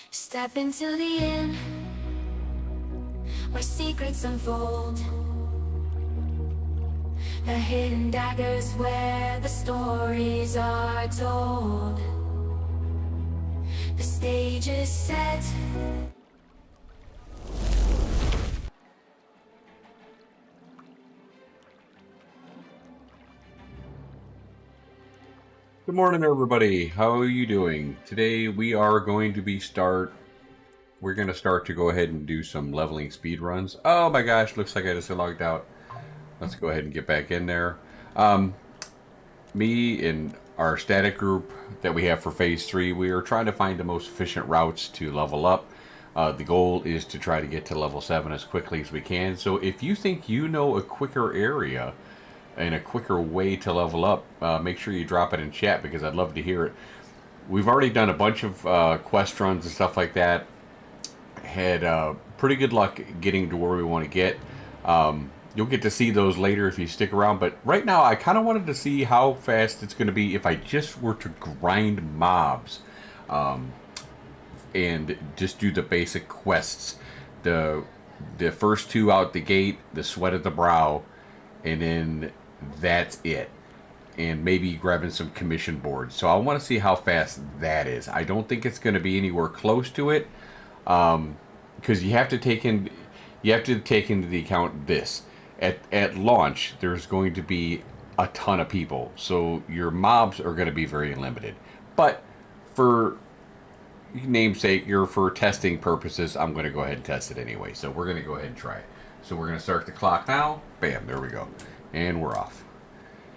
Step into the inn where secrets unfold. The hidden daggers where the stories are told. The stage is set. Good morning, everybody. How are you doing? Today we are going to we're going to start to go ahead and do some leveling speed runs. Oh my gosh, looks like I just logged out. Let's go ahead and get back in there. Me and our static group that we have for phase 3, we are trying to find the most efficient routes to level up. The goal is to try to get to level 7 as quickly as we can. So if you think you know a quicker area and a quicker way to level up, make sure you drop it in chat because I'd love to hear it. We've already done a bunch of quest runs and stuff like that. Had pretty good luck getting to where we want to get. You'll get to see those later if you stick around, but right now I kind of wanted to see how fast it's going to be if I just were to grind mobs and just do the basic quests. The first two out the gate, the sweat of the brow, and then that's it. And maybe grabbing some commission boards. So I want to see how fast that is. I don't think it's going to be anywhere close to it, because you have to take into the account this. At launch, there's going to be a ton of people, so your mobs are going to be very limited. But for namesake, for testing purposes, I'm going to go ahead and test it anyway. So we're going to go ahead and try it. So we're going to start the clock now. Bam, there we go. And we're off.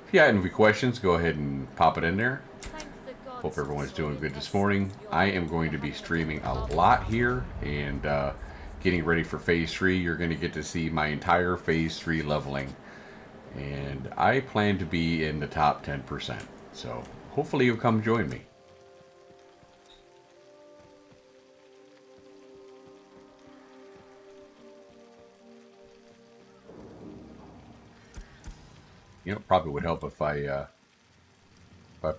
If you have any questions, go ahead and pop it in there. Hope everyone's doing good this morning. I am going to be streaming a lot here and getting ready for phase 3. You're going to get to see my entire phase 3 leveling. And I plan to be in the top 10%. So hopefully you'll come join me. You know, it probably would help if I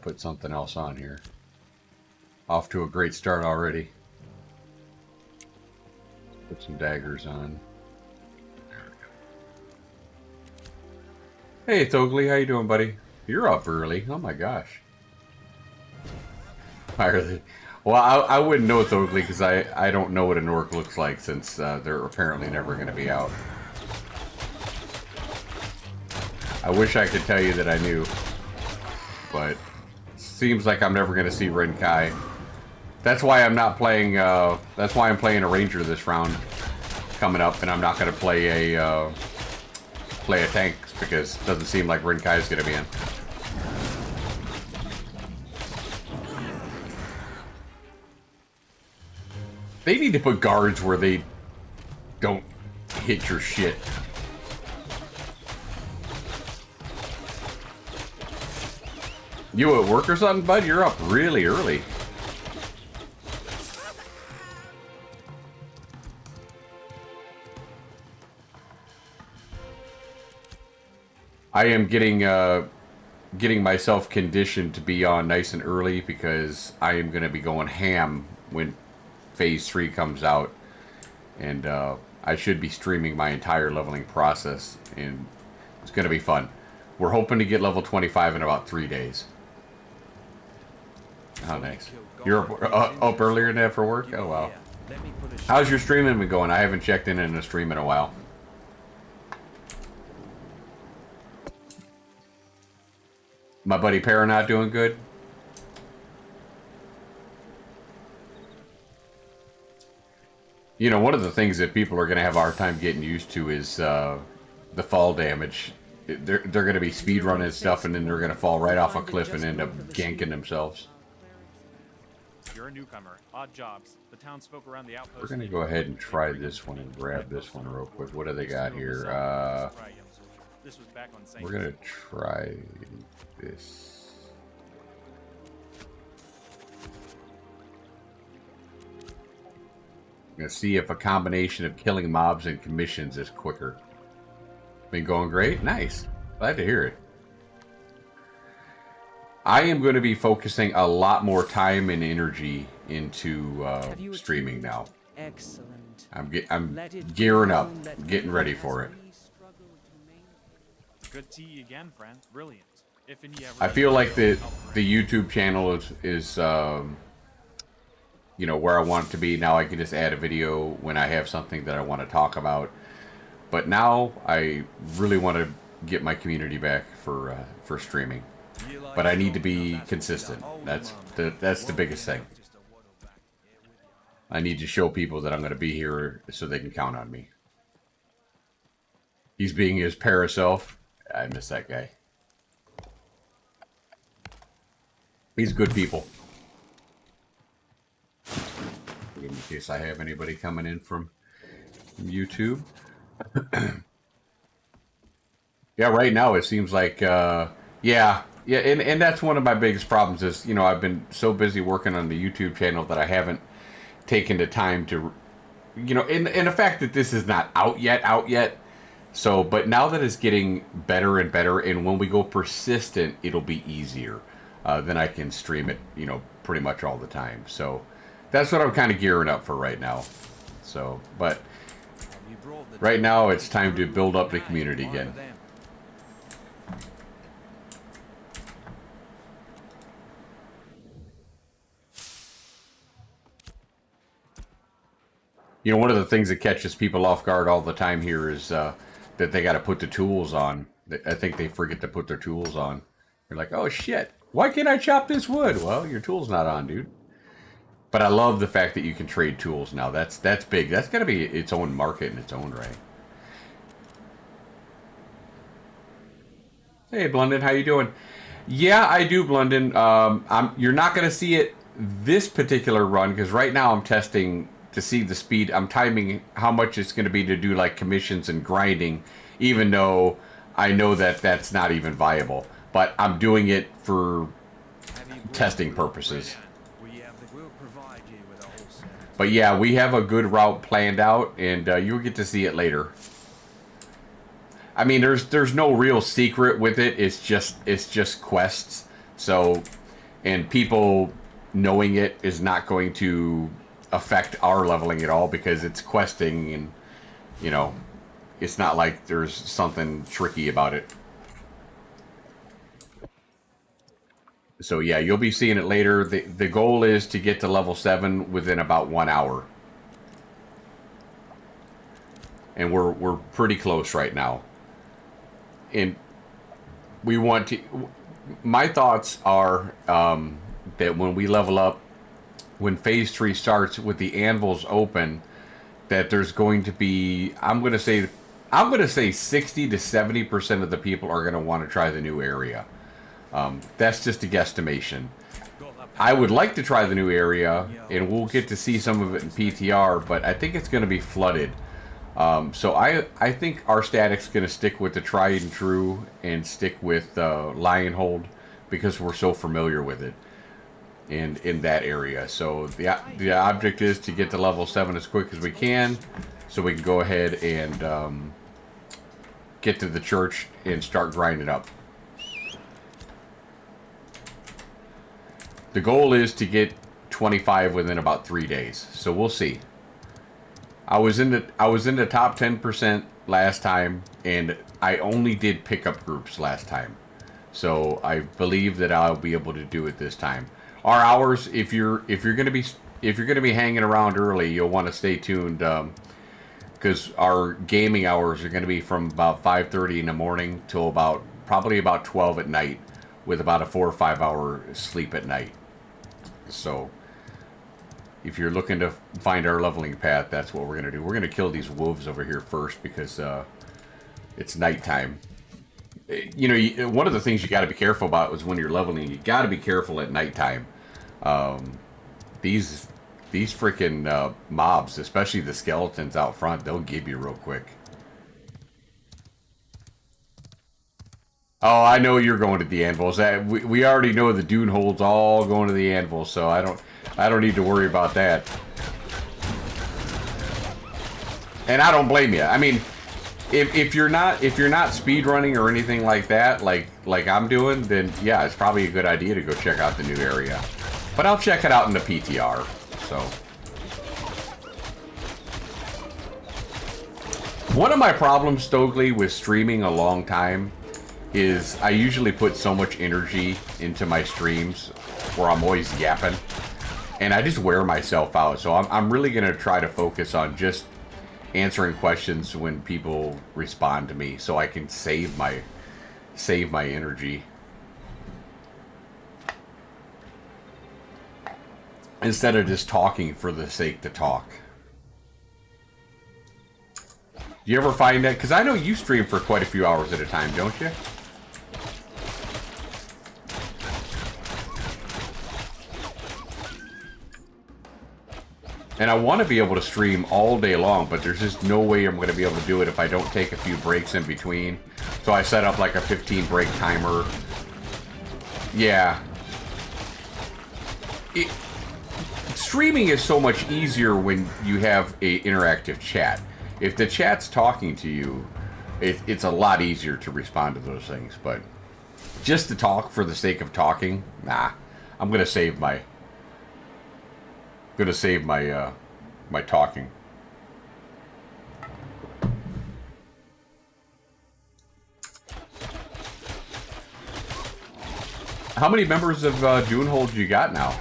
put something else on here. Off to a great start already. Put some daggers on. There we go. Hey, Thogly, how you doing, buddy? You're up early. Oh my gosh. Why are they? Well, I wouldn't know Thogly because I don't know what an orc looks like since they're apparently never going to be out. I wish I could tell you that I knew, but seems like I'm never going to see Renkai. That's why I'm not playing. That's why I'm playing a ranger this round coming up, and I'm not going to play a tank because it doesn't seem like Renkai is going to be in. They need to put guards where they don't hit your shit. You at work or something, bud? You're up really early. I am getting myself conditioned to be on nice and early because I am going to be going ham when phase 3 comes out, and I should be streaming my entire leveling process, and it's going to be fun. We're hoping to get level 25 in about 3 days. Oh, nice. You're up earlier than that for work? Oh, wow. How's your streaming been going? I haven't checked in a stream in a while. My buddy Para not doing good? You know, one of the things that people are going to have a hard time getting used to is the fall damage. They're going to be speedrunning stuff, and then they're going to fall right off a cliff and end up ganking themselves. You're a newcomer. Odd jobs. The townsfolk around the outpost. We're going to go ahead and try this one and grab this one real quick. What do they got here? We're going to try this. I'm going to see if a combination of killing mobs and commissions is quicker. Been going great? Nice. Glad to hear it. I am going to be focusing a lot more time and energy into streaming now. Excellent. I'm gearing up, getting ready for it. Good to see you again, friend. Brilliant. If and you ever I feel like the YouTube channel is you know, where I want it to be. Now I can just add a video when I have something that I want to talk about. But now I really want to get my community back for streaming. But I need to be consistent. That's the biggest thing. I need to show people that I'm going to be here so they can count on me. He's being his para self. I miss that guy. He's good people. In case I have anybody coming in from YouTube. Yeah, right now it seems like, yeah, and that's one of my biggest problems is, you know, I've been so busy working on the YouTube channel that I haven't taken the time to, you know, and the fact that this is not out yet, so, but now that it's getting better and better, and when we go persistent, it'll be easier, then I can stream it, you know, pretty much all the time, so that's what I'm kind of gearing up for right now, so, but right now it's time to build up the community again. You know, one of the things that catches people off guard all the time here is that they got to put the tools on. I think they forget to put their tools on. They're like, oh shit, why can't I chop this wood? Well, your tool's not on, dude. But I love the fact that you can trade tools now. That's big. That's got to be its own market in its own right. Hey, Blunden, how you doing? Yeah, I do, Blunden. You're not going to see it this particular run because right now I'm testing to see the speed. I'm timing how much it's going to be to do like commissions and grinding, even though I know that that's not even viable. But I'm doing it for testing purposes. But yeah, we have a good route planned out, and you'll get to see it later. I mean, there's no real secret with it. It's just quests. So, and people knowing it is not going to affect our leveling at all because it's questing, and you know, it's not like there's something tricky about it. So yeah, you'll be seeing it later. The goal is to get to level 7 within about 1 hour. And we're pretty close right now. And we want to, my thoughts are that when we level up, when phase 3 starts with the anvils open, that there's going to be, I'm going to say 60 to 70% of the people are going to want to try the new area. That's just a guesstimation. I would like to try the new area, and we'll get to see some of it in PTR, but I think it's going to be flooded. So I think our static's going to stick with the tried and true and stick with Lionhold because we're so familiar with it and in that area. So the object is to get to level 7 as quick as we can so we can go ahead and get to the church and start grinding up. The goal is to get 25 within about 3 days. So we'll see. I was in the top 10% last time, and I only did pickup groups last time. So I believe that I'll be able to do it this time. Our hours, if you're gonna be hanging around early, you'll want to stay tuned because our gaming hours are going to be from about 5:30 in the morning till probably about 12 at night, with about a 4 or 5 hour sleep at night. So if you're looking to find our leveling path, that's what we're going to do. We're going to kill these wolves over here first because it's nighttime. You know, one of the things you got to be careful about is when you're leveling, you got to be careful at nighttime. These freaking mobs, especially the skeletons out front, they'll give you real quick. Oh, I know you're going to the anvils. We already know the dune hold's all going to the anvils, so I don't need to worry about that. And I don't blame you. I mean, if you're not speed running or anything like that, like I'm doing, then yeah, it's probably a good idea to go check out the new area. But I'll check it out in the PTR. so. One of my problems, Stokely, with streaming a long time is I usually put so much energy into my streams where I'm always yapping, and I just wear myself out. So I'm really going to try to focus on just answering questions when people respond to me so I can save my energy. Instead of just talking for the sake to talk. Do you ever find that? Because I know you stream for quite a few hours at a time, don't you? And I want to be able to stream all day long, but there's just no way I'm going to be able to do it if I don't take a few breaks in between. So I set up like a 15 break timer. Yeah. Streaming is so much easier when you have a interactive chat. If the chat's talking to you, it's a lot easier to respond to those things. But just to talk for the sake of talking, nah. I'm gonna save my my talking. How many members of Lionhold you got now?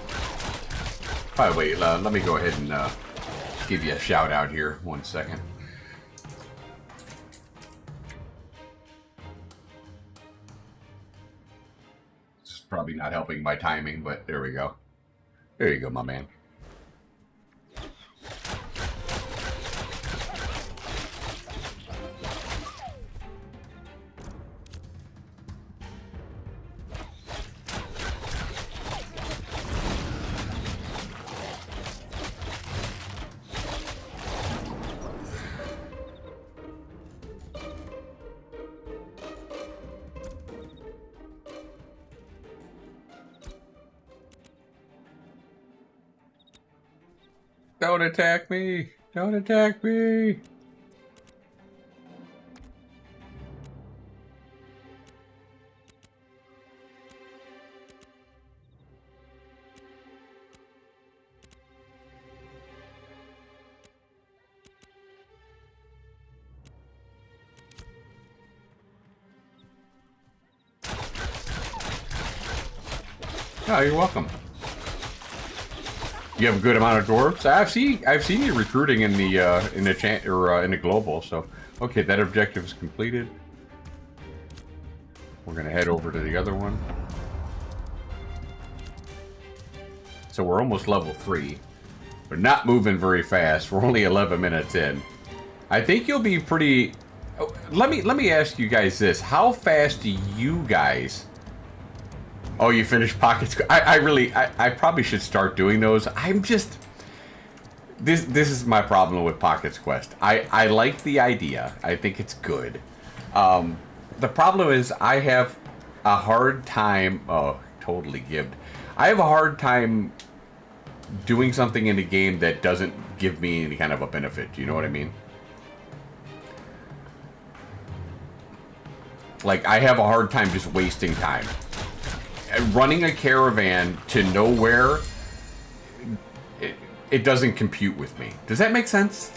By the way, let me go ahead and give you a shout out here. 1 second. This is probably not helping my timing, but there we go. There you go, my man. Don't attack me! Don't attack me! Oh, you're welcome. You have a good amount of dwarves. I've seen you recruiting in the global. So okay, that objective is completed. We're gonna head over to the other one. So we're almost level 3. We're not moving very fast. We're only 11 minutes in. I think you'll be pretty. Let me ask you guys this: how fast do you guys? Oh, you finished Pockets? I probably should start doing those. I'm just... This is my problem with Pockets Quest. I like the idea. I think it's good. The problem is I have a hard time... Oh, totally gibbed. I have a hard time doing something in the game that doesn't give me any kind of a benefit. Do you know what I mean? Like, I have a hard time just wasting time. Running a caravan to nowhere, it doesn't compute with me. Does that make sense?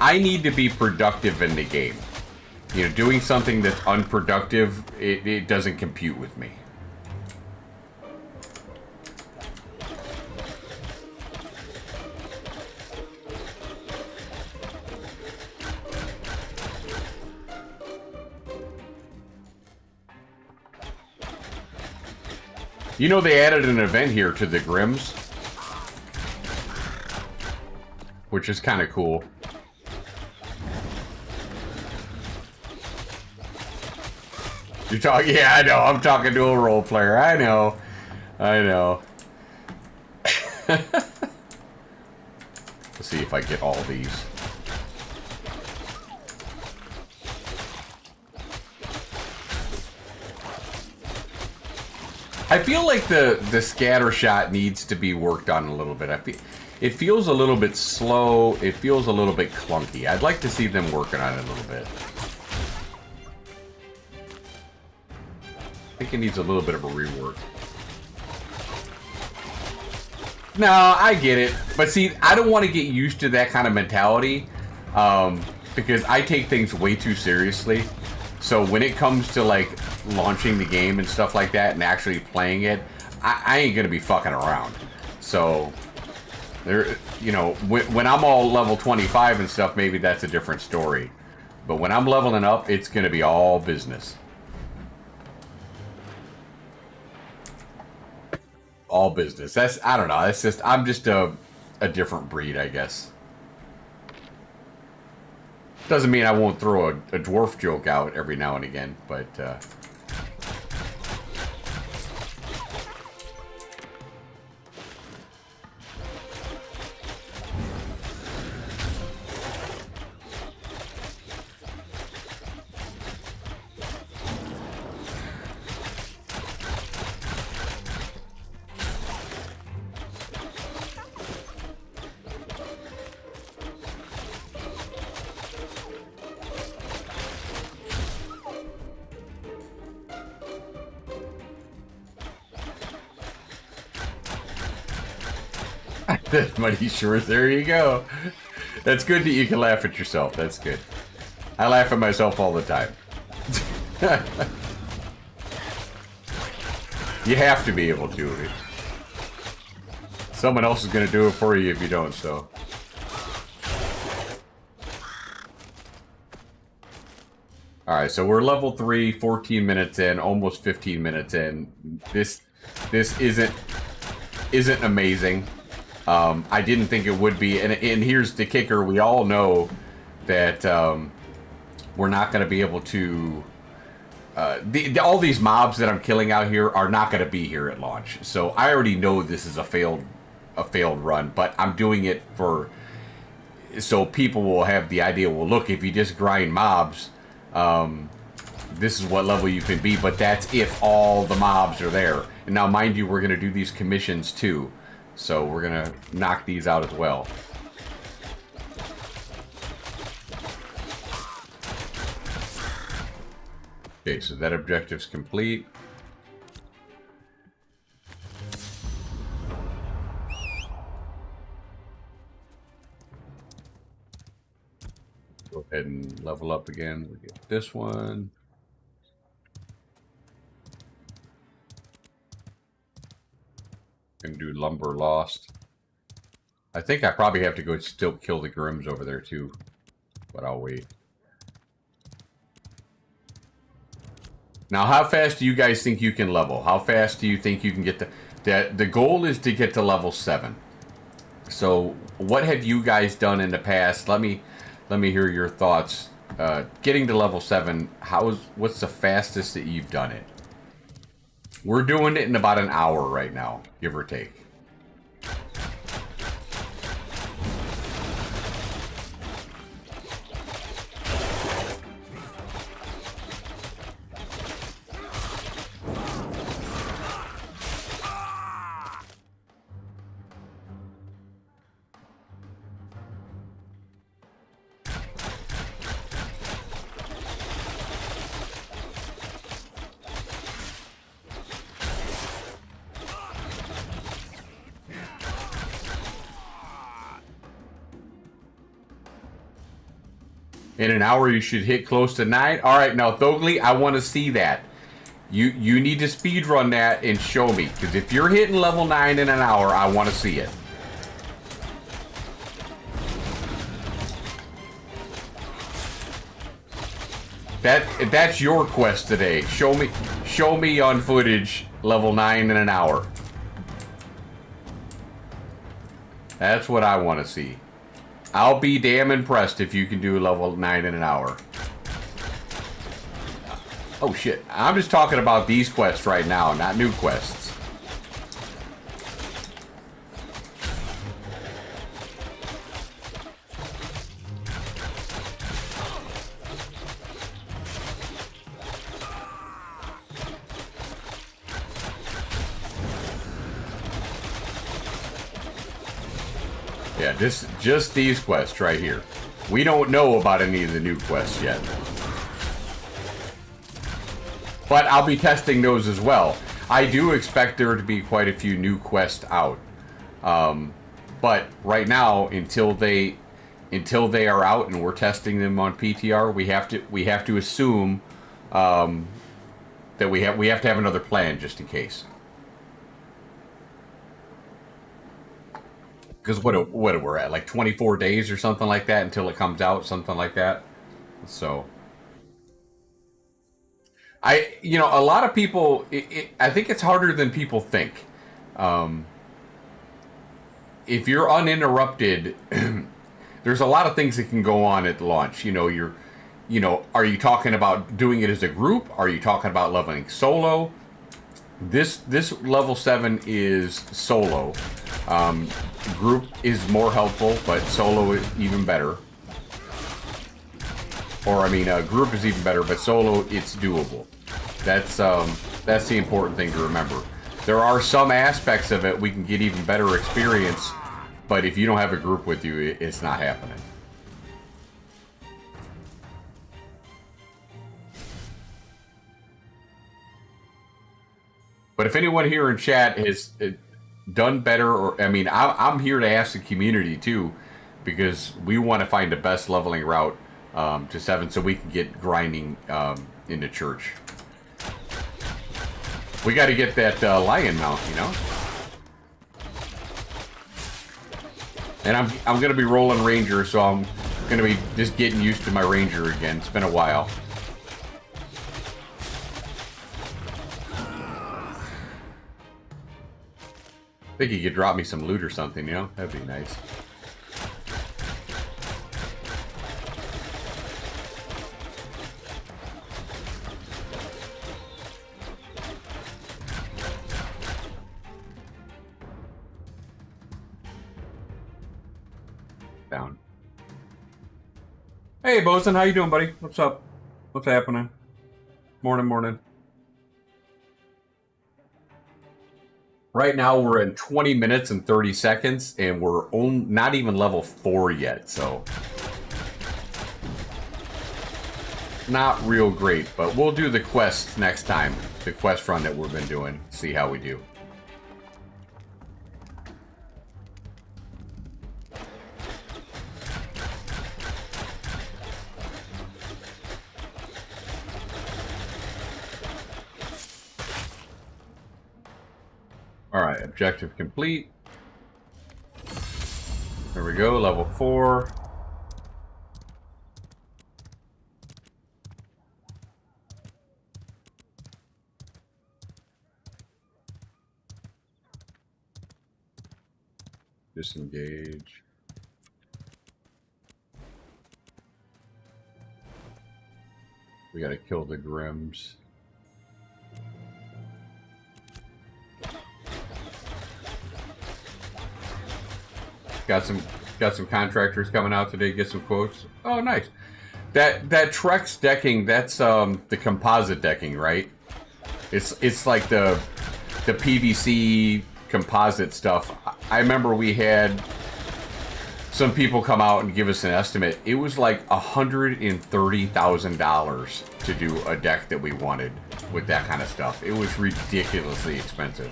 I need to be productive in the game. You know, doing something that's unproductive, it doesn't compute with me. You know, they added an event here to the Grims, which is kind of cool. You're talking? Yeah, I know. I'm talking to a role player. I know. I know. Let's see if I get all these. I feel like the scatter shot needs to be worked on a little bit. It feels a little bit slow. It feels a little bit clunky. I'd like to see them working on it a little bit. think it needs a little bit of a rework. No, I get it. But see, I don't want to get used to that kind of mentality because I take things way too seriously. So when it comes to like launching the game and stuff like that and actually playing it, I ain't gonna be fucking around. So there, you know, when I'm all level 25 and stuff, maybe that's a different story. But when I'm leveling up, it's gonna be all business. All business. That's, I don't know. That's just, I'm just a different breed, I guess. Doesn't mean I won't throw a dwarf joke out every now and again, but Muddy Shores, there you go. That's good that you can laugh at yourself. That's good. I laugh at myself all the time. You have to be able to. Someone else is going to do it for you if you don't, so. Alright, so we're level 3, 14 minutes in, almost 15 minutes in. This isn't amazing. I didn't think it would be, and here's the kicker: we all know that we're not going to be able to. All these mobs that I'm killing out here are not going to be here at launch, so I already know this is a failed run. But I'm doing it so people will have the idea. Well, look, if you just grind mobs, this is what level you can be. But that's if all the mobs are there. And now, mind you, we're going to do these commissions too. So we're going to knock these out as well. Okay, so that objective's complete. Go ahead and level up again. We get this one. And do lumber lost. I think I probably have to go still kill the Grims over there too, but I'll wait. Now, how fast do you guys think you can level? How fast do you think you can get the goal is to get to level 7. So, what have you guys done in the past? Let me hear your thoughts. Getting to level 7, what's the fastest that you've done it? We're doing it in about an hour right now, give or take. In an hour, you should hit close to 9. All right, now, Thogly, I want to see that. You need to speed run that and show me. Because if you're hitting level 9 in an hour, I want to see it. That's your quest today. Show me on footage level 9 in an hour. That's what I want to see. I'll be damn impressed if you can do level 9 in an hour. Oh shit. I'm just talking about these quests right now, not new quests. Yeah, just these quests right here. We don't know about any of the new quests yet. But I'll be testing those as well. I do expect there to be quite a few new quests out. But right now, until they are out and we're testing them on PTR, we have to assume that we have to have another plan just in case. Because what we're at, like 24 days or something like that until it comes out, something like that. So a lot of people, I think it's harder than people think. If you're uninterrupted, there's a lot of things that can go on at launch. Are you talking about doing it as a group? Are you talking about leveling solo? This level 7 is solo. Group is more helpful, but solo is even better. Or group is even better, but solo, it's doable. That's the important thing to remember. There are some aspects of it we can get even better experience, but if you don't have a group with you, it's not happening. But if anyone here in chat has done better, or I'm here to ask the community too, because we want to find the best leveling route to 7 so we can get grinding into church. We got to get that lion mount, And I'm gonna be rolling ranger, so I'm gonna be just getting used to my ranger again. It's been a while. I think you could drop me some loot or something, That'd be nice. Down. Hey, Bosun, how you doing, buddy? What's up? What's happening? Morning. Right now we're in 20 minutes and 30 seconds, and we're not even level 4 yet, so not real great, but we'll do the quest next time. The quest run that we've been doing. See how we do. Alright, objective complete. There we go, level 4. Disengage. We gotta kill the Grims. Got some contractors coming out today, get some quotes. Oh, nice. That Trex decking, that's the composite decking, right? It's like the PVC composite stuff. I remember we had some people come out and give us an estimate. It was like $130,000 to do a deck that we wanted with that kind of stuff. It was ridiculously expensive.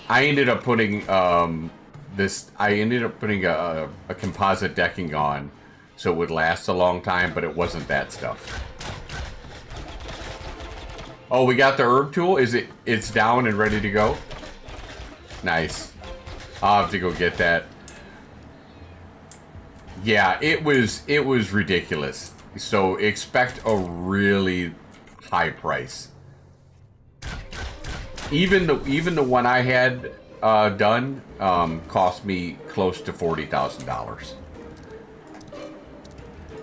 I ended up putting a composite decking on so it would last a long time, but it wasn't that stuff. Oh, we got the herb tool? It's down and ready to go? Nice. I'll have to go get that. Yeah, it was ridiculous. So expect a really high price. Even the one I had done cost me close to $40,000.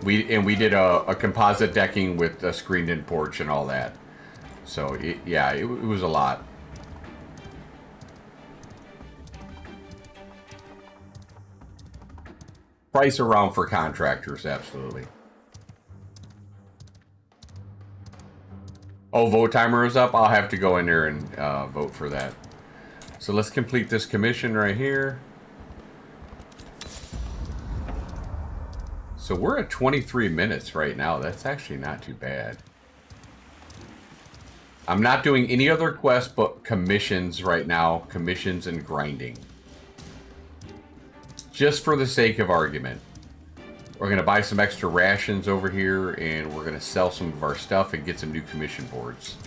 We did a composite decking with a screened-in porch and all that. So it was a lot. Price around for contractors, absolutely. Oh, vote timer is up. I'll have to go in there and vote for that. So let's complete this commission right here. So we're at 23 minutes right now. That's actually not too bad. I'm not doing any other quests but commissions right now. Commissions and grinding. Just for the sake of argument. We're going to buy some extra rations over here, and we're going to sell some of our stuff and get some new commission boards.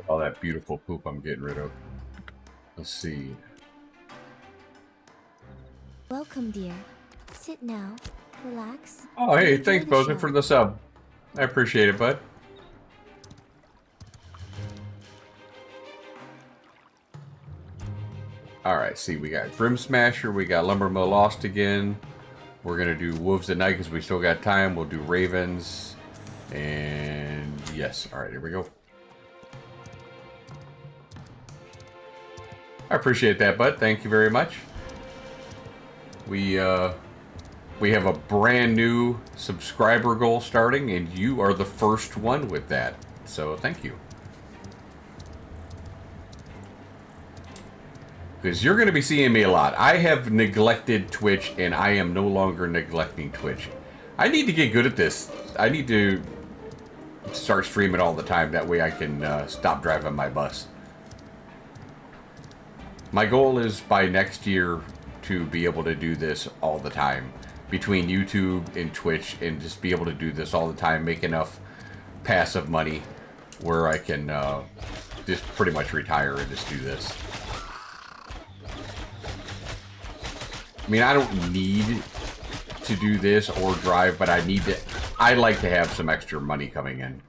All that beautiful poop I'm getting rid of. Let's see. Welcome, dear. Sit now, relax. Oh, hey, Enjoy thanks, the Bozer, show. for the sub. I appreciate it, bud. Alright, see, we got Grim Smasher, we got Lumbermill Lost again. We're going to do Wolves at Night because we still got time. We'll do Ravens. And yes, alright, here we go. I appreciate that, bud. Thank you very much. We have a brand new subscriber goal starting, and you are the first one with that. So thank you. Because you're going to be seeing me a lot. I have neglected Twitch, and I am no longer neglecting Twitch. I need to get good at this. I need to start streaming all the time. That way I can stop driving my bus. My goal is by next year to be able to do this all the time. Between YouTube and Twitch, and just be able to do this all the time. Make enough passive money where I can just pretty much retire and just do this. I mean, I don't need to do this or drive, but I need to. I like to have some extra money coming in.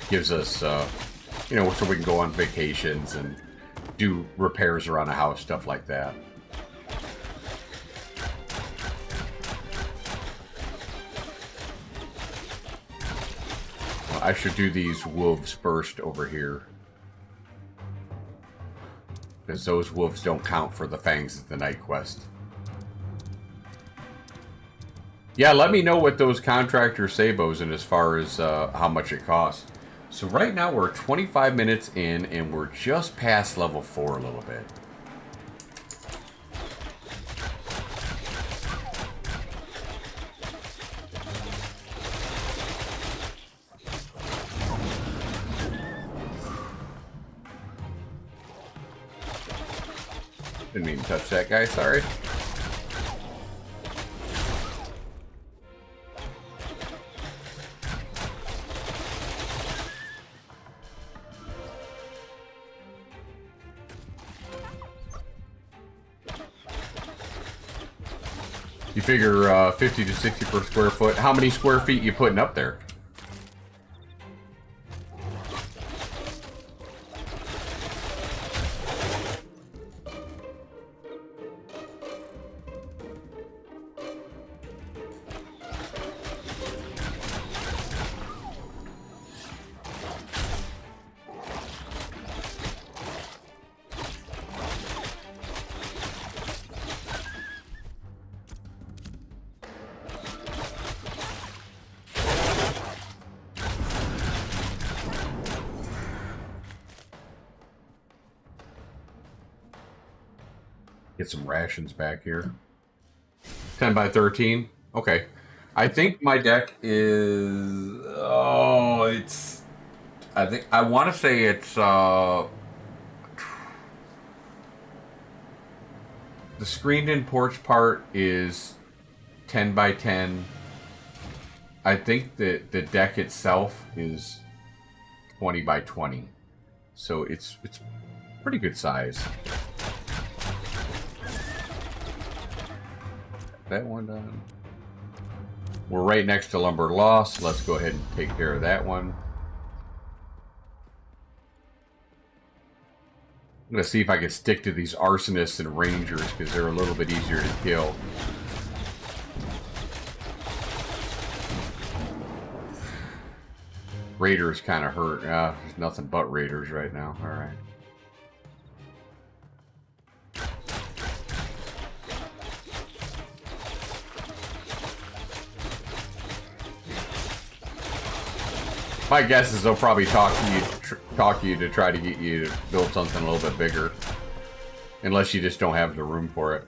Gives us, you know, so we can go on vacations and do repairs around the house, stuff like that. I should do these wolves first over here. Because those wolves don't count for the Fangs of the Night quest. Yeah, let me know what those contractors say, Bozen, as far as how much it costs. So right now we're 25 minutes in, and we're just past level 4 a little bit. Didn't mean to touch that guy, sorry. You figure 50 to 60 per square foot. How many square feet you putting up there? Get some rations back here. 10 by 13. Okay. I think my deck is... Oh, it's... I want to say it's... The screened-in porch part is 10 by 10. I think that the deck itself is 20 by 20. So it's pretty good size. That one done. We're right next to Lumber Lost. Let's go ahead and take care of that one. I'm going to see if I can stick to these arsonists and rangers because they're a little bit easier to kill. Raiders kind of hurt. There's nothing but raiders right now. All right. My guess is they'll probably talk to you to try to get you to build something a little bit bigger. Unless you just don't have the room for it.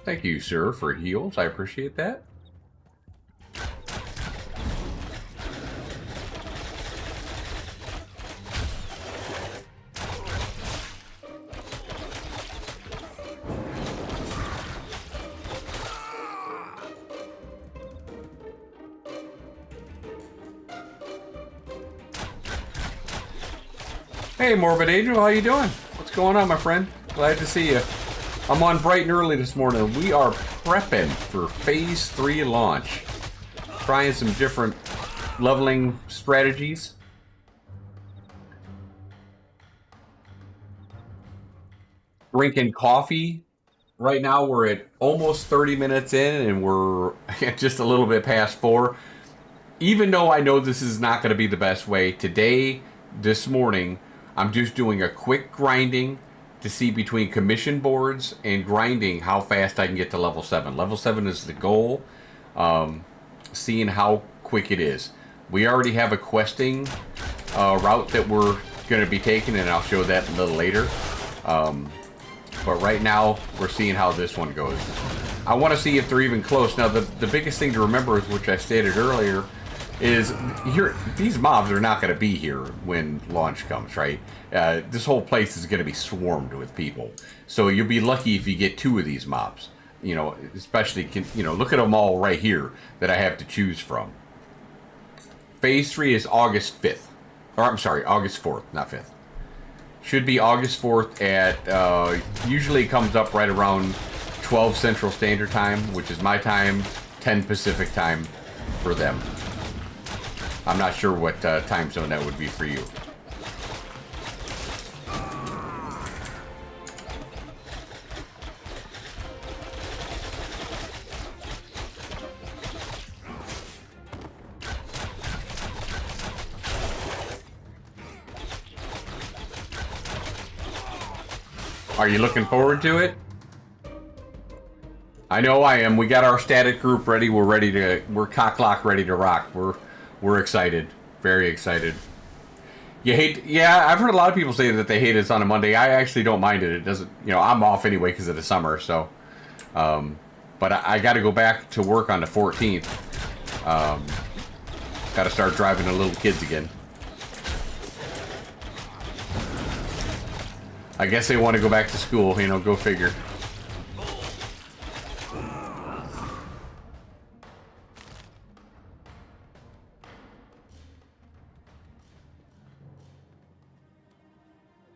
Thank you, sir, for heals. I appreciate that. Hey, Morbid Angel, how you doing? What's going on, my friend? Glad to see you. I'm on bright and early this morning. We are prepping for Phase 3 launch. Trying some different leveling strategies. Drinking coffee. Right now we're at almost 30 minutes in and we're just a little bit past 4. Even though I know this is not going to be the best way, today, this morning, I'm just doing a quick grinding to see between commission boards and grinding how fast I can get to level 7. Level 7 is the goal. Seeing how quick it is. We already have a questing route that we're going to be taking, and I'll show that a little later. But right now, we're seeing how this one goes. I want to see if they're even close. Now, the biggest thing to remember, which I stated earlier, is here these mobs are not going to be here when launch comes, right? This whole place is going to be swarmed with people, so you'll be lucky if you get 2 of these mobs. You know, especially, you know, look at them all right here that I have to choose from. Phase 3 is August 5th, or I'm sorry, August 4th, not 5th. Should be August 4th at usually comes up right around 12 Central Standard Time, which is my time, 10 Pacific time for them. I'm not sure what time zone that would be for you. Are you looking forward to it? I know I am. We got our static group ready. We're cock-lock ready to rock. We're excited. Very excited. Yeah, I've heard a lot of people say that they hate us on a Monday. I actually don't mind it. It doesn't, you know, I'm off anyway because of the summer, so. But I got to go back to work on the 14th. Got to start driving the little kids again. I guess they want to go back to school, you know, go figure.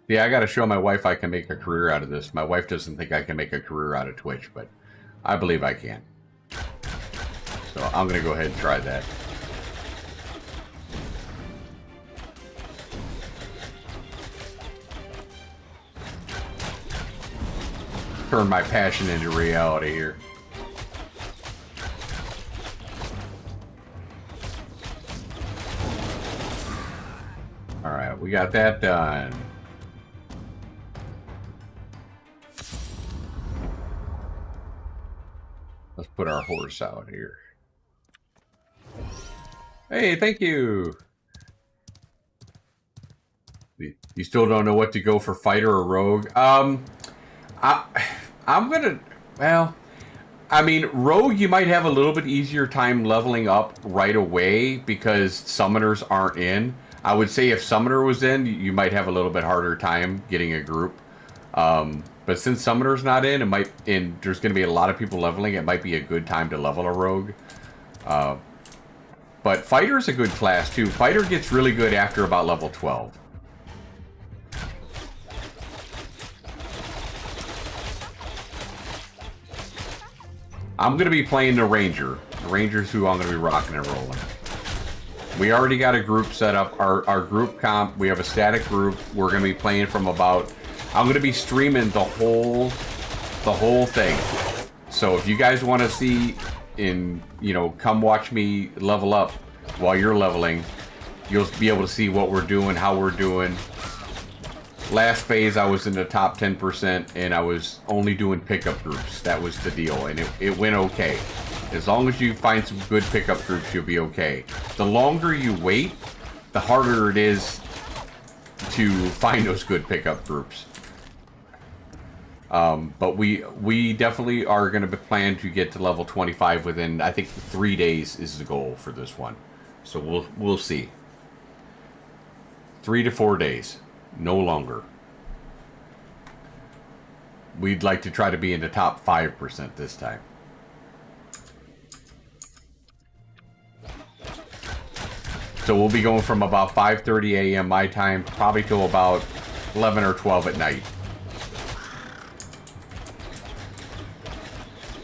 Yeah, I got to show my wife I can make a career out of this. My wife doesn't think I can make a career out of Twitch, but I believe I can. So I'm going to go ahead and try that. Turn my passion into reality here. All right, we got that done. Let's put our horse out here. Hey, thank you. You still don't know what to go for, fighter or rogue? I'm gonna, well, I mean, rogue, you might have a little bit easier time leveling up right away because summoners aren't in. I would say if summoner was in, you might have a little bit harder time getting a group. But since summoner's not in, there's going to be a lot of people leveling, it might be a good time to level a rogue. But fighter's a good class too. Fighter gets really good after about level 12. I'm going to be playing the Ranger. The Ranger's who I'm going to be rocking and rolling. We already got a group set up. Our group comp, we have a static group. We're going to be playing from about... I'm going to be streaming the whole thing. So if you guys want to see, come watch me level up while you're leveling, you'll be able to see what we're doing, how we're doing. Last phase, I was in the top 10%, and I was only doing pickup groups. That was the deal, and it went okay. As long as you find some good pickup groups, you'll be okay. The longer you wait, the harder it is to find those good pickup groups. But we definitely are going to plan to get to level 25 within, I think, 3 days is the goal for this one. So we'll see. 3 to 4 days, no longer. We'd like to try to be in the top 5% this time. So we'll be going from about 5:30 a.m. my time, probably till about 11 or 12 at night.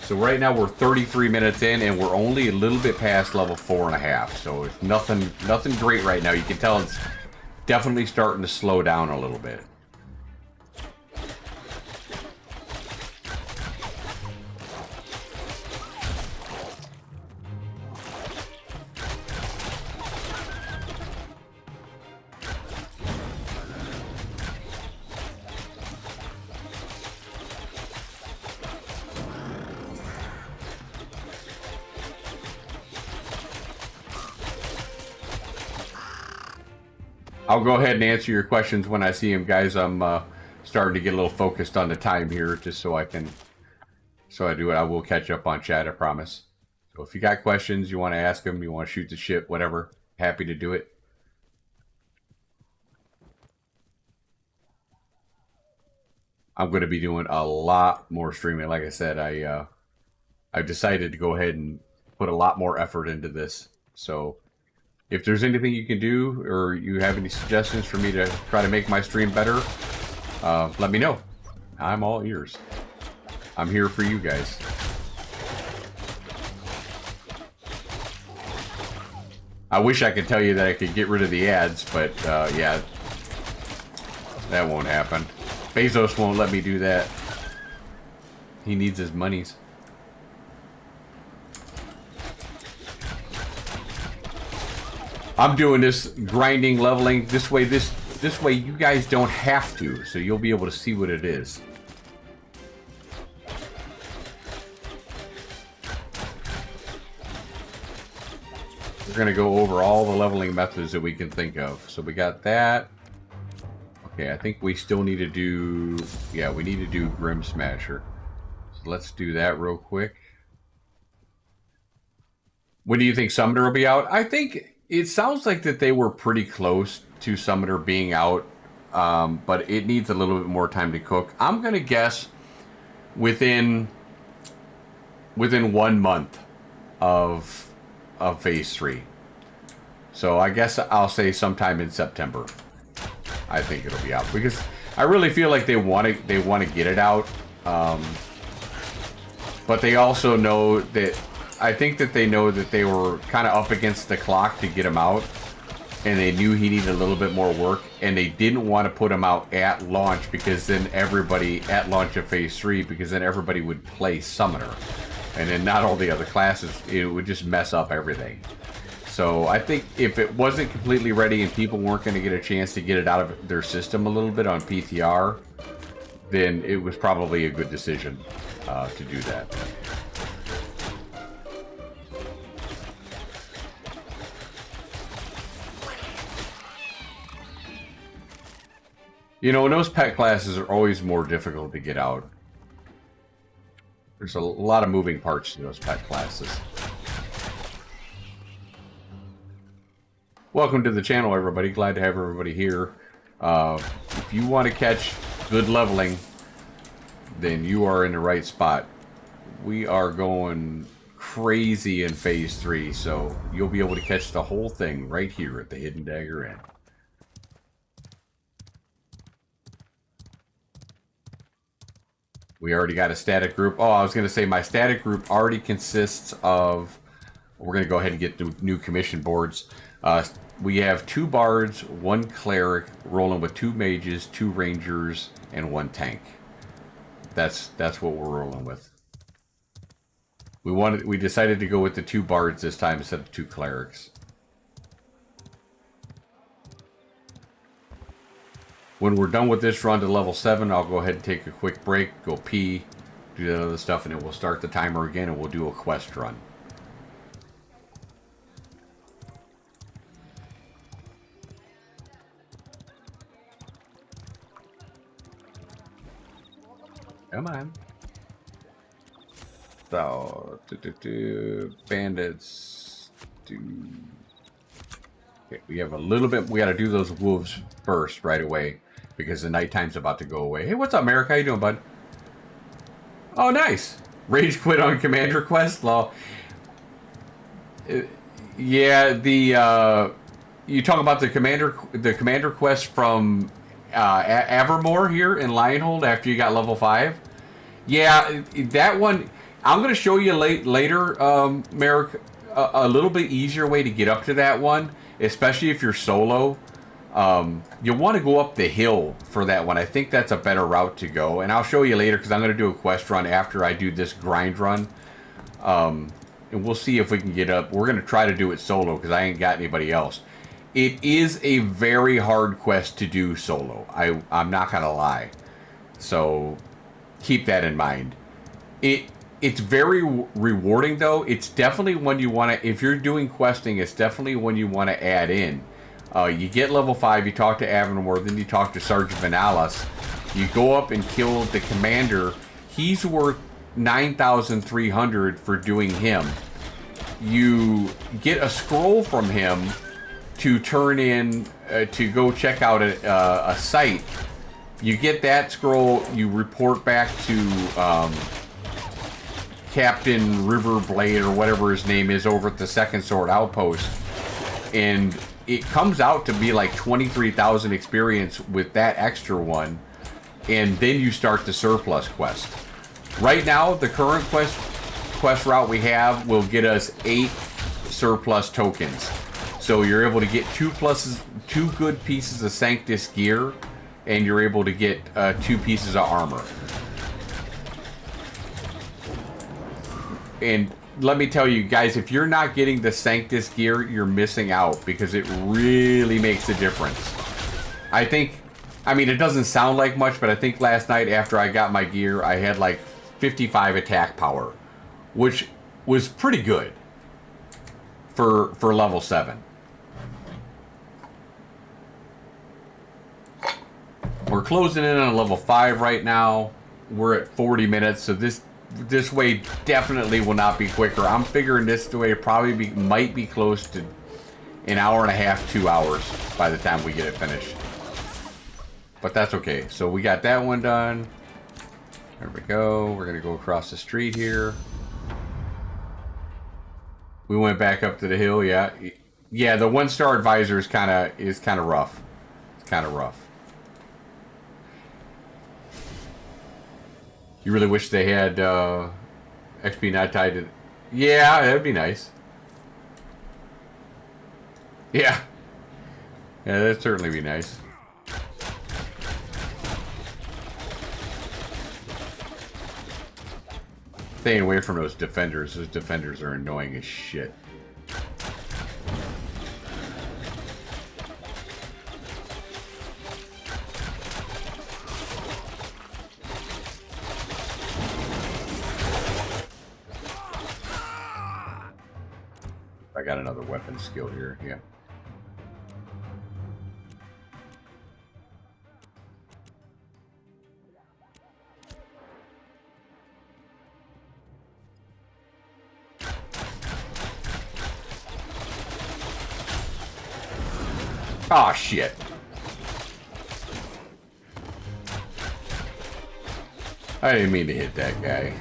So right now we're 33 minutes in, and we're only a little bit past level 4.5. So it's nothing great right now. You can tell it's definitely starting to slow down a little bit. I'll go ahead and answer your questions when I see them, guys. I'm starting to get a little focused on the time here, just so I can. So I do it. I will catch up on chat, I promise. So if you got questions, you want to ask them, you want to shoot the shit, whatever, happy to do it. I'm going to be doing a lot more streaming. Like I said, I've decided to go ahead and put a lot more effort into this. So if there's anything you can do, or you have any suggestions for me to try to make my stream better, let me know. I'm all ears. I'm here for you guys. I wish I could tell you that I could get rid of the ads, but yeah, that won't happen. Bezos won't let me do that. He needs his monies. I'm doing this grinding, leveling this way. This way, you guys don't have to, so you'll be able to see what it is. We're gonna go over all the leveling methods that we can think of. So we got that. Okay, I think we still need to do. Yeah, we need to do Grim Smasher. So let's do that real quick. When do you think Summoner will be out? I think. It sounds like that they were pretty close to Summoner being out, but it needs a little bit more time to cook. I'm going to guess within 1 month of Phase 3. So I guess I'll say sometime in September. I think it'll be out, because I really feel like they want to get it out, but they also know that. I think that they know that they were kind of up against the clock to get him out, and they knew he needed a little bit more work, and they didn't want to put him out at launch, because then everybody at launch of Phase 3, because then everybody would play Summoner, and then not all the other classes. It would just mess up everything. So I think if it wasn't completely ready and people weren't going to get a chance to get it out of their system a little bit on PTR, then it was probably a good decision to do that. You know, those pet classes are always more difficult to get out. There's a lot of moving parts to those pet classes. Welcome to the channel, everybody. Glad to have everybody here. If you want to catch good leveling, then you are in the right spot. We are going crazy in Phase 3, so you'll be able to catch the whole thing right here at the Hidden Dagger Inn. We already got a static group. Oh, I was going to say my static group already consists of... We're going to go ahead and get new commission boards. We have 2 bards, 1 cleric, rolling with 2 mages, 2 rangers, and 1 tank. That's what we're rolling with. We decided to go with the 2 bards this time instead of 2 clerics. When we're done with this run to level 7, I'll go ahead and take a quick break, go pee, do that other stuff, and then we'll start the timer again and we'll do a quest run. Come on. So, bandits. Okay, we have a little bit. We got to do those wolves first right away because the nighttime's about to go away. Hey, what's up, Merrick? How you doing, bud? Oh, nice. Rage quit on Commander Quest. Well, yeah, you talk about the commander quest from Avermore here in Lionhold after you got level 5. Yeah, that one I'm going to show you later, Merrick, a little bit easier way to get up to that one, especially if you're solo. You'll want to go up the hill for that one. I think that's a better route to go, and I'll show you later because I'm going to do a quest run after I do this grind run. And we'll see if we can get up. We're going to try to do it solo because I ain't got anybody else. It is a very hard quest to do solo. I'm not going to lie. So keep that in mind. It's very rewarding, though. It's definitely one you want to... If you're doing questing, it's definitely one you want to add in. You get level 5, you talk to Avenmore, then you talk to Sergeant Vanalis. You go up and kill the commander. He's worth 9,300 for doing him. You get a scroll from him to turn in to go check out a site. You get that scroll, you report back to Captain Riverblade or whatever his name is over at the Second Sword Outpost, and it comes out to be like 23,000 experience with that extra one, and then you start the surplus quest. Right now, the current quest route we have will get us 8 surplus tokens. So you're able to get 2 good pieces of Sanctus gear, and you're able to get 2 pieces of armor. And let me tell you guys, if you're not getting the Sanctus gear, you're missing out because it really makes a difference. I mean, it doesn't sound like much, but I think last night after I got my gear, I had like 55 attack power, which was pretty good for level 7. We're closing in on level 5 right now. We're at 40 minutes, so this way definitely will not be quicker. I'm figuring this way probably might be close to an hour and a half, 2 hours by the time we get it finished. But that's okay. So we got that one done. There we go. We're going to go across the street here. We went back up to the hill, yeah. Yeah, the 1-star advisor is kind of rough. It's kind of rough. You really wish they had XP not tied to... Yeah, that'd be nice. Yeah. Yeah, that'd certainly be nice. Staying away from those defenders. Those defenders are annoying as shit. I got another weapon skill here, yeah. Oh shit. I didn't mean to hit that guy.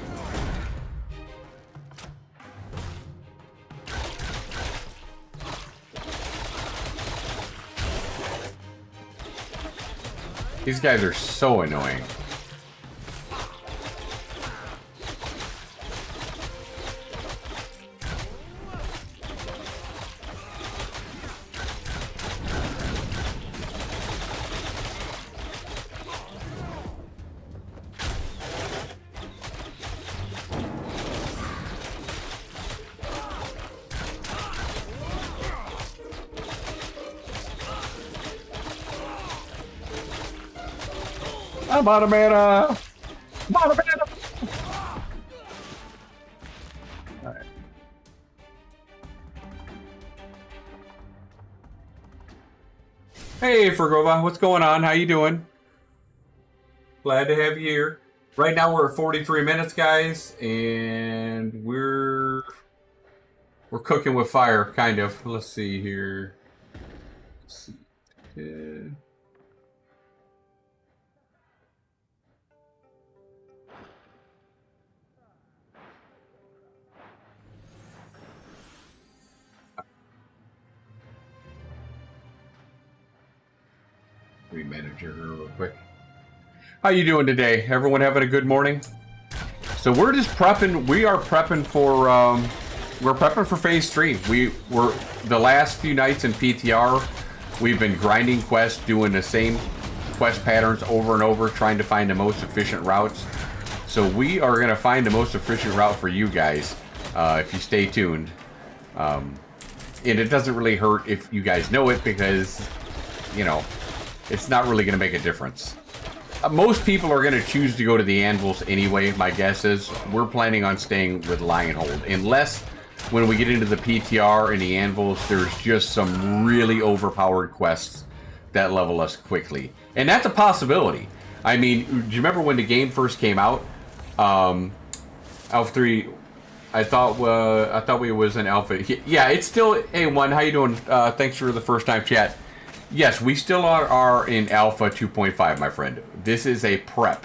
These guys are so annoying. I'm out of mana! I'm out of mana! Alright. Hey, Fergova, what's going on? How you doing? Glad to have you here. Right now we're at 43 minutes, guys, and we're cooking with fire, kind of. Let's see here. Let's see. Remanage her real quick. How you doing today? Everyone having a good morning? So we're just prepping. We are prepping for. We're prepping for phase 3. We're the last few nights in PTR. We've been grinding quests, doing the same quest patterns over and over, trying to find the most efficient routes. So we are going to find the most efficient route for you guys if you stay tuned. And it doesn't really hurt if you guys know it because, you know, it's not really going to make a difference. Most people are going to choose to go to the anvils anyway, my guess is. We're planning on staying with Lionhold. Unless, when we get into the PTR and the anvils, there's just some really overpowered quests that level us quickly. And that's a possibility. I mean, do you remember when the game first came out? Alpha 3, I thought we was in Alpha. Yeah, it's still A1. How you doing? Thanks for the first time chat. Yes, we still are in Alpha 2.5, my friend. This is a prep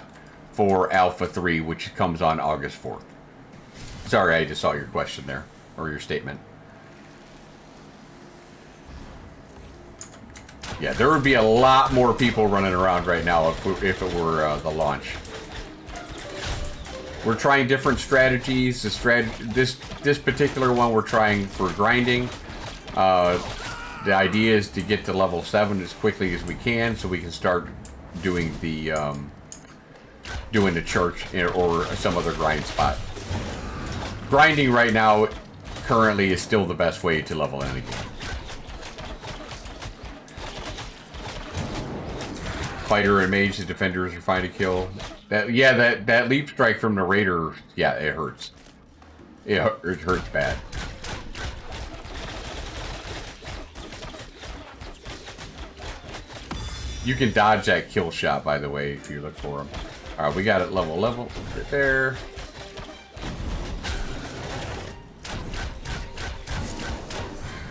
for Alpha 3, which comes on August 4th. Sorry, I just saw your question there, or your statement. Yeah, there would be a lot more people running around right now if it were the launch. We're trying different strategies. This particular one we're trying for grinding. The idea is to get to level 7 as quickly as we can, so we can start doing the church or some other grind spot. Grinding right now, currently, is still the best way to level in the game. Fighter and mage, the defenders are fine to kill. That leap strike from the raider, yeah, it hurts. It hurts bad. You can dodge that kill shot, by the way, if you look for them. All right, we got it level right there.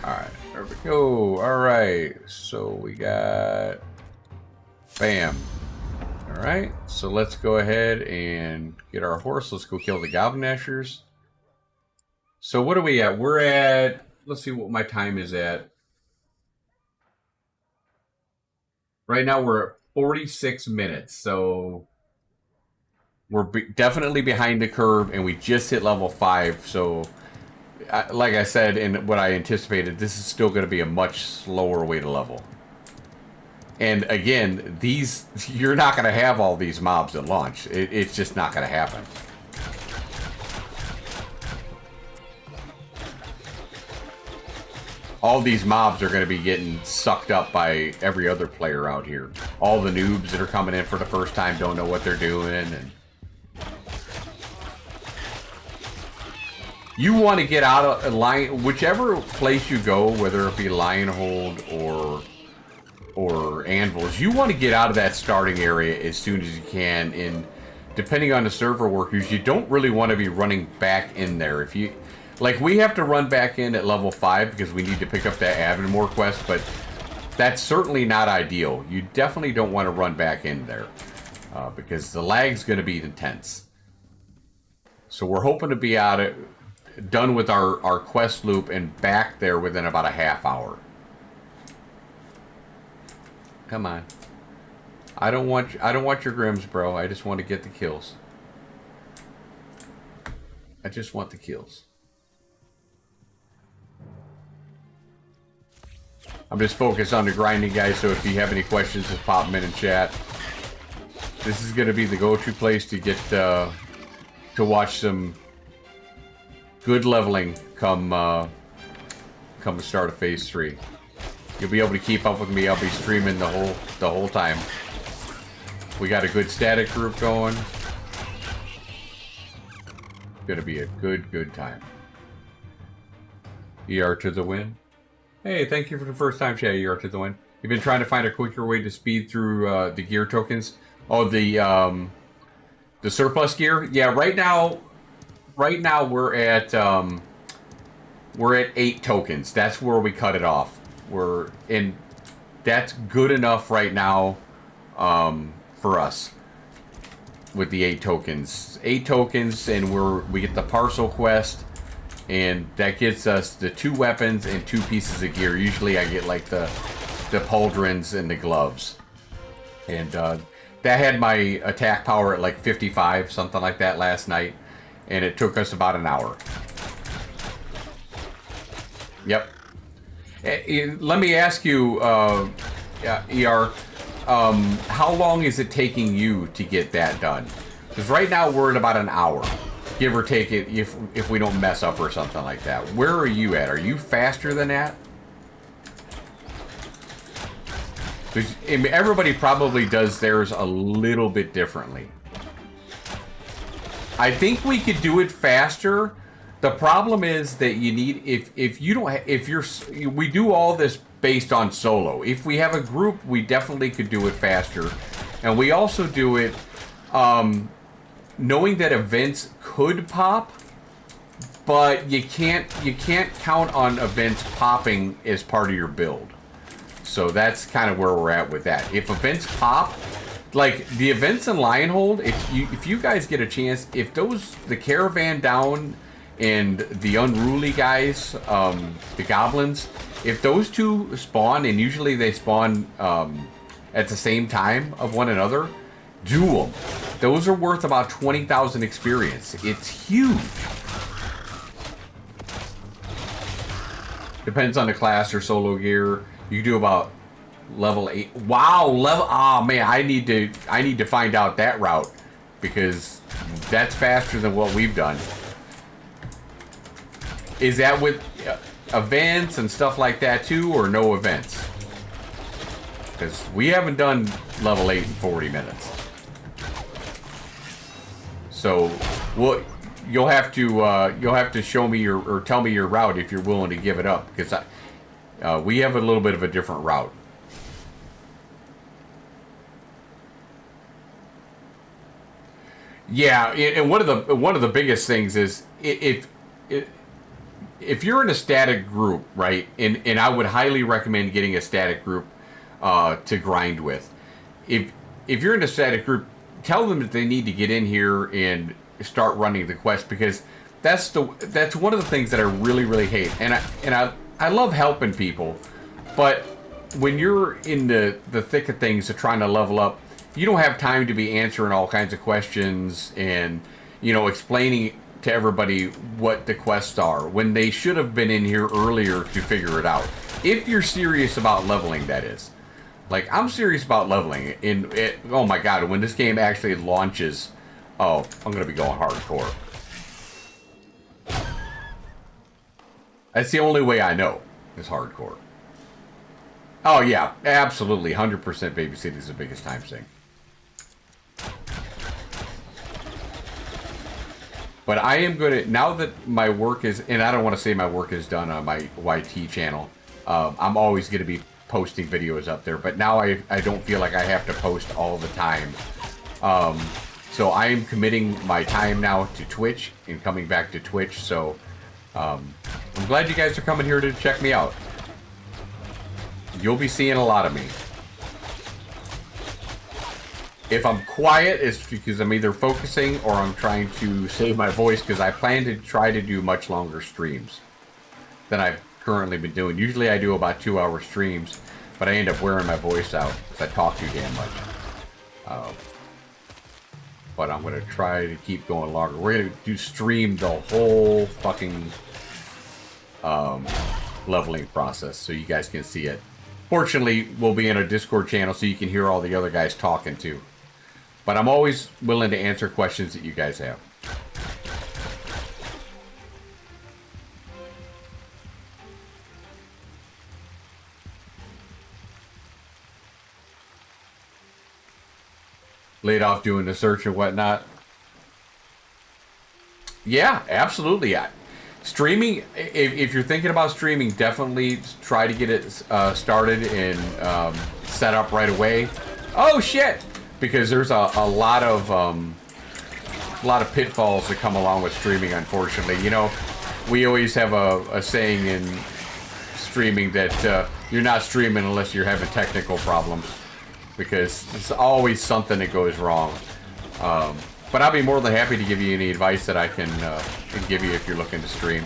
All right, there we go. All right, so we got, bam. All right, so let's go ahead and get our horse. Let's go kill the Goblin Ashers. So what are we at? We're at, let's see what my time is at. Right now we're at 46 minutes, so we're definitely behind the curve, and we just hit level 5. So, like I said, and what I anticipated, this is still going to be a much slower way to level. And again, you're not going to have all these mobs at launch. It's just not going to happen. All these mobs are going to be getting sucked up by every other player out here. All the noobs that are coming in for the first time don't know what they're doing. And you want to get out of line, whichever place you go, whether it be Lionhold or anvils, you want to get out of that starting area as soon as you can. And depending on the server workers, you don't really want to be running back in there. If you... Like, we have to run back in at level 5 because we need to pick up that Avonmore quest, but that's certainly not ideal. You definitely don't want to run back in there because the lag's going to be intense. So we're hoping to be done with our quest loop and back there within about a half hour. Come on. I don't want your Grims, bro. I just want to get the kills. I just want the kills. I'm just focused on the grinding, guys, so if you have any questions, just pop them in chat. This is going to be the go-to place to get to watch some good leveling come the start of phase 3. You'll be able to keep up with me. I'll be streaming the whole time. We got a good static group going. It's going to be a good time. ER to the win. Hey, thank you for the first time chat, ER to the win. You've been trying to find a quicker way to speed through the gear tokens. Oh, the The surplus gear? Yeah, right now we're at 8 tokens. That's where we cut it off. That's good enough right now for us with the 8 tokens. 8 tokens, and we get the parcel quest, and that gets us the 2 weapons and 2 pieces of gear. Usually I get like the pauldrons and the gloves. And that had my attack power at like 55, something like that last night. And it took us about an hour. Yep. Let me ask you, ER, how long is it taking you to get that done? Because right now we're at about an hour, give or take it, if we don't mess up or something like that. Where are you at? Are you faster than that? Because everybody probably does theirs a little bit differently. I think we could do it faster. The problem is that you need, we do all this based on solo. If we have a group, we definitely could do it faster. And we also do it knowing that events could pop, but you can't count on events popping as part of your build. So that's kind of where we're at with that. If events pop, like the events in Lionhold, if you guys get a chance, if the Caravan Down and the Unruly guys, the Goblins, if those 2 spawn, and usually they spawn at the same time of one another, do them. Those are worth about 20,000 experience. It's huge. Depends on the class or solo gear. You do about level 8. Wow, oh man, I need to find out that route, because that's faster than what we've done. Is that with events and stuff like that too, or no events? Because we haven't done level 8 in 40 minutes. So, you'll have to show me or tell me your route if you're willing to give it up, because we have a little bit of a different route. Yeah, and one of the biggest things is if you're in a static group, right? And I would highly recommend getting a static group to grind with. If you're in a static group, tell them that they need to get in here and start running the quest, because that's one of the things that I really hate. And I love helping people, but when you're in the thick of things of trying to level up, you don't have time to be answering all kinds of questions and, explaining to everybody what the quests are, when they should have been in here earlier to figure it out. If you're serious about leveling, that is. Like, I'm serious about leveling. Oh my god, when this game actually launches, oh, I'm going to be going hardcore. That's the only way I know, is hardcore. Oh yeah, absolutely, 100% babysitting is the biggest time sink. But I am going to, now that my work is, and I don't want to say my work is done on my YT channel, I'm always going to be posting videos up there, but now I don't feel like I have to post all the time. So I am committing my time now to Twitch and coming back to Twitch, so I'm glad you guys are coming here to check me out. You'll be seeing a lot of me. If I'm quiet, it's because I'm either focusing or I'm trying to save my voice, because I plan to try to do much longer streams than I've currently been doing. Usually I do about 2-hour streams, but I end up wearing my voice out because I talk too damn much. But I'm going to try to keep going longer. We're going to stream the whole fucking leveling process so you guys can see it. Fortunately, we'll be in a Discord channel so you can hear all the other guys talking too. But I'm always willing to answer questions that you guys have. Laid off doing the search and whatnot. Yeah, absolutely. Streaming, if you're thinking about streaming, definitely try to get it started and set up right away. Oh shit! Because there's a lot of lot of pitfalls that come along with streaming, unfortunately. You know, we always have a saying in streaming that you're not streaming unless you're having technical problems, because there's always something that goes wrong. But I'll be more than happy to give you any advice that I can give you if you're looking to stream.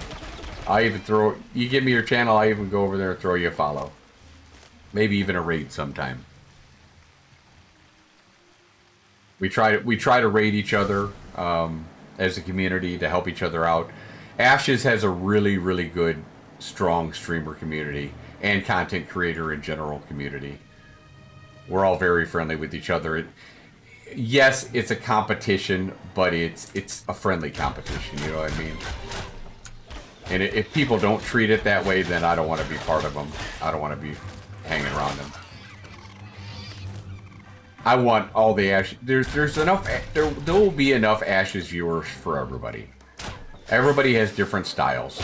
I even you give me your channel, I even go over there and throw you a follow. Maybe even a raid sometime. We try to raid each other as a community to help each other out. Ashes has a really, really good, strong streamer community and content creator in general community. We're all very friendly with each other. Yes, it's a competition, but it's a friendly competition, you know what I mean? And if people don't treat it that way, then I don't want to be part of them. I don't want to be hanging around them. I want all the Ashes. There's enough. There will be enough Ashes viewers for everybody. Everybody has different styles.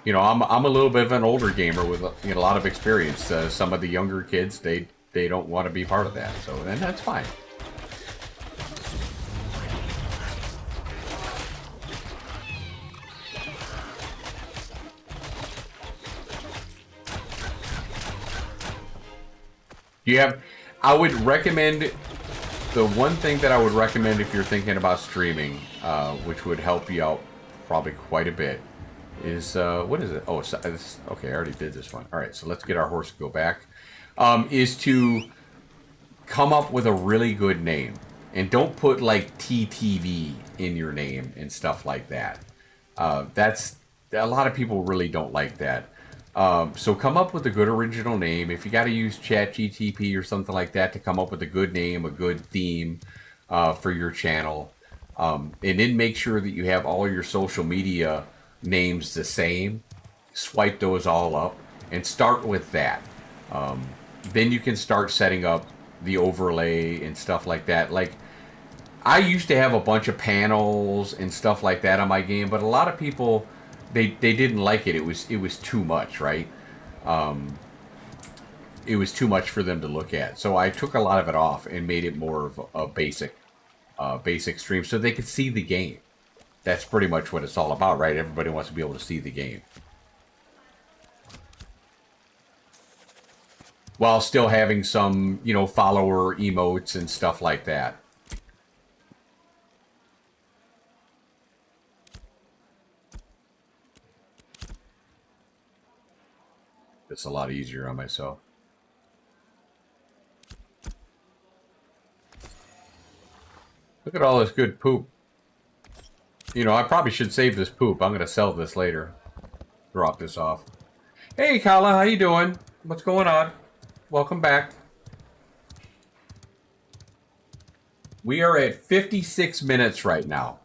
You know, I'm a little bit of an older gamer with a lot of experience. Some of the younger kids, they don't want to be part of that, so then that's fine. I would recommend, the one thing that I would recommend if you're thinking about streaming, which would help you out probably quite a bit, is, what is it? Oh, okay, I already did this one. All right, so let's get our horse to go back. Is to come up with a really good name. And don't put, like, TTV in your name and stuff like that. A lot of people really don't like that. So come up with a good original name. If you got to use ChatGTP or something like that to come up with a good name, a good theme for your channel. And then make sure that you have all your social media names the same. Swipe those all up and start with that. Then you can start setting up the overlay and stuff like that. Like, I used to have a bunch of panels and stuff like that on my game, but a lot of people, they didn't like it. It was too much, right? It was too much for them to look at. So I took a lot of it off and made it more of a basic stream so they could see the game. That's pretty much what it's all about, right? Everybody wants to be able to see the game, while still having some, you know, follower emotes and stuff like that. It's a lot easier on myself. Look at all this good poop. You know, I probably should save this poop. I'm going to sell this later. Drop this off. Hey, Kala, how you doing? What's going on? Welcome back. We are at 56 minutes right now.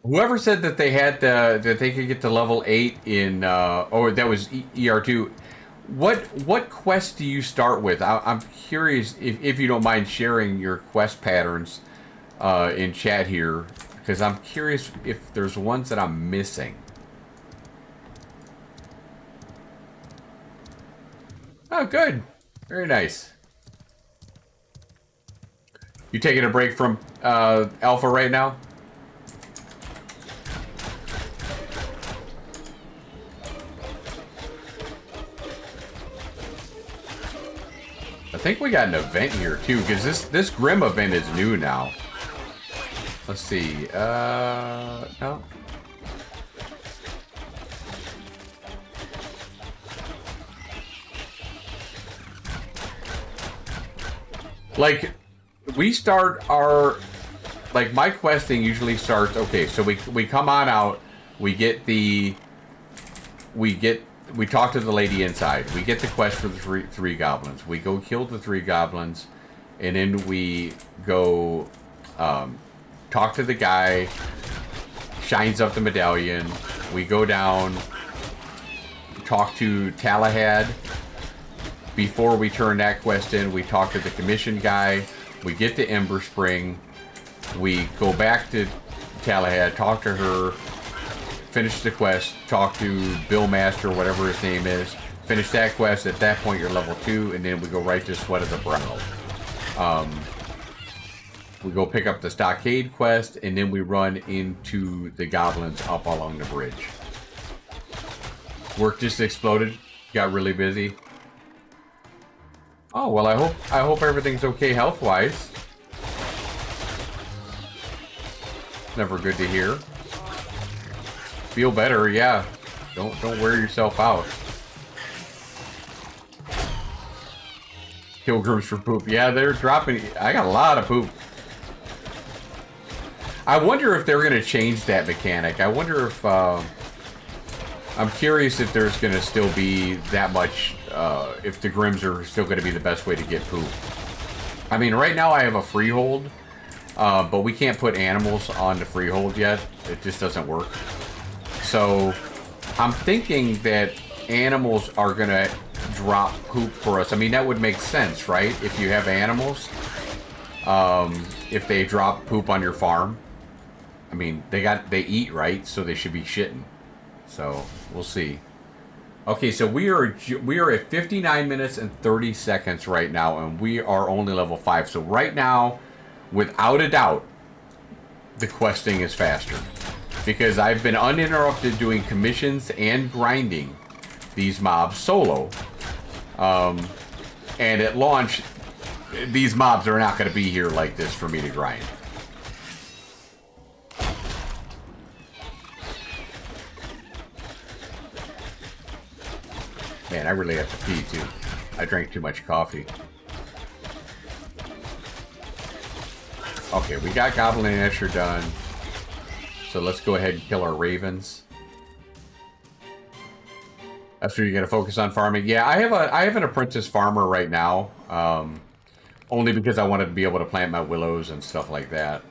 Whoever said that they had that they could get to level 8 in or that was ER2. What quest do you start with? I'm curious if you don't mind sharing your quest patterns in chat here, because I'm curious if there's ones that I'm missing. Oh, good. Very nice. You taking a break from Alpha right now? I think we got an event here too, because this Grim event is new now. Let's see. No. Like, we start our, like, my questing usually starts, okay, so we come on out, we talk to the lady inside, we get the quest for the three goblins, we go kill the 3 goblins, and then we go talk to the guy, shines up the medallion, we go down, talk to Talahad. Before we turn that quest in, we talk to the commission guy, we get to Ember Spring, we go back to Talahad, talk to her, finish the quest, talk to Bill Master, whatever his name is, Finish that quest. At that point, you're level 2, and then we go right to Sweat of the Brow. We go pick up the Stockade quest, and then we run into the goblins up along the bridge. Work just exploded. Got really busy. Oh well, I hope everything's okay health-wise. Never good to hear. Feel better, yeah. Don't wear yourself out. Kill groups for poop. Yeah, they're dropping. I got a lot of poop. I wonder if they're going to change that mechanic. I wonder if... I'm curious if there's going to still be that much... if the Grims are still going to be the best way to get poop. I mean, right now I have a freehold, but we can't put animals on the freehold yet. It just doesn't work. So, I'm thinking that animals are going to drop poop for us. I mean, that would make sense, right? If you have animals, if they drop poop on your farm. I mean, they eat, right? So they should be shitting. So we'll see. Okay, so we are at 59 minutes and 30 seconds right now, and we are only level 5. So right now, without a doubt, the questing is faster because I've been uninterrupted doing commissions and grinding these mobs solo. And at launch, these mobs are not going to be here like this for me to grind. Man, I really have to pee, too. I drank too much coffee. Okay, we got Goblin and Escher done. So let's go ahead and kill our ravens. That's where you're going to focus on farming. Yeah, I have an apprentice farmer right now. Only because I wanted to be able to plant my willows and stuff like that.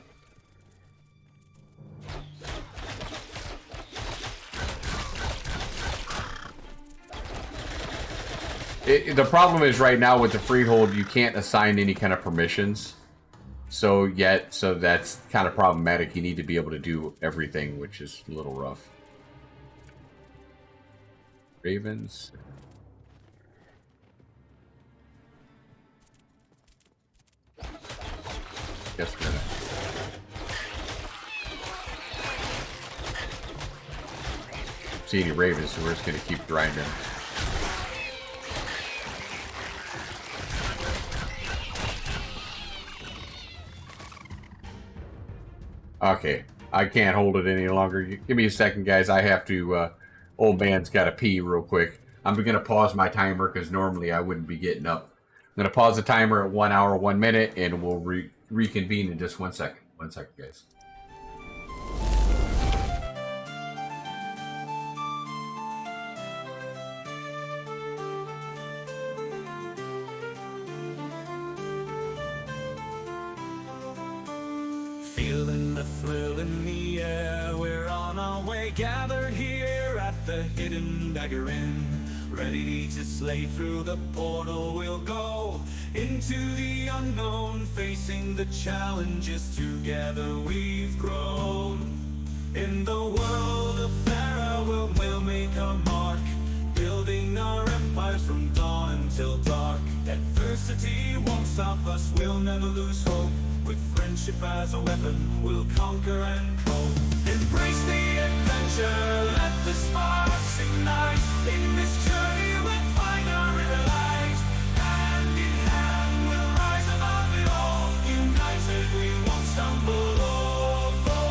The problem is right now with the freehold, you can't assign any kind of permissions. So that's kind of problematic. You need to be able to do everything, which is a little rough. Ravens. Guess we're gonna... see any ravens, so we're just gonna keep grinding. Okay, I can't hold it any longer. Give me a second, guys. I have to, old man's got to pee real quick. I'm going to pause my timer because normally I wouldn't be getting up. I'm going to pause the timer at 1 hour, 1 minute, and we'll reconvene in just 1 second. 1 second, guys. Feeling the thrill in the air, we're on our way, gather here at the hidden Dagger Inn. Ready to slay through the portal, we'll go into the unknown, facing the challenges together we've grown. In the world of Pharaoh, we'll make a mark, building our empires from dawn until dark. Adversity won't stop us, we'll never lose hope. With friendship as a weapon, we'll conquer and cope. Embrace the adventure, let the sparks ignite. In this journey we'll find our inner light. Hand in hand we'll rise above it all. United we won't stumble or fall.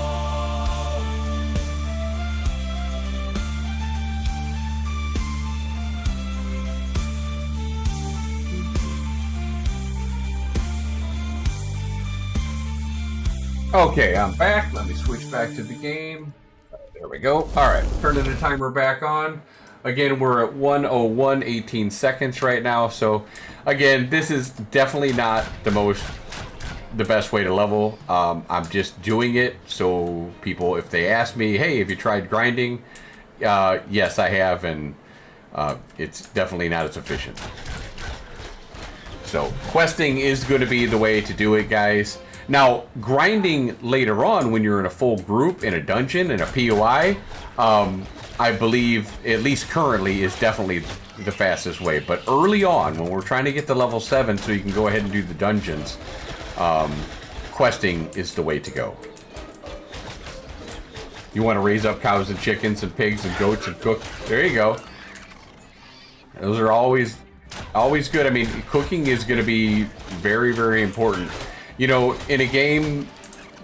Okay, I'm back. Let me switch back to the game. There we go. Alright, turning the timer back on. Again, we're at 1:01:18 seconds right now. So, again, this is definitely not the best way to level. I'm just doing it so people, if they ask me, hey, have you tried grinding? Yes, I have, and it's definitely not as efficient. So, questing is going to be the way to do it, guys. Now, grinding later on when you're in a full group, in a dungeon, in a POI, I believe, at least currently, is definitely the fastest way. But early on, when we're trying to get to level 7 so you can go ahead and do the dungeons, questing is the way to go. You want to raise up cows and chickens and pigs and goats and cook. There you go. Those are always good. I mean, cooking is going to be very, very important. You know, in a game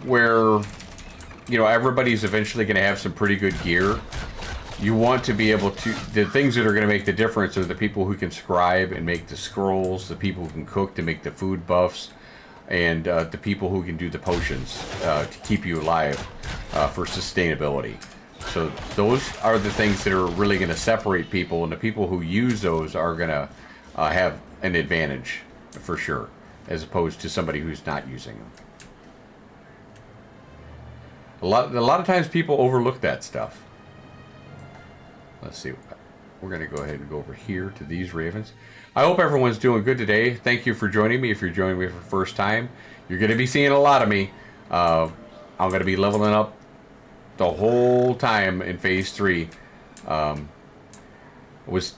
where, you know, everybody's eventually going to have some pretty good gear, you want to be able to... The things that are going to make the difference are the people who can scribe and make the scrolls, the people who can cook to make the food buffs, and the people who can do the potions to keep you alive for sustainability. So those are the things that are really going to separate people, and the people who use those are going to have an advantage for sure, as opposed to somebody who's not using them. A lot of times people overlook that stuff. Let's see. We're going to go ahead and go over here to these ravens. I hope everyone's doing good today. Thank you for joining me. If you're joining me for the first time, you're going to be seeing a lot of me. I'm going to be leveling up the whole time in Phase 3. I was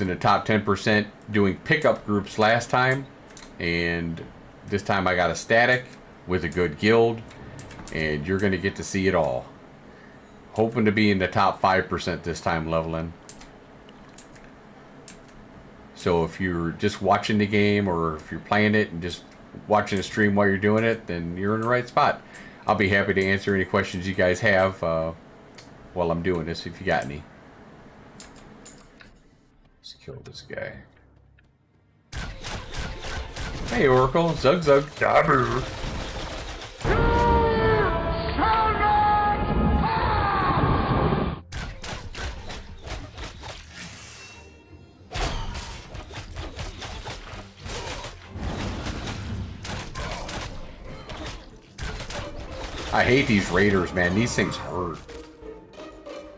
in the top 10% doing pickup groups last time, and this time I got a static with a good guild, and you're going to get to see it all. Hoping to be in the top 5% this time leveling. So if you're just watching the game, or if you're playing it and just watching the stream while you're doing it, then you're in the right spot. I'll be happy to answer any questions you guys have while I'm doing this, if you got any. Let's kill this guy. Hey, Oracle. Zug Zug. Dagger. I hate these raiders, man. These things hurt.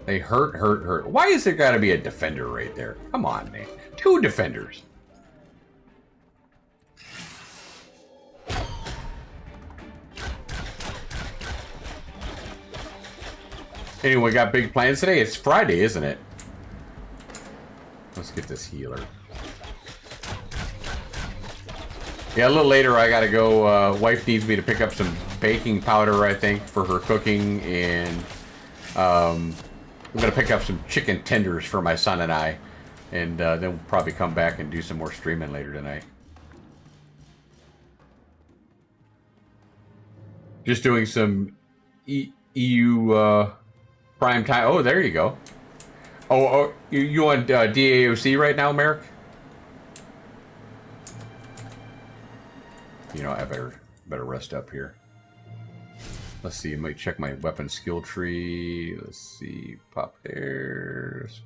They hurt. Why is there got to be a defender right there? Come on, man. 2 defenders. Anyway, got big plans today? It's Friday, isn't it? Let's get this healer. Yeah, a little later I gotta go. Wife needs me to pick up some baking powder, I think, for her cooking, and I'm gonna pick up some chicken tenders for my son and I, and then we'll probably come back and do some more streaming later tonight. Just doing some EU prime time. Oh, there you go. Oh, you on DAOC right now, Merrick? You know, I better rest up here. Let's see, I might check my weapon skill tree. Let's see, pop theirs.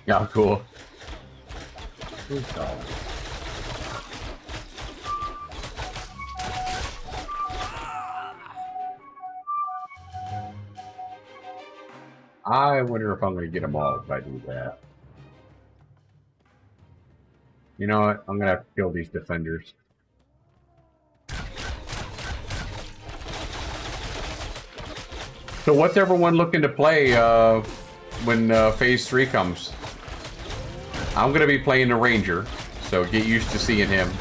Yeah, cool. I wonder if I'm going to get them all if I do that. You know what? I'm going to have to kill these defenders. So what's everyone looking to play when Phase 3 comes? I'm going to be playing the Ranger, so get used to seeing him.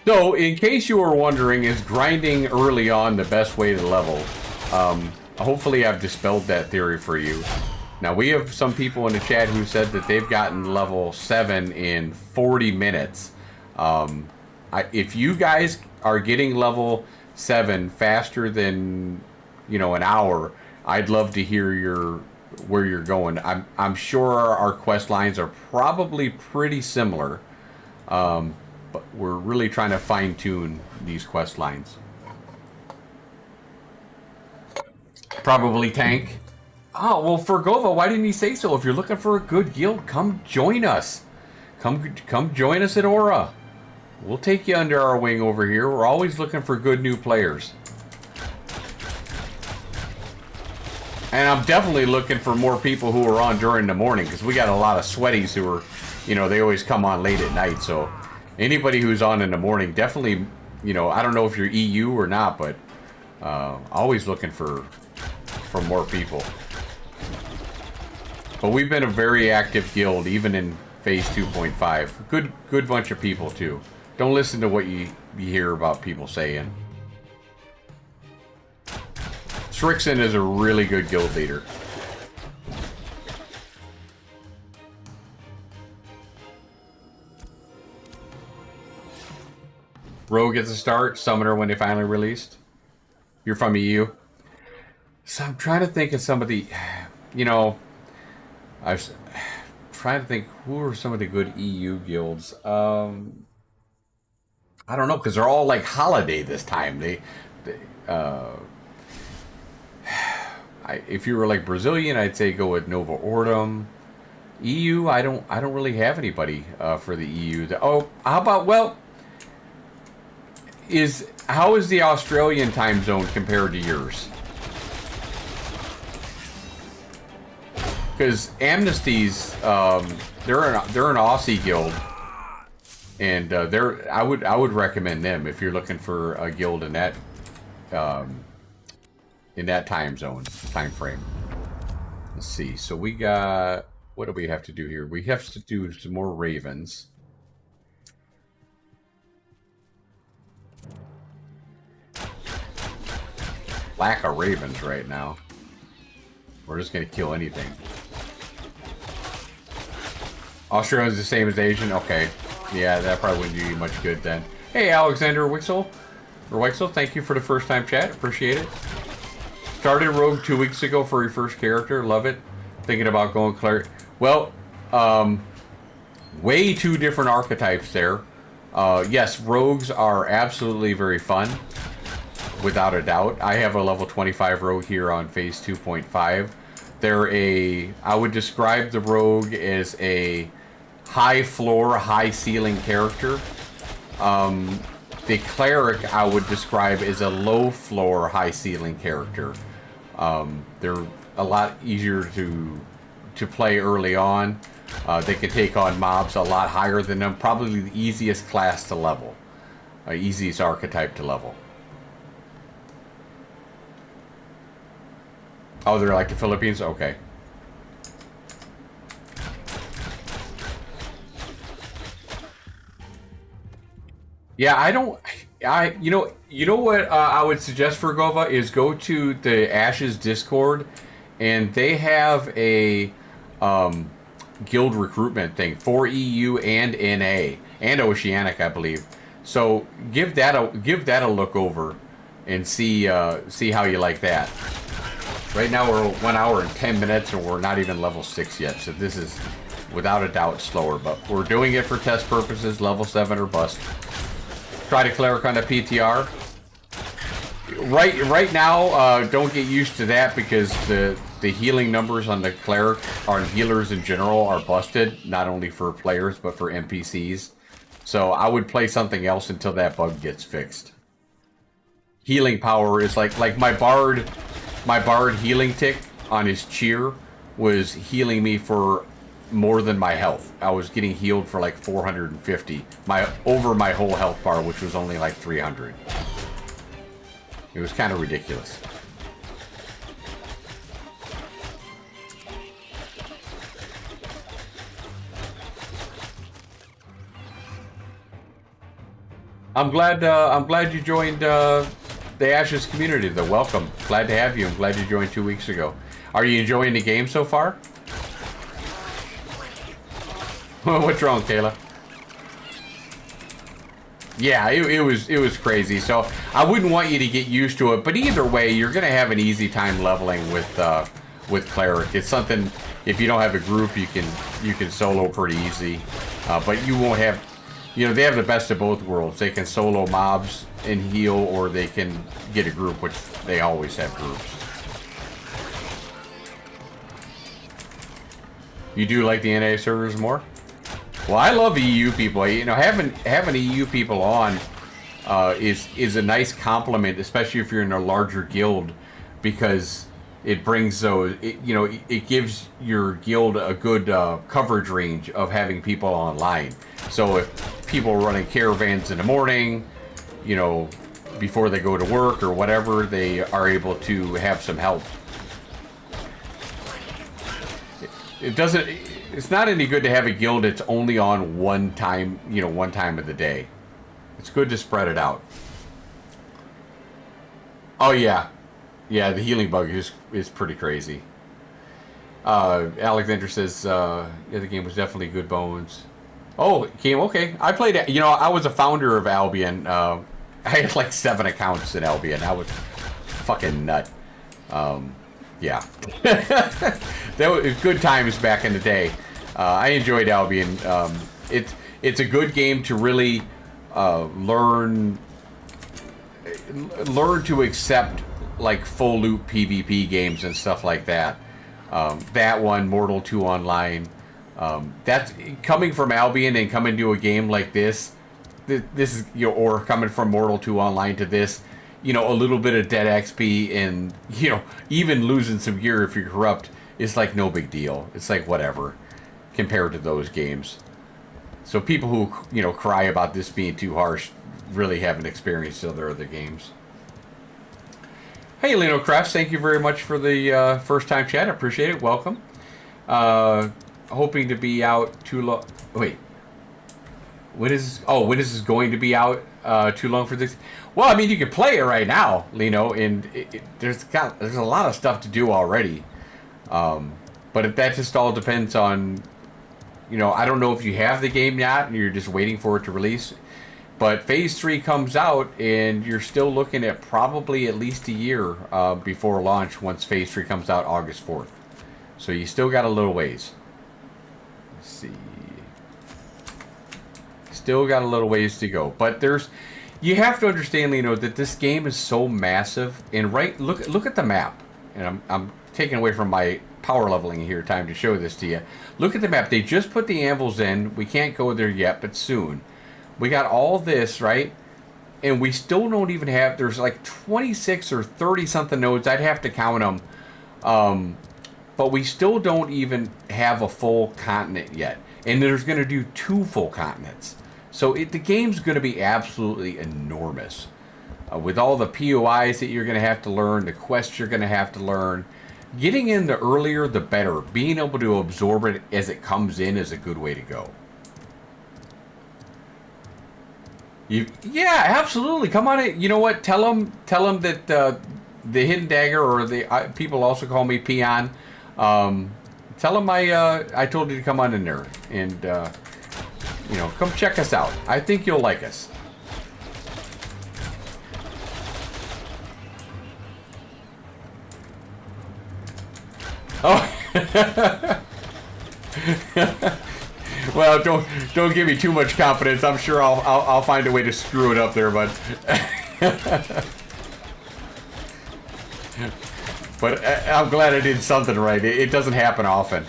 So, in case you were wondering, is grinding early on the best way to level? Hopefully I've dispelled that theory for you. Now, we have some people in the chat who said that they've gotten level 7 in 40 minutes. If you guys are getting level 7 faster than, you know, an hour, I'd love to hear where you're going. I'm sure our quest lines are probably pretty similar. But we're really trying to fine-tune these quest lines. Probably tank. Oh, well, Fergova, why didn't he say so? If you're looking for a good guild, come join us. Come join us at Aura. We'll take you under our wing over here. We're always looking for good new players. And I'm definitely looking for more people who are on during the morning, because we got a lot of sweaties who are, you know, they always come on late at night. So anybody who's on in the morning, definitely, you know, I don't know if you're EU or not, but always looking for more people. But we've been a very active guild, even in Phase 2.5. Good bunch of people, too. Don't listen to what you hear about people saying. Strixon is a really good guild leader. Rogue gets a start. Summoner when they finally released. You're from EU. So I'm trying to think of some of the, you know, I was trying to think who are some of the good EU guilds. I don't know, because they're all like holiday this time. If you were like Brazilian, I'd say go with Nova Ordum. EU, I don't really have anybody for the EU. Oh, how about, well, how is the Australian time zone compared to yours? Because Amnesty's, they're an Aussie guild, and I would recommend them if you're looking for a guild in that time frame. Let's see. So we got, what do we have to do here? We have to do some more ravens. Lack of ravens right now. We're just gonna kill anything. Australia's the same as Asian? Okay. Yeah, that probably wouldn't do you much good then. Hey, Alexander Wixel. Or Wixel, thank you for the first time chat. Appreciate it. Started Rogue 2 weeks ago for your first character. Love it. Thinking about going cleric. Well, way two different archetypes there. Yes, rogues are absolutely very fun. Without a doubt. I have a level 25 rogue here on Phase 2.5. I would describe the rogue as a high floor, high ceiling character. The cleric I would describe as a low floor, high ceiling character. They're a lot easier to play early on. They can take on mobs a lot higher than them. Probably the easiest class to level. Easiest archetype to level. Oh, they're like the Philippines? Okay. Yeah, you know what I would suggest for Gova is go to the Ashes Discord, and they have a guild recruitment thing for EU and NA and Oceanic, I believe. So give that a look over and see how you like that. Right now we're 1 hour and 10 minutes and we're not even level 6 yet, so this is without a doubt slower, but we're doing it for test purposes, level 7 or bust. Try to cleric on the PTR. Right now, don't get used to that because the healing numbers on the cleric, on healers in general, are busted, not only for players but for NPCs. So I would play something else until that bug gets fixed. Healing power is like my bard healing tick on his cheer was healing me for more than my health. I was getting healed for like 450 over my whole health bar, which was only like 300. It was kind of ridiculous. I'm glad you joined the Ashes community, though. Welcome. Glad to have you. I'm glad you joined 2 weeks ago. Are you enjoying the game so far? What's wrong, Kayla? Yeah, it was crazy. So I wouldn't want you to get used to it, but either way, you're gonna have an easy time leveling with cleric. It's something, if you don't have a group, you can solo pretty easy, but you won't have. You know, they have the best of both worlds. They can solo mobs and heal, or they can get a group, which they always have groups. You do like the NA servers more? Well, I love EU people. You know, having EU people on is a nice compliment, especially if you're in a larger guild, because it brings those. It gives your guild a good coverage range of having people online. So if people are running caravans in the morning, you know, before they go to work or whatever, they are able to have some help. It doesn't. It's not any good to have a guild that's only on one time, one time of the day. It's good to spread it out. Oh yeah, yeah. The healing bug is pretty crazy. Alexander says, yeah, the game was definitely good bones. Oh, it came okay. I played it. You know, I was a founder of Albion. I had like 7 accounts in Albion. I was fucking nut. Yeah. That was good times back in the day. I enjoyed Albion. It's a good game to really learn to accept like full loop PvP games and stuff like that. That one, Mortal 2 Online. That's coming from Albion and coming to a game like this. This is, or coming from Mortal 2 Online to this. A little bit of dead XP and, even losing some gear if you're corrupt is like no big deal. It's like whatever compared to those games. So people who, cry about this being too harsh really haven't experienced other games. Hey, Lino Crafts, thank you very much for the first time chat. I appreciate it. Welcome. Hoping to be out too long. Wait. When is this going to be out too long for this? Well, I mean, you can play it right now, Lino, and there's a lot of stuff to do already. But that just all depends on, I don't know if you have the game yet and you're just waiting for it to release. But Phase 3 comes out and you're still looking at probably at least a year before launch once Phase 3 comes out August 4th. So you still got a little ways. Let's see. Still got a little ways to go. But you have to understand, Lino, that this game is so massive. And look at the map. And I'm taking away from my power leveling here time to show this to you. Look at the map. They just put the anvils in. We can't go there yet, but soon. We got all this, right? And we still don't even have, there's like 26 or 30 something nodes. I'd have to count them. But we still don't even have a full continent yet. And there's going to do 2 full continents. So the game's going to be absolutely enormous. With all the POIs that you're going to have to learn, the quests you're going to have to learn. Getting in the earlier, the better. Being able to absorb it as it comes in is a good way to go. Yeah, absolutely. Come on in. You know what? Tell them that the Hidden Dagger, or the people also call me Peon. Tell them I told you to come on in there and come check us out. I think you'll like us. Oh. Well, don't give me too much confidence. I'm sure I'll find a way to screw it up there, but but I'm glad I did something right. It doesn't happen often.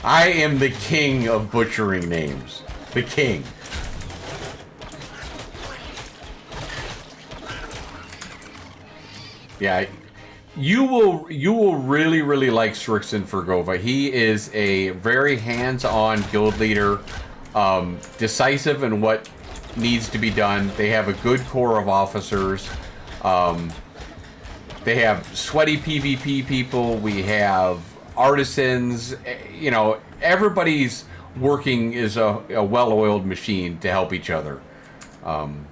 I am the king of butchering names. The king. Yeah. You will really like Strixon Fergova. He is a very hands-on guild leader, decisive in what needs to be done. They have a good core of officers. They have sweaty PvP people. We have artisans. Everybody's working as a well-oiled machine to help each other. And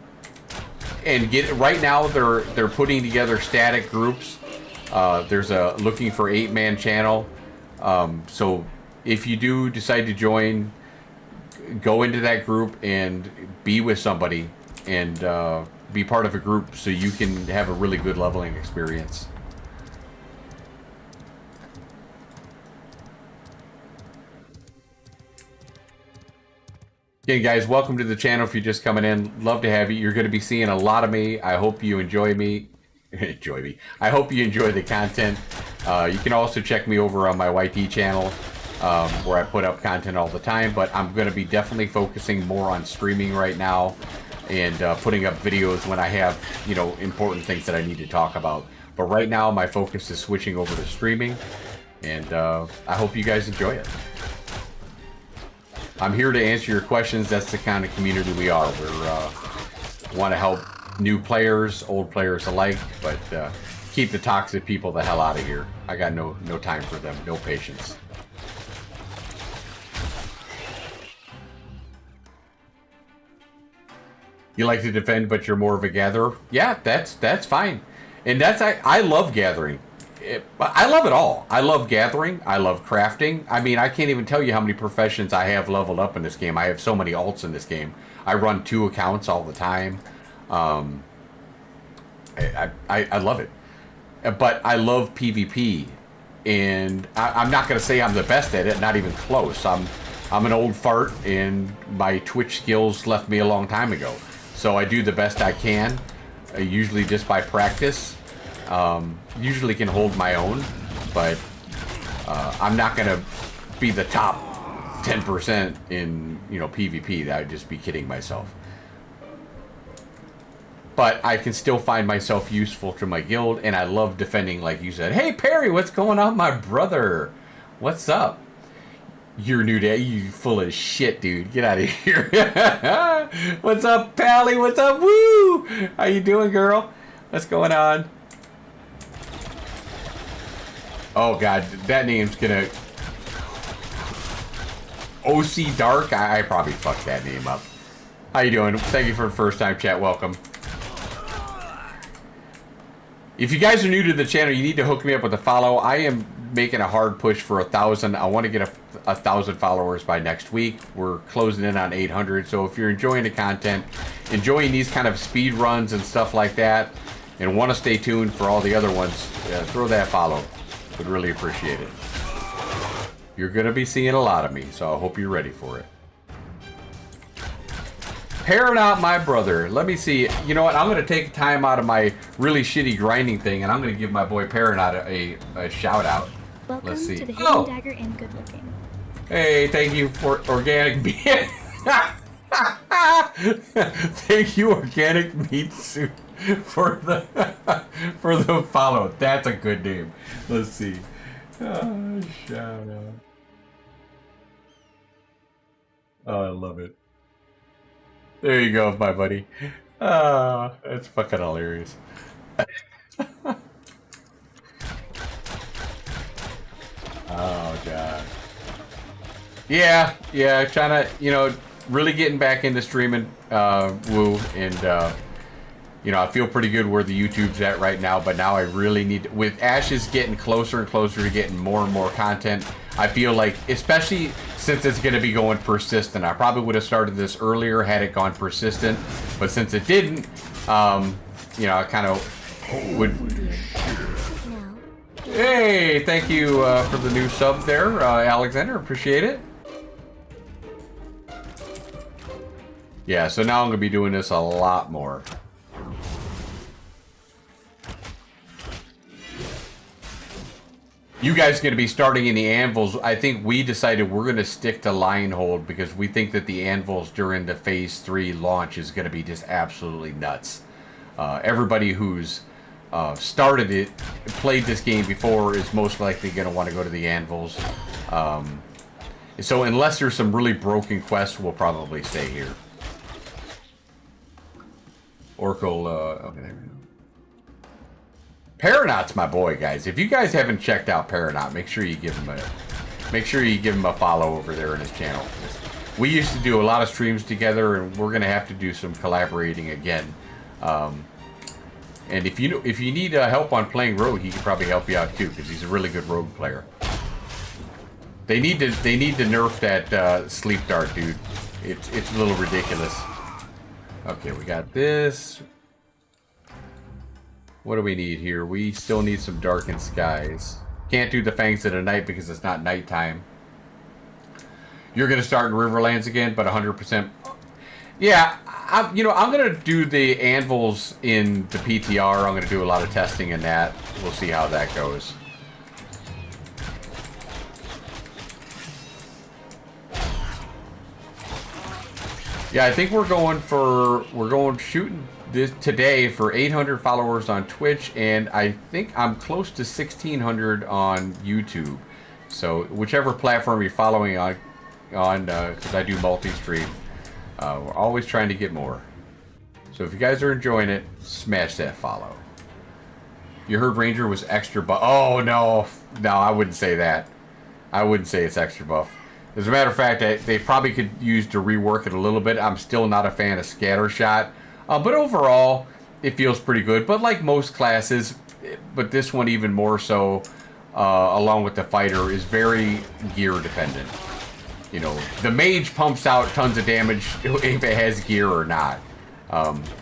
right now they're putting together static groups. There's a looking for 8-man channel. So if you do decide to join, go into that group and be with somebody and be part of a group so you can have a really good leveling experience. Again, guys, welcome to the channel. If you're just coming in, love to have you. You're going to be seeing a lot of me. I hope you enjoy me. I hope you enjoy the content. You can also check me over on my YT channel, where I put up content all the time, but I'm going to be definitely focusing more on streaming right now and putting up videos when I have, you know, important things that I need to talk about. But right now, my focus is switching over to streaming, and I hope you guys enjoy it. I'm here to answer your questions. That's the kind of community we are. We want to help new players, old players alike, but keep the toxic people the hell out of here. I got no time for them, no patience. You like to defend, but you're more of a gatherer? Yeah, that's fine. And I love gathering. I love it all. I love gathering. I love crafting. I mean, I can't even tell you how many professions I have leveled up in this game. I have so many alts in this game. I run 2 accounts all the time. I love it. But I love PvP. And I'm not going to say I'm the best at it. Not even close. I'm an old fart, and my Twitch skills left me a long time ago. So I do the best I can, usually just by practice. Usually can hold my own, but I'm not gonna be the top 10% in, you know, PvP. That would just be kidding myself. But I can still find myself useful to my guild, and I love defending, like you said. Hey Perry, what's going on, my brother? What's up? You're new to you, full of shit, dude. Get out of here. What's up, Pally? What's up? Woo! How you doing, girl? What's going on? Oh god, that name's gonna... OC Dark? I probably fucked that name up. How you doing? Thank you for the first time chat. Welcome. If you guys are new to the channel, you need to hook me up with a follow. I am making a hard push for 1,000. I want to get 1,000 followers by next week. We're closing in on 800. So if you're enjoying the content, enjoying these kind of speed runs and stuff like that, and want to stay tuned for all the other ones, throw that follow. Would really appreciate it. You're going to be seeing a lot of me, so I hope you're ready for it. Paranot, my brother. Let me see. You know what? I'm going to take time out of my really shitty grinding thing, and I'm going to give my boy Paranot a shout out. Welcome Let's see. to the Hidden Dagger and Good Looking. Hey, thank you for organic meat. Thank you, organic meat suit, for the follow. That's a good name. Let's see. Oh, shout out. Oh, I love it. There you go, my buddy. Oh, that's fucking hilarious. Oh, God. Yeah, trying to, you know, really getting back into streaming, Woo, and, you know, I feel pretty good where the YouTube's at right now, but now I really need to, with Ashes getting closer and closer to getting more and more content, I feel like, especially since it's going to be going persistent, I probably would have started this earlier had it gone persistent, but since it didn't, you know, I kind of would... Hey, thank you for the new sub there, Alexander, appreciate it. Yeah, so now I'm going to be doing this a lot more. You guys are going to be starting in the anvils. I think we decided we're going to stick to Lionhold because we think that the anvils during the Phase 3 launch is going to be just absolutely nuts. Everybody who's started it, played this game before, is most likely going to want to go to the anvils. So unless there's some really broken quests, we'll probably stay here. Oracle, okay, there we go. Paranot's my boy, guys. If you guys haven't checked out Paranot, make sure you give him a follow over there in his channel. We used to do a lot of streams together, and we're gonna have to do some collaborating again. And if you need help on playing Rogue, he can probably help you out too, because he's a really good Rogue player. They need to nerf that sleep dart, dude. It's a little ridiculous. Okay, we got this. What do we need here? We still need some darkened skies. Can't do the Fangs of the Night because it's not nighttime. You're going to start in Riverlands again, but 100%. Yeah, I'm going to do the anvils in the PTR. I'm going to do a lot of testing in that. We'll see how that goes. Yeah, I think we're going shooting this today for 800 followers on Twitch, and I think I'm close to 1,600 on YouTube. So whichever platform you're following on because I do multi-stream, we're always trying to get more. So if you guys are enjoying it, smash that follow. You heard Ranger was extra buff. Oh no, I wouldn't say that. I wouldn't say it's extra buff. As a matter of fact, they probably could use to rework it a little bit. I'm still not a fan of Scattershot. But overall, it feels pretty good. But like most classes, but this one even more so, along with the fighter, is very gear dependent. You know, the mage pumps out tons of damage if it has gear or not.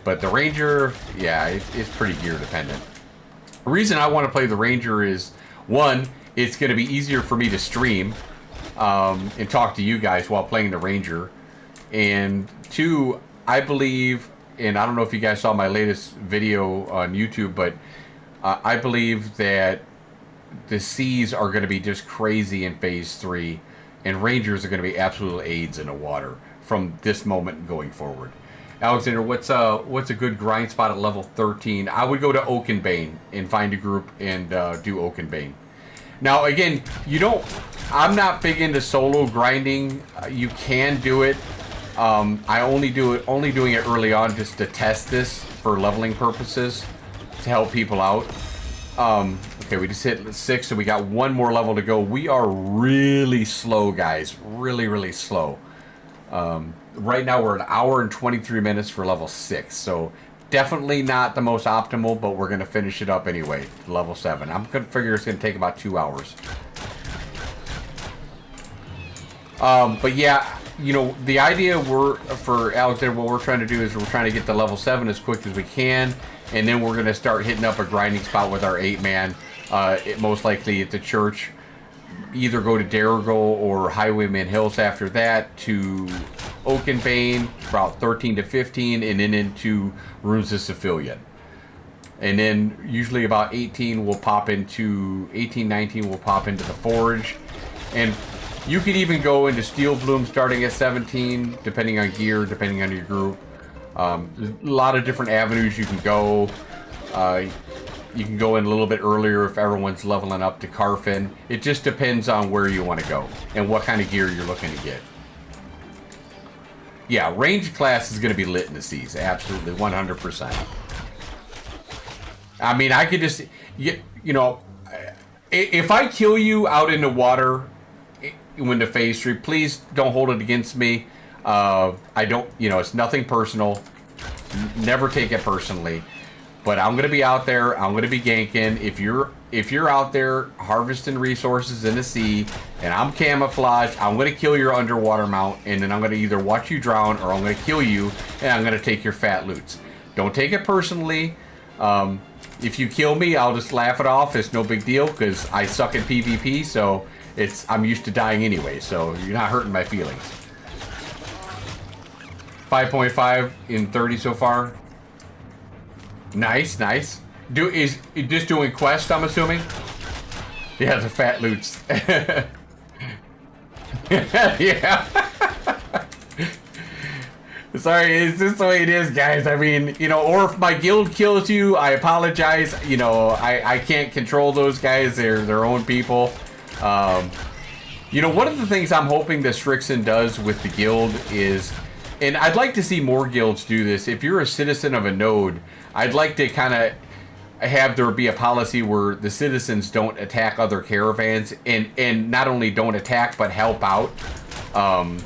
But the ranger, yeah, it's pretty gear dependent. The reason I want to play the ranger is, one, it's going to be easier for me to stream and talk to you guys while playing the ranger. And two, I believe, and I don't know if you guys saw my latest video on YouTube, but I believe that the seas are going to be just crazy in Phase 3, and rangers are going to be absolute aids in the water from this moment going forward. Alexander, what's a good grind spot at level 13? I would go to Oakenbane and find a group and do Oakenbane. Now, again, I'm not big into solo grinding. You can do it. I only doing it early on just to test this for leveling purposes to help people out. Okay, we just hit 6, so we got one more level to go. We are really slow, guys. Really, really slow. Right now we're an hour and 23 minutes for level 6, so definitely not the most optimal, but we're going to finish it up anyway, level 7. I'm going to figure it's going to take about 2 hours. But yeah, you know, the idea for Alexander, what we're trying to do is we're trying to get to level 7 as quick as we can, and then we're going to start hitting up a grinding spot with our 8-man, most likely at the church. Either go to Dagger or Highwayman Hills after that, to Oakenbane, about 13 to 15, and then into Runes of Civilian. And then usually about 18, 19 will pop into the Forge. And you could even go into Steel Bloom starting at 17, depending on gear, depending on your group. There's a lot of different avenues you can go. You can go in a little bit earlier if everyone's leveling up to Carfin. It just depends on where you want to go and what kind of gear you're looking to get. Yeah, range class is going to be lit in the seas. Absolutely, 100%. I mean, I could just, you know, if I kill you out in the water when the Phase 3, please don't hold it against me. I don't, you know, it's nothing personal. Never take it personally. But I'm gonna be out there. I'm gonna be ganking. If you're out there harvesting resources in the sea, and I'm camouflaged, I'm gonna kill your underwater mount, and then I'm gonna either watch you drown or I'm gonna kill you, and I'm gonna take your fat loots. Don't take it personally. If you kill me, I'll just laugh it off. It's no big deal because I suck at PvP, so I'm used to dying anyway. So you're not hurting my feelings. 5.5 in 30 so far. Nice, nice. Is just doing quests, I'm assuming? Yeah, the fat loots. Yeah. Sorry, it's just the way it is, guys. I mean, you know, or if my guild kills you, I apologize. You know, I can't control those guys. They're their own people. You know, one of the things I'm hoping that Strixon does with the guild is, and I'd like to see more guilds do this, if you're a citizen of a node, I'd like to kind of have there be a policy where the citizens don't attack other caravans, and not only don't attack, but help out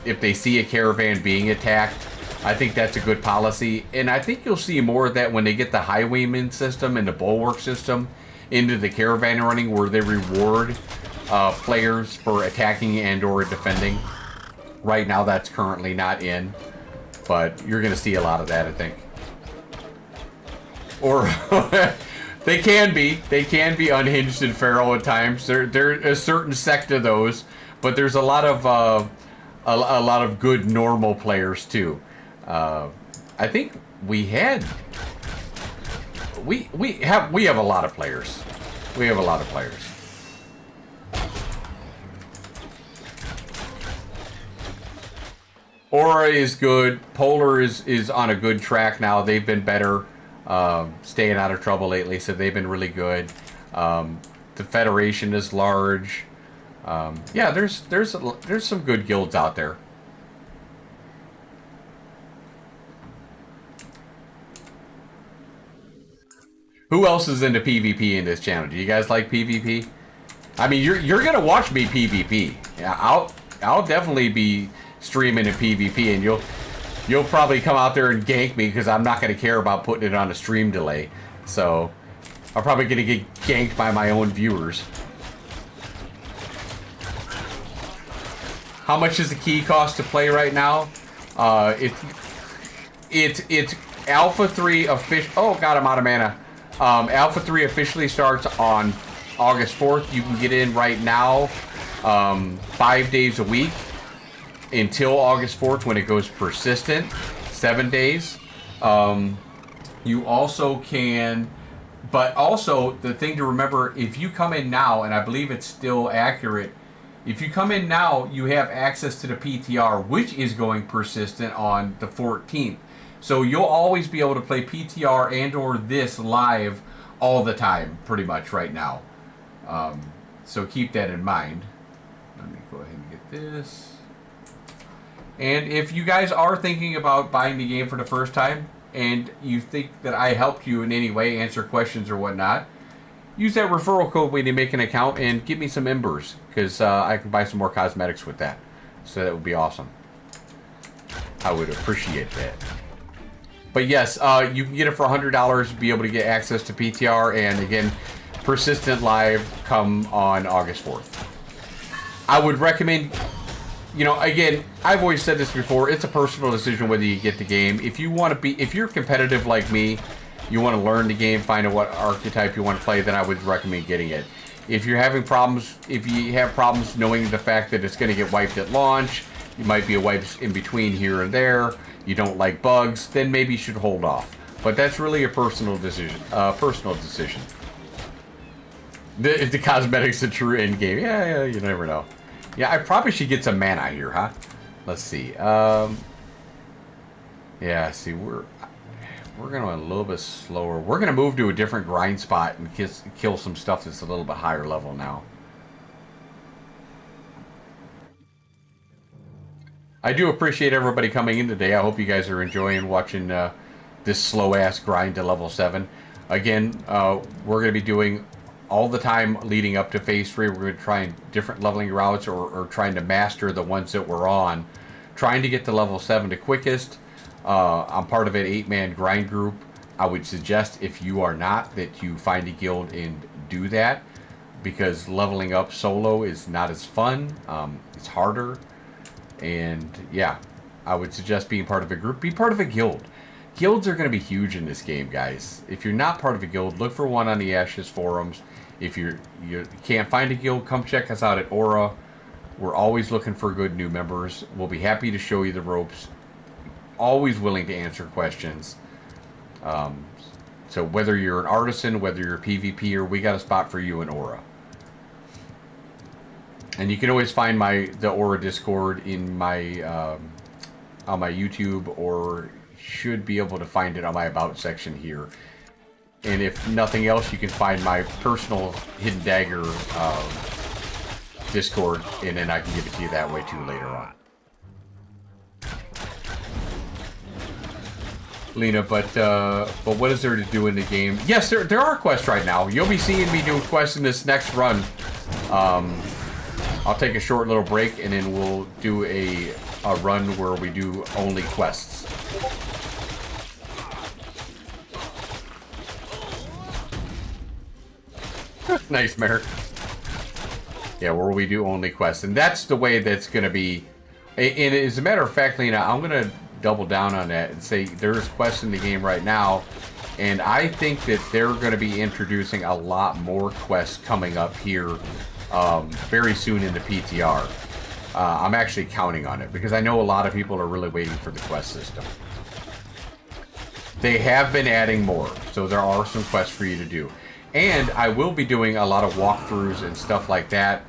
if they see a caravan being attacked. I think that's a good policy, and I think you'll see more of that when they get the highwayman system and the bulwark system into the caravan running, where they reward players for attacking and or defending. Right now that's currently not in, but you're going to see a lot of that, I think. Or they can be unhinged and feral at times. There's a certain sect of those, but there's a lot of good normal players too. I think we have a lot of players. We have a lot of players. Aura is good. Polar is on a good track now. They've been better, staying out of trouble lately, so they've been really good. The Federation is large. Yeah, there's some good guilds out there. Who else is into PvP in this channel? Do you guys like PvP? I mean, you're gonna watch me PvP. Yeah, I'll definitely be streaming in PvP, and you'll probably come out there and gank me because I'm not gonna care about putting it on a stream delay. So I'm probably gonna get ganked by my own viewers. How much is the key cost to play right now? It's Alpha 3 official. Oh god, I'm out of mana. Alpha 3 officially starts on August 4th. You can get in right now 5 days a week until August 4th when it goes persistent, 7 days. You also can, but also the thing to remember, if you come in now, and I believe it's still accurate, if you come in now, you have access to the PTR, which is going persistent on the 14th. So you'll always be able to play PTR and or this live all the time, pretty much right now. So keep that in mind. Let me go ahead and get this. And if you guys are thinking about buying the game for the first time, and you think that I helped you in any way, answer questions or whatnot, use that referral code when you make an account and give me some embers, because I can buy some more cosmetics with that. So that would be awesome. I would appreciate that. But yes, you can get it for $100, be able to get access to PTR, and again, persistent live come on August 4th. I would recommend, you know, again, I've always said this before, it's a personal decision whether you get the game. If you want to be, if you're competitive like me, you want to learn the game, find out what archetype you want to play, then I would recommend getting it. If you're having problems, if you have problems knowing the fact that it's going to get wiped at launch, you might be wiped in between here and there, you don't like bugs, then maybe you should hold off. But that's really a personal decision. If the cosmetics are true in game, yeah, you never know. Yeah, I probably should get some mana here, huh? Let's see. Yeah, see, we're gonna a little bit slower. We're gonna move to a different grind spot and kill some stuff that's a little bit higher level now. I do appreciate everybody coming in today. I hope you guys are enjoying watching this slow-ass grind to level 7. Again, we're going to be doing all the time leading up to Phase 3. We're going to try different leveling routes or trying to master the ones that we're on. Trying to get to level 7 the quickest. I'm part of an 8-man grind group. I would suggest, if you are not, that you find a guild and do that. Because leveling up solo is not as fun. It's harder. And yeah, I would suggest being part of a group. Be part of a guild. Guilds are going to be huge in this game, guys. If you're not part of a guild, look for one on the Ashes forums. If you can't find a guild, come check us out at Aura. We're always looking for good new members. We'll be happy to show you the ropes. Always willing to answer questions. So whether you're an artisan, whether you're a PvPer, we got a spot for you in Aura. And you can always find the Aura Discord in my on my YouTube, or should be able to find it on my About section here. And if nothing else, you can find my personal Hidden Dagger Discord, and then I can give it to you that way too later on. Lena, but what is there to do in the game? Yes, there are quests right now. You'll be seeing me doing quests in this next run. I'll take a short little break, and then we'll do a run where we do only quests. Nice, Merrick. Yeah, where we do only quests. And that's the way that's going to be. And as a matter of fact, Lena, I'm going to double down on that and say there's quests in the game right now. And I think that they're going to be introducing a lot more quests coming up here very soon in the PTR. I'm actually counting on it because I know a lot of people are really waiting for the quest system. They have been adding more, so there are some quests for you to do. And I will be doing a lot of walkthroughs and stuff like that.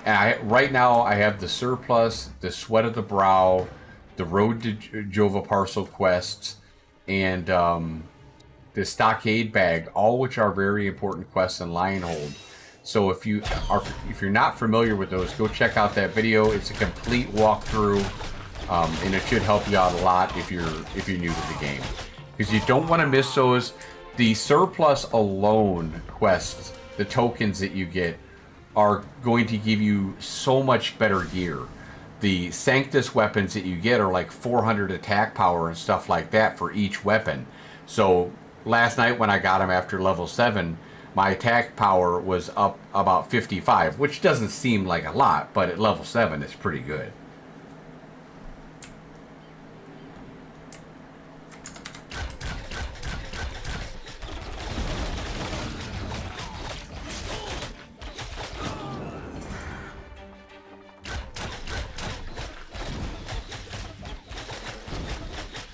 And right now I have the Surplus, the Sweat of the Brow, the Road to Jova parcel quests, and the Stockade bag, all which are very important quests in Lionhold. So if you're not familiar with those, go check out that video. It's a complete walkthrough, and it should help you out a lot if you're new to the game, because you don't want to miss those. The surplus alone quests, the tokens that you get, are going to give you so much better gear. The Sanctus weapons that you get are like 400 attack power and stuff like that for each weapon. So last night when I got them after level 7, my attack power was up about 55, which doesn't seem like a lot, but at level 7 it's pretty good.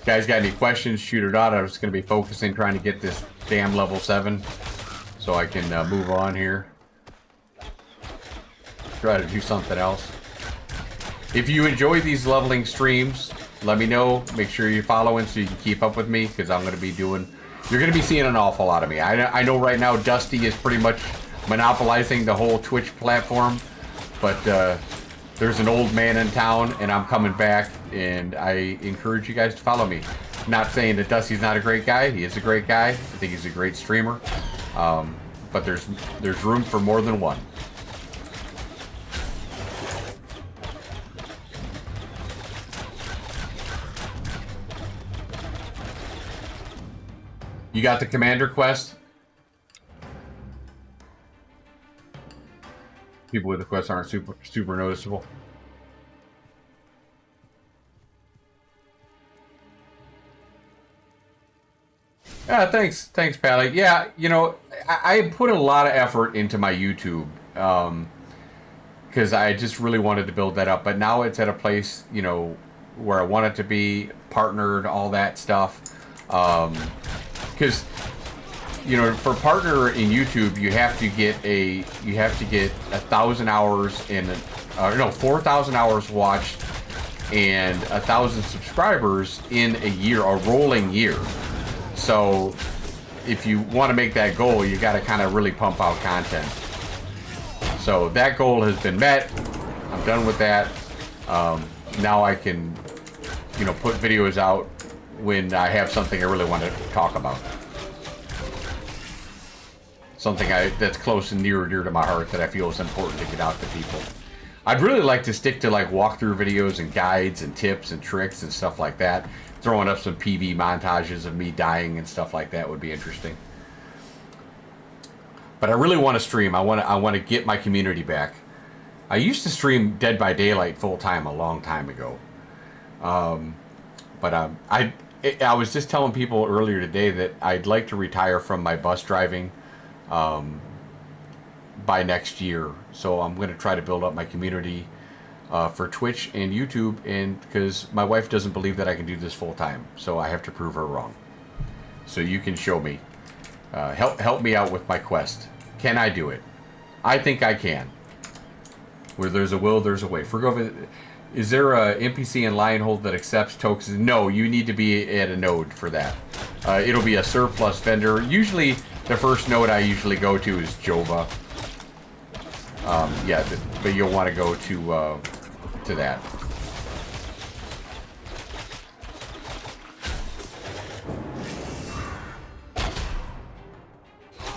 Guys got any questions, shoot it out. I was going to be focusing trying to get this damn level 7 so I can move on here. Try to do something else. If you enjoy these leveling streams, let me know. Make sure you're following so you can keep up with me, because I'm going to be doing... You're going to be seeing an awful lot of me. I know right now Dusty is pretty much monopolizing the whole Twitch platform, but there's an old man in town, and I'm coming back, and I encourage you guys to follow me. Not saying that Dusty's not a great guy. He is a great guy. I think he's a great streamer. But there's room for more than one. You got the commander quest? People with the quest aren't super noticeable. Yeah, thanks, Pally. Yeah, you know, I put a lot of effort into my YouTube because I just really wanted to build that up. But now it's at a place, you know, where I want it to be partnered, all that stuff. Because you know, for partner in YouTube, you have to get 1,000 hours in, 4,000 hours watched and 1,000 subscribers in a year, a rolling year. So if you want to make that goal, you got to kind of really pump out content. So that goal has been met. I'm done with that. Now I can, you know, put videos out when I have something I really want to talk about. Something that's close and near to my heart that I feel is important to get out to people. I'd really like to stick to like walkthrough videos and guides and tips and tricks and stuff like that. Throwing up some PV montages of me dying and stuff like that would be interesting. But I really want to stream. I want to get my community back. I used to stream Dead by Daylight full time a long time ago. But I was just telling people earlier today that I'd like to retire from my bus driving by next year. So I'm going to try to build up my community for Twitch and YouTube, and because my wife doesn't believe that I can do this full time, so I have to prove her wrong. So you can show me, help me out with my quest. Can I do it? I think I can. Where there's a will, there's a way. Is there a NPC in Lionhold that accepts tokens? No, you need to be at a node for that. It'll be a surplus vendor. Usually, the first node I usually go to is Jova. Yeah, but you'll want to go to that.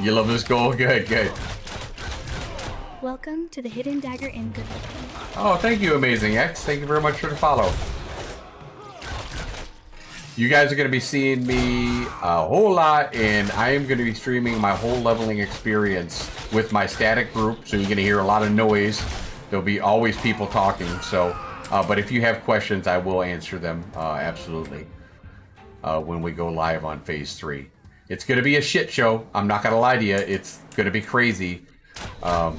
You love this goal? Good, good. Welcome to the Hidden Dagger Inn Good Looking. Oh, thank you, Amazing X. Thank you very much for the follow. You guys are going to be seeing me a whole lot, and I am going to be streaming my whole leveling experience with my static group, so you're going to hear a lot of noise. There'll be always people talking, so, but if you have questions, I will answer them, absolutely, when we go live on Phase 3. It's going to be a shit show. I'm not going to lie to you. It's going to be crazy. A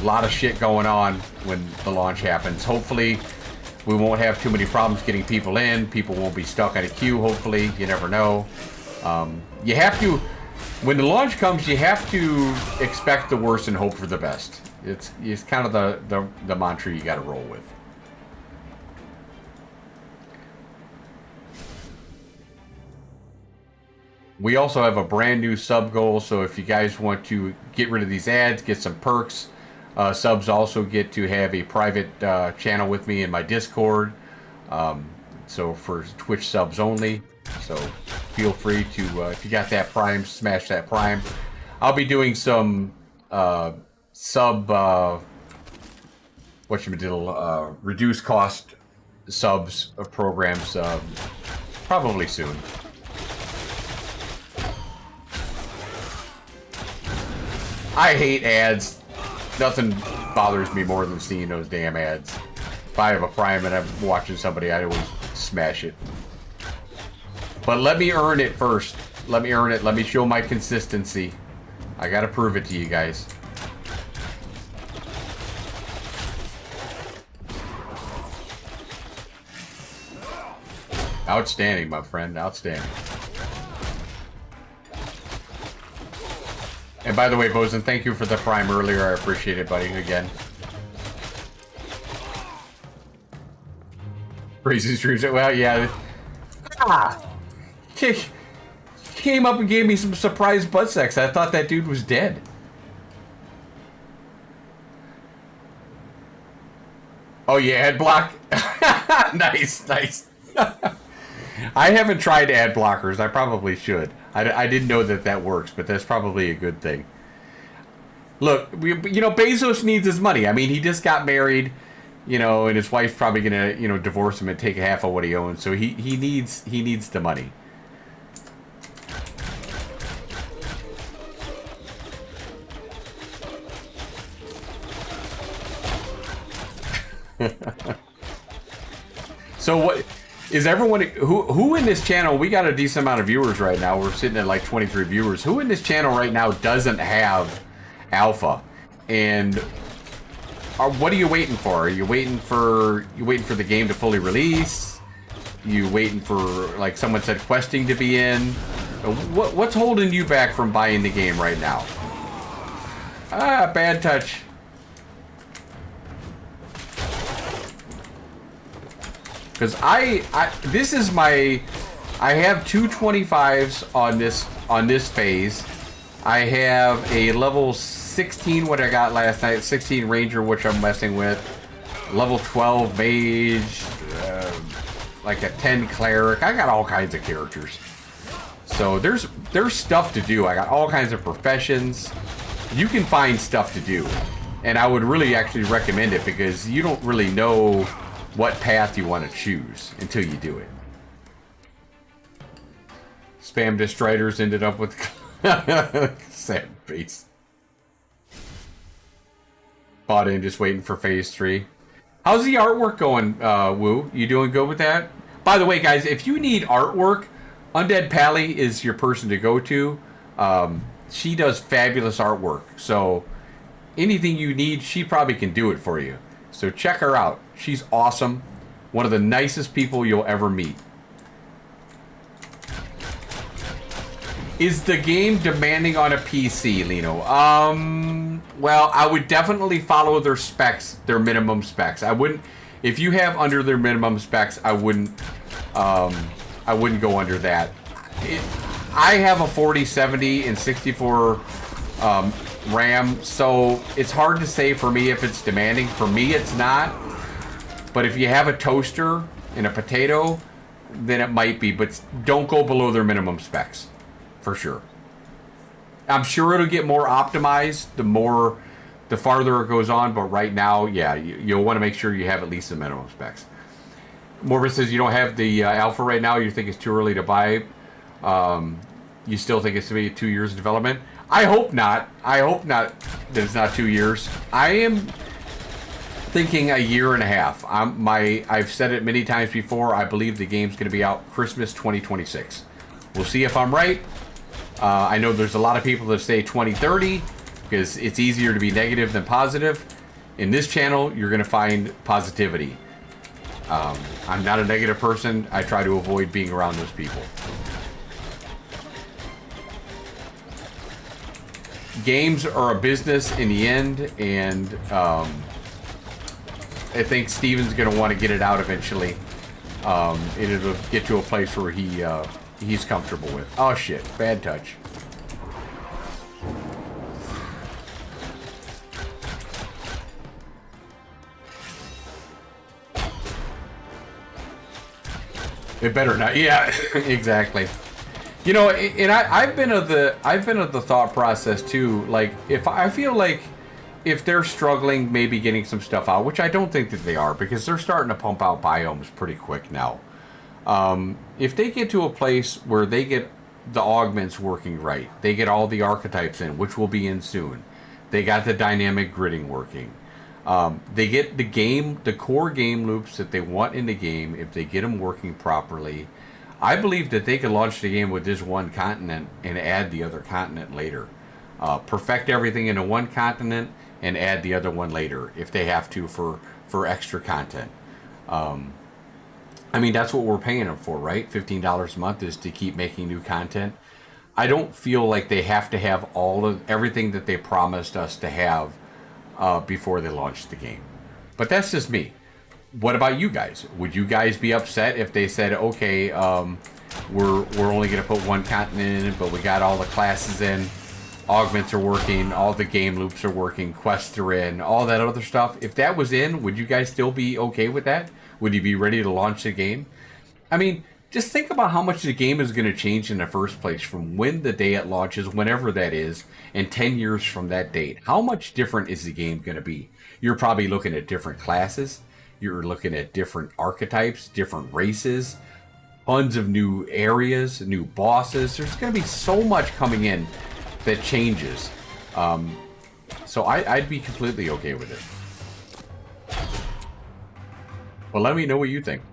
lot of shit going on when the launch happens. Hopefully, we won't have too many problems getting people in. People won't be stuck on a queue, hopefully. You never know. You have to, when the launch comes, you have to expect the worst and hope for the best. It's kind of the mantra you got to roll with. We also have a brand new sub goal, so if you guys want to get rid of these ads, get some perks, subs also get to have a private channel with me in my Discord. So for Twitch subs only. So feel free to, if you got that Prime, smash that Prime. I'll be doing some reduced cost subs of programs probably soon. I hate ads. Nothing bothers me more than seeing those damn ads. If I have a Prime and I'm watching somebody, I always smash it. But let me earn it first. Let me earn it. Let me show my consistency. I gotta prove it to you guys. Outstanding, my friend. Outstanding. And by the way, Bozen, thank you for the Prime earlier. I appreciate it, buddy, again. Crazy streams. Well, yeah. Came up and gave me some surprise butt sex. I thought that dude was dead. Oh, yeah, ad block? Nice, nice. I haven't tried ad blockers. I probably should. I didn't know that that works, but that's probably a good thing. Look, you know, Bezos needs his money. I mean, he just got married, you know, and his wife's probably gonna, you know, divorce him and take half of what he owns. So he needs the money. So what is everyone who in this channel? We got a decent amount of viewers right now. We're sitting at like 23 viewers. Who in this channel right now doesn't have alpha? And what are you waiting for? Are you waiting for the game to fully release? You waiting for, like someone said, questing to be in? What's holding you back from buying the game right now? Ah, bad touch. Because this is my, I have two 25s on this phase. I have a level 16, what I got last night, 16 Ranger, which I'm messing with. Level 12 Mage, like a 10 Cleric. I got all kinds of characters. So there's stuff to do. I got all kinds of professions. You can find stuff to do. And I would really actually recommend it because you don't really know what path you want to choose until you do it. Spam Destriders ended up with sad face. Bought in, just waiting for phase 3. How's the artwork going, Woo? You doing good with that? By the way, guys, if you need artwork, Undead Pally is your person to go to. She does fabulous artwork. So anything you need, she probably can do it for you. So check her out. She's awesome. One of the nicest people you'll ever meet. Is the game demanding on a PC, Lino? Well, I would definitely follow their specs, their minimum specs. I wouldn't, if you have under their minimum specs, I wouldn't go under that. I have a 4070 and 64 RAM, so it's hard to say for me if it's demanding. For me, it's not. But if you have a toaster and a potato, then it might be. But don't go below their minimum specs, for sure. I'm sure it'll get more optimized the farther it goes on. But right now, yeah, you'll want to make sure you have at least the minimum specs. Morbus says you don't have the alpha right now. You think it's too early to buy. You still think it's going to be 2 years of development. I hope not. I hope not that it's not 2 years. I am thinking a year and a half. I've said it many times before. I believe the game's going to be out Christmas 2026. We'll see if I'm right. I know there's a lot of people that say 2030 because it's easier to be negative than positive. In this channel, you're going to find positivity. I'm not a negative person. I try to avoid being around those people. Games are a business in the end, and I think Steven's going to want to get it out eventually. It'll get to a place where he he's comfortable with. Oh shit, bad touch. It better not. Yeah, exactly. You know, and I've been of the thought process too. Like, if I feel like if they're struggling, maybe getting some stuff out, which I don't think that they are, because they're starting to pump out biomes pretty quick now. If they get to a place where they get the augments working right, they get all the archetypes in, which will be in soon. They got the dynamic gridding working. They get the core game loops that they want in the game. If they get them working properly, I believe that they could launch the game with this one continent and add the other continent later. Perfect everything into one continent and add the other one later if they have to for extra content. I mean, that's what we're paying them for, right? $15 a month is to keep making new content. I don't feel like they have to have everything that they promised us to have before they launch the game. But that's just me. What about you guys? Would you guys be upset if they said, okay, we're only going to put one continent in, but we got all the classes in, augments are working, all the game loops are working, quests are in, all that other stuff? If that was in, would you guys still be okay with that? Would you be ready to launch the game? I mean, just think about how much the game is going to change in the first place from when the day it launches, whenever that is, and 10 years from that date. How much different is the game going to be? You're probably looking at different classes. You're looking at different archetypes, different races, tons of new areas, new bosses. There's going to be so much coming in that changes. So I'd be completely okay with it. Well, let me know what you think.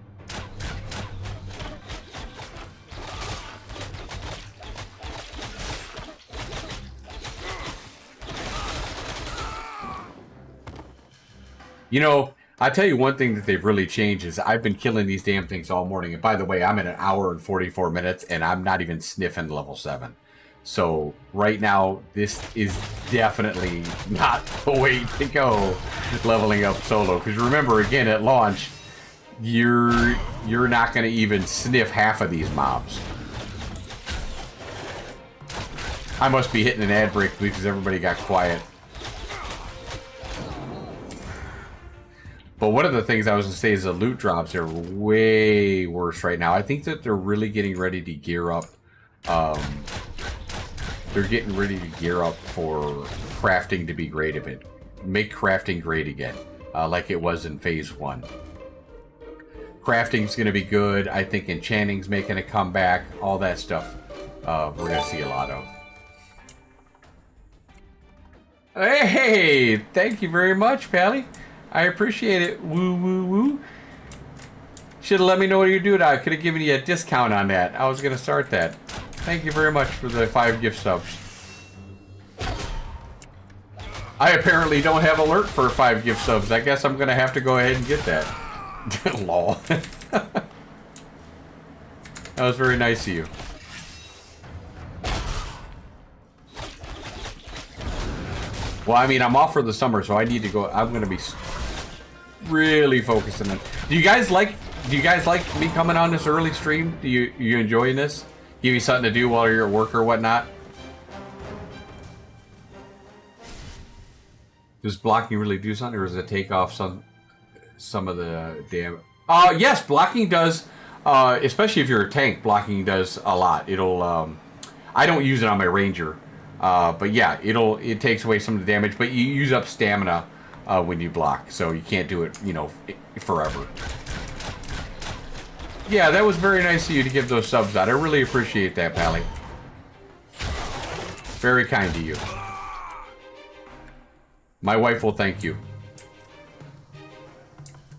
You know, I tell you one thing that they've really changed is I've been killing these damn things all morning. And by the way, I'm at 1 hour and 44 minutes, and I'm not even sniffing level 7. So right now, this is definitely not the way to go leveling up solo. Because remember, again, at launch, you're not going to even sniff half of these mobs. I must be hitting an ad break because everybody got quiet. But one of the things I was going to say is the loot drops are way worse right now. I think that they're really getting ready to gear up. They're getting ready to gear up for crafting to be great again. Make crafting great again, like it was in Phase 1. Crafting's going to be good. I think enchanting's making a comeback. All that stuff we're going to see a lot of. Hey, thank you very much, Pally. I appreciate it. Woo, woo, woo. Should have let me know what you're doing. I could have given you a discount on that. I was going to start that. Thank you very much for the 5 gift subs. I apparently don't have alert for 5 gift subs. I guess I'm going to have to go ahead and get that. Lol. That was very nice of you. Well, I mean, I'm off for the summer, so I need to go. I'm going to be really focusing on. Do you guys like me coming on this early stream? Do you enjoying this? Give you something to do while you're at work or whatnot? Does blocking really do something, or does it take off some of the damage? Yes, blocking does. Especially if you're a tank, blocking does a lot. It'll. I don't use it on my ranger. But yeah, it takes away some of the damage, but you use up stamina when you block, so you can't do it, forever. Yeah, that was very nice of you to give those subs out. I really appreciate that, Pally. Very kind to you. My wife will thank you.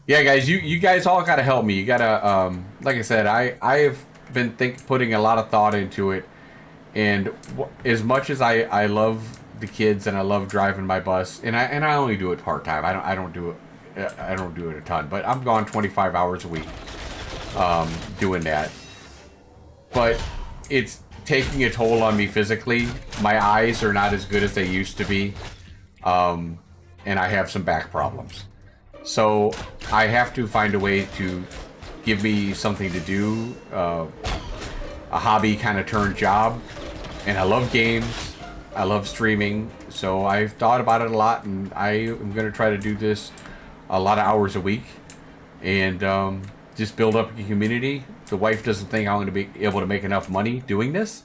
Yeah, guys, you guys all gotta help me. You gotta, like I said, I've been putting a lot of thought into it. And as much as I love the kids and I love driving my bus, and I only do it part time. I don't do it a ton, but I'm gone 25 hours a week doing that. But it's taking a toll on me physically. My eyes are not as good as they used to be, and I have some back problems. So I have to find a way to give me something to do. a hobby kind of turned job. And I love games. I love streaming. So I've thought about it a lot, and I am going to try to do this a lot of hours a week. And just build up a community. The wife doesn't think I'm going to be able to make enough money doing this.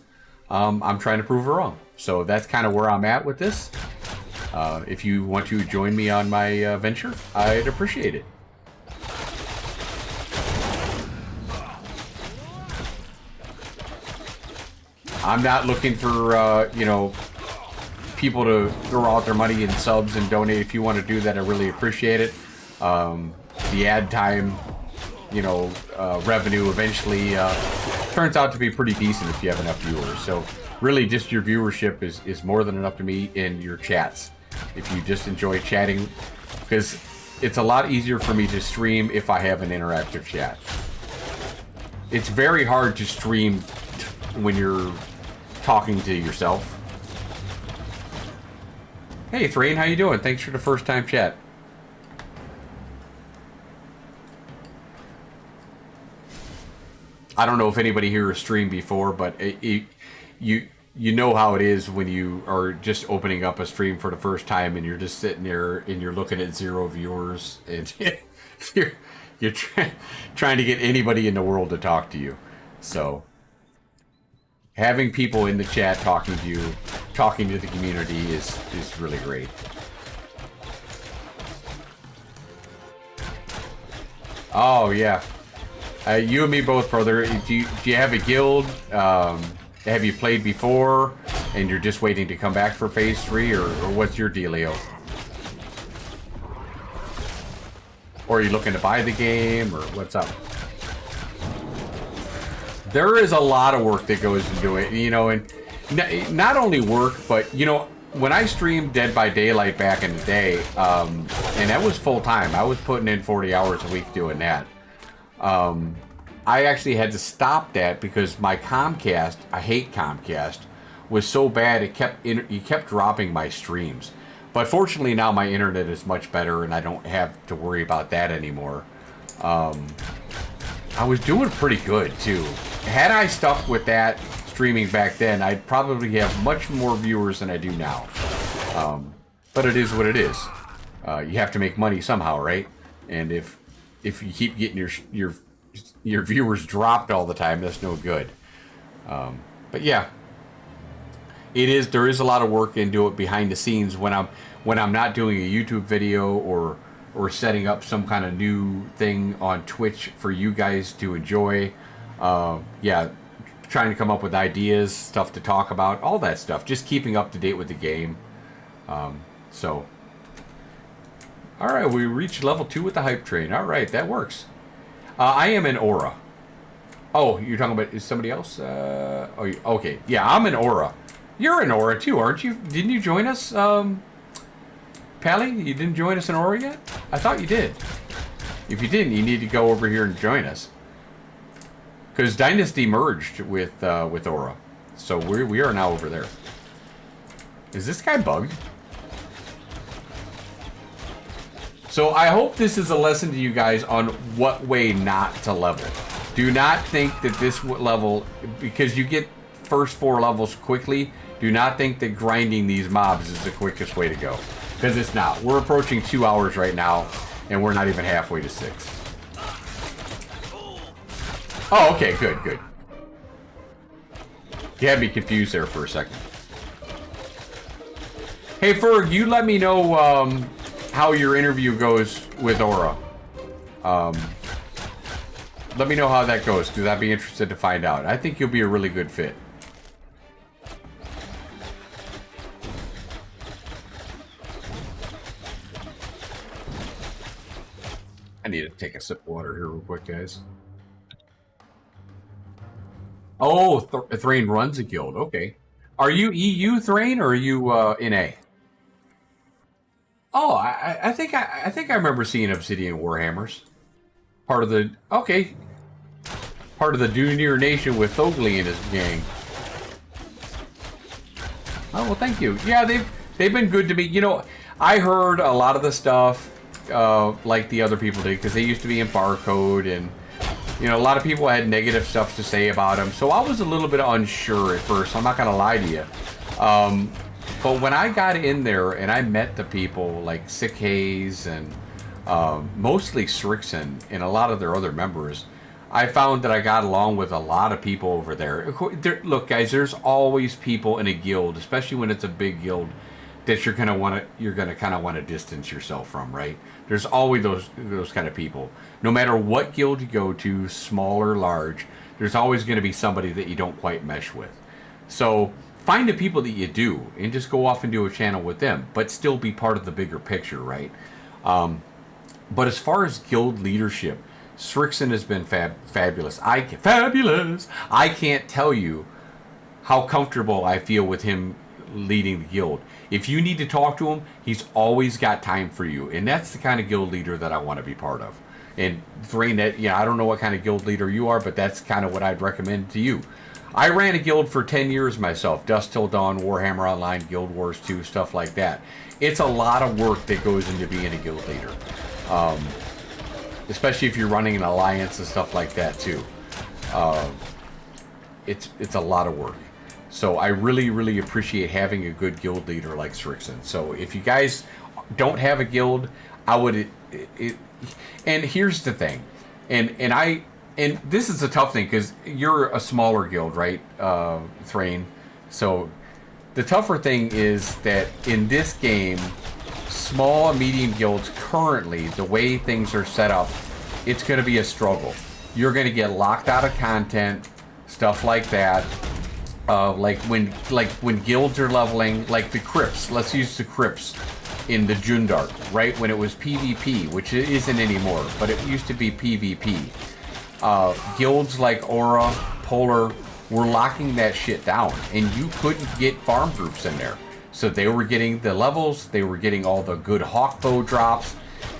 I'm trying to prove her wrong. So that's kind of where I'm at with this. If you want to join me on my venture, I'd appreciate it. I'm not looking for, you know, people to throw out their money in subs and donate. If you want to do that, I really appreciate it. The ad time, you know, revenue eventually turns out to be pretty decent if you have enough viewers. So really just your viewership is more than enough to me, in your chats. If you just enjoy chatting, because it's a lot easier for me to stream if I have an interactive chat. It's very hard to stream when you're talking to yourself. Hey Thrain, how you doing? Thanks for the first time chat. I don't know if anybody here has streamed before, but you know how it is when you are just opening up a stream for the first time and you're just sitting there and you're looking at 0 viewers and you're trying to get anybody in the world to talk to you. So having people in the chat talking to you, talking to the community is really great. Oh yeah. You and me both, brother. Do you have a guild? Have you played before, and you're just waiting to come back for phase 3, or what's your dealio? Or are you looking to buy the game, or what's up? There is a lot of work that goes into it, you know, and not only work, but, you know, when I streamed Dead by Daylight back in the day, and that was full time. I was putting in 40 hours a week doing that. I actually had to stop that because my Comcast, I hate Comcast, was so bad it kept dropping my streams. But fortunately now my internet is much better and I don't have to worry about that anymore. I was doing pretty good too. Had I stuck with that streaming back then, I'd probably have much more viewers than I do now. But it is what it is. You have to make money somehow, right? And if you keep getting your viewers dropped all the time, that's no good. But yeah, there is a lot of work into it behind the scenes when I'm not doing a YouTube video or setting up some kind of new thing on Twitch for you guys to enjoy. Yeah, trying to come up with ideas, stuff to talk about, all that stuff. Just keeping up to date with the game. So, all right, we reached level 2 with the hype train. All right, that works. I am in Aura. Oh, you're talking about somebody else? Oh, okay. Yeah, I'm in Aura. You're in Aura too, aren't you? Didn't you join us, Pally? You didn't join us in Aura yet? I thought you did. If you didn't, you need to go over here and join us. Because Dynasty merged with Aura. So we are now over there. Is this guy bugged? So I hope this is a lesson to you guys on what way not to level. Do not think that this level, because you get first 4 levels quickly, do not think that grinding these mobs is the quickest way to go. Because it's not. We're approaching 2 hours right now, and we're not even halfway to 6. Oh, okay, good. You had me confused there for a second. Hey, Ferg, you let me know how your interview goes with Aura. Let me know how that goes, because I'd be interested to find out. I think you'll be a really good fit. I need to take a sip of water here real quick, guys. Oh, Thrain runs a guild. Okay. Are you EU, Thrain, or are you NA? Oh, I think I remember seeing Obsidian Warhammers. Part of the Dunir Nation with Thogli and his gang. Oh well, thank you. Yeah, they've been good to me. You know, I heard a lot of the stuff like the other people did, because they used to be in Barcode, and You know, a lot of people had negative stuff to say about him, so I was a little bit unsure at first. I'm not gonna lie to you. But when I got in there and I met the people like Sick Haze and mostly Strixon and a lot of their other members, I found that I got along with a lot of people over there. Look, guys, there's always people in a guild, especially when it's a big guild, that you're gonna kind of want to distance yourself from, right? There's always those kind of people. No matter what guild you go to, small or large, there's always going to be somebody that you don't quite mesh with. So find the people that you do and just go off and do a channel with them, but still be part of the bigger picture, right? But as far as guild leadership, Strixon has been fabulous. Fabulous! I can't tell you how comfortable I feel with him leading the guild. If you need to talk to him, he's always got time for you, and that's the kind of guild leader that I want to be part of. And Thrain, that, yeah, I don't know what kind of guild leader you are, but that's kind of what I'd recommend to you. I ran a guild for 10 years myself. Dusk Till Dawn, Warhammer Online, Guild Wars 2, stuff like that. It's a lot of work that goes into being a guild leader. Especially if you're running an alliance and stuff like that too. It's a lot of work. So I really, really appreciate having a good guild leader like Strixon. So if you guys don't have a guild, I would... and here's the thing. And this is a tough thing, because you're a smaller guild, right, Thrain? So the tougher thing is that in this game, small and medium guilds currently, the way things are set up, it's going to be a struggle. You're going to get locked out of content, stuff like that. Like when guilds are leveling, like the Crypts. Let's use the Crypts in the Jundark, right? When it was PvP, which it isn't anymore, but it used to be PvP. Guilds like Aura, Polar were locking that shit down, and you couldn't get farm groups in there. So they were getting the levels, they were getting all the good Hawkbow drops,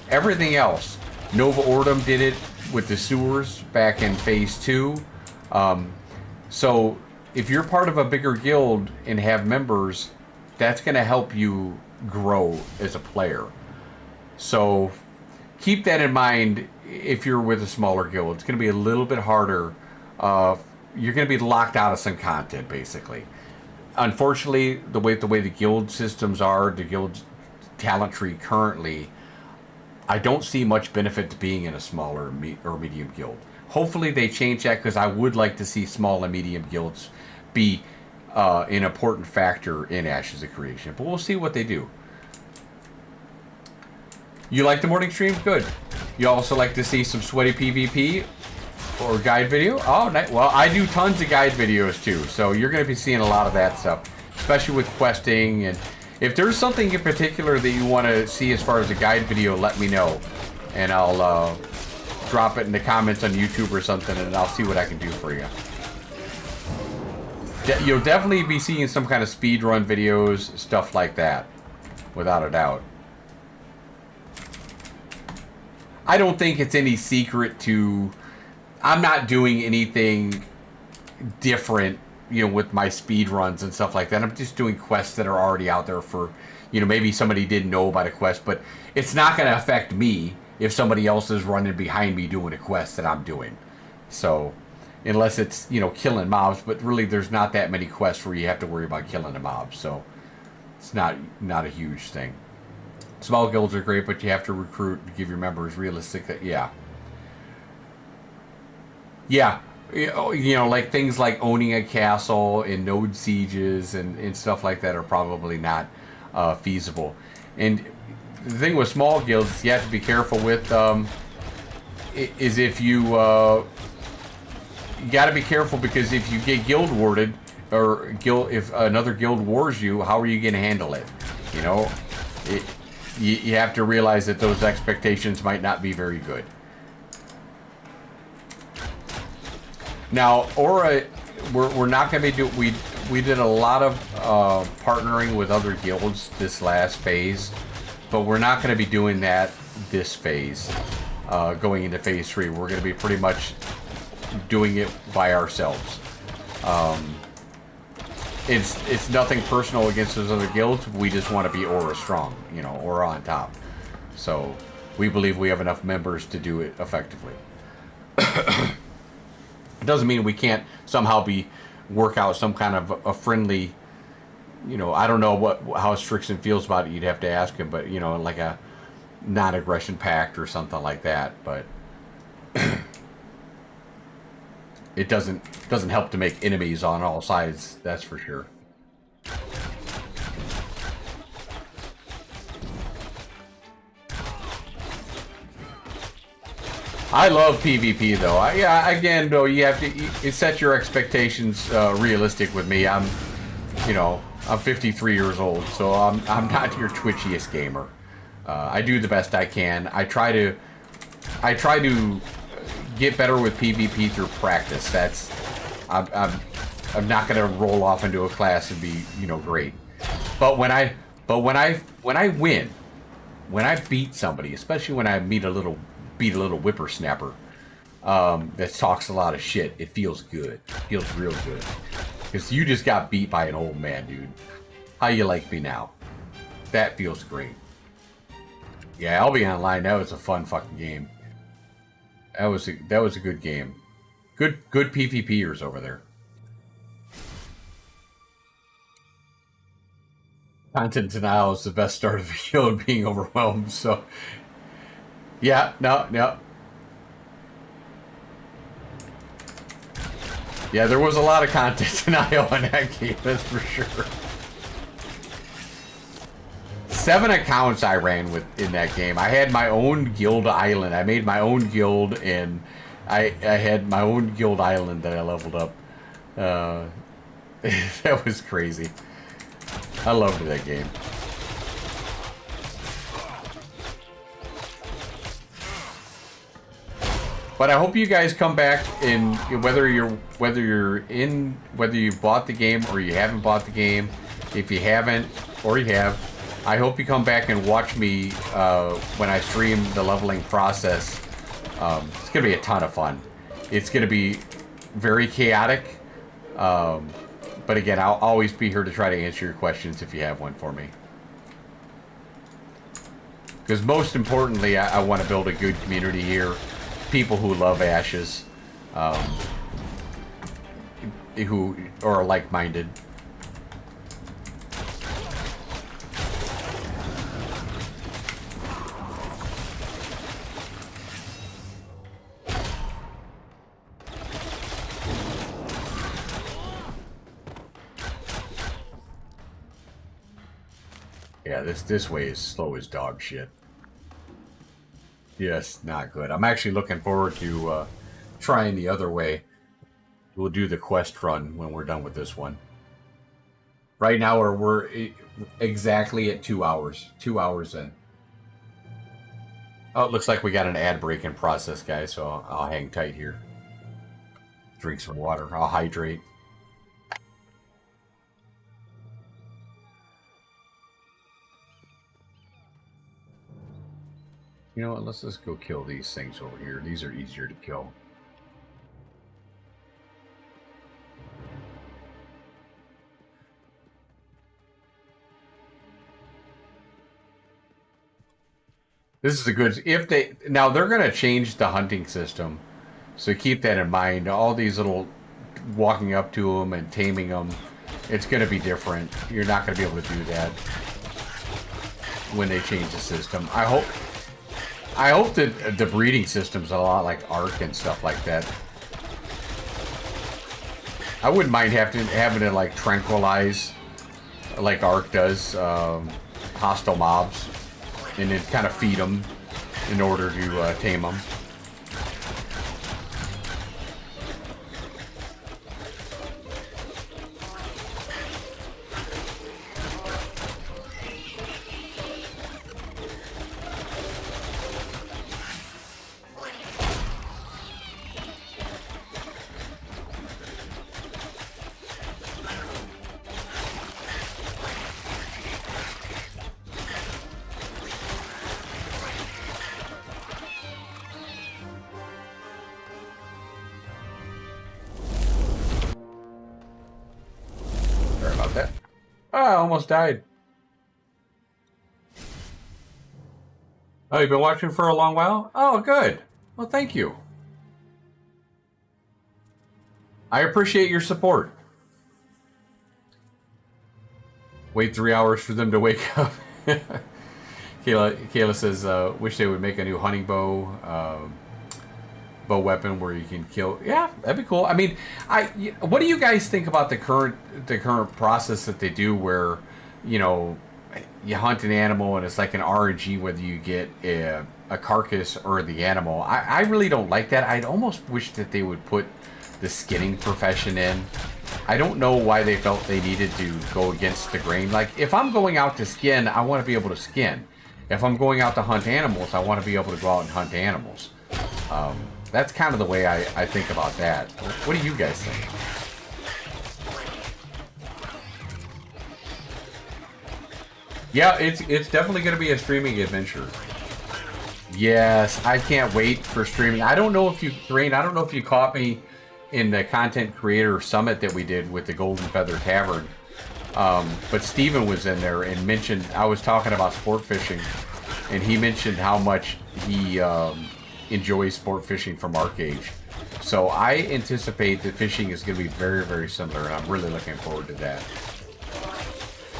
everything else. Nova Ordum did it with the sewers back in Phase 2. So if you're part of a bigger guild and have members, that's going to help you grow as a player. So keep that in mind if you're with a smaller guild. It's going to be a little bit harder. You're going to be locked out of some content, basically. Unfortunately, the way the guild systems are, the guild talent tree currently, I don't see much benefit to being in a smaller or medium guild. Hopefully they change that, because I would like to see small and medium guilds be an important factor in Ashes of Creation. But we'll see what they do. You like the morning stream? Good. You also like to see some sweaty PvP or guide video? Oh, nice. Well, I do tons of guide videos too, so you're going to be seeing a lot of that stuff, especially with questing. And if there's something in particular that you want to see as far as a guide video, let me know, and I'll drop it in the comments on YouTube or something, and I'll see what I can do for you. You'll definitely be seeing some kind of speedrun videos, stuff like that, without a doubt. I don't think it's any secret to... I'm not doing anything different, you know, with my speedruns and stuff like that. I'm just doing quests that are already out there for, you know, maybe somebody didn't know about a quest, but it's not going to affect me if somebody else is running behind me doing a quest that I'm doing. So... unless it's, you know, killing mobs, but really there's not that many quests where you have to worry about killing a mob, so it's not a huge thing. Small guilds are great, but you have to recruit to give your members realistic, yeah. Yeah, you know, like things like owning a castle and node sieges and stuff like that are probably not feasible. And the thing with small guilds you have to be careful with is if you got to be careful, because if you get guild warded, or if another guild wars you, how are you going to handle it? You know, you have to realize that those expectations might not be very good. Now, Aura, we're not going to be doing... We did a lot of partnering with other guilds this last phase, but we're not going to be doing that this phase. Going into Phase 3, we're going to be pretty much doing it by ourselves. It's nothing personal against those other guilds. We just want to be Aura strong, you know, Aura on top. So we believe we have enough members to do it effectively. It doesn't mean we can't somehow work out some kind of a friendly, you know, I don't know how Strixon feels about it. You'd have to ask him, but you know, like a non-aggression pact or something like that. But it doesn't help to make enemies on all sides. That's for sure. I love PvP though. Yeah, again though, you have to set your expectations realistic with me. I'm 53 years old, so I'm not your twitchiest gamer. I do the best I can. I try to get better with PvP through practice. I'm not gonna roll off into a class and be great. But when I win, when I beat somebody, especially when I beat a little whippersnapper that talks a lot of shit, it feels good. It feels real good. Because you just got beat by an old man, dude. How you like me now? That feels great. Yeah, I'll be online. That was a fun fucking game. That was a good game. Good PvPers over there. Content denial is the best start of the kill and being overwhelmed, so... Yeah, no. Yeah, there was a lot of content denial in that game, that's for sure. 7 accounts I ran with in that game. I had my own guild island. I made my own guild, and I had my own guild island that I leveled up. That was crazy. I loved that game. But I hope you guys come back, and whether you bought the game or you haven't bought the game, if you haven't or you have, I hope you come back and watch me when I stream the leveling process. It's gonna be a ton of fun. It's gonna be very chaotic, but again, I'll always be here to try to answer your questions if you have one for me. Because most importantly, I want to build a good community here. People who love Ashes, who are like-minded. Yeah, this way is slow as dog shit. Yes, not good. I'm actually looking forward to trying the other way. We'll do the quest run when we're done with this one. Right now we're exactly at 2 hours. 2 hours in. Oh, it looks like we got an ad break in process, guys, so I'll hang tight here. Drink some water. I'll hydrate. You know what? Let's just go kill these things over here. These are easier to kill. This is a good... Now, they're going to change the hunting system. So keep that in mind. All these little... Walking up to them and taming them. It's going to be different. You're not going to be able to do that when they change the system. I hope that the breeding system's a lot like Ark and stuff like that. I wouldn't mind having to like tranquilize, like Ark does, hostile mobs, and then kind of feed them in order to tame them. Almost died. Oh, you've been watching for a long while? Oh, good. Well, thank you. I appreciate your support. Wait 3 hours for them to wake up. Kayla says, wish they would make a new hunting bow weapon where you can kill. Yeah, that'd be cool. I mean, what do you guys think about the current process that they do, where you know you hunt an animal and it's like an RNG whether you get a carcass or the animal? I really don't like that. I'd almost wish that they would put the skinning profession in. I don't know why they felt they needed to go against the grain. Like, if I'm going out to skin, I want to be able to skin. If I'm going out to hunt animals, I want to be able to go out and hunt animals. That's kind of the way I think about that. What do you guys think? Yeah, it's definitely going to be a streaming adventure. Yes, I can't wait for streaming. I don't know if you caught me in the content creator summit that we did with the Golden Feather Tavern. But Steven was in there and mentioned, I was talking about sport fishing, and he mentioned how much he enjoys sport fishing from Arcade. So I anticipate that fishing is going to be very, very similar, and I'm really looking forward to that.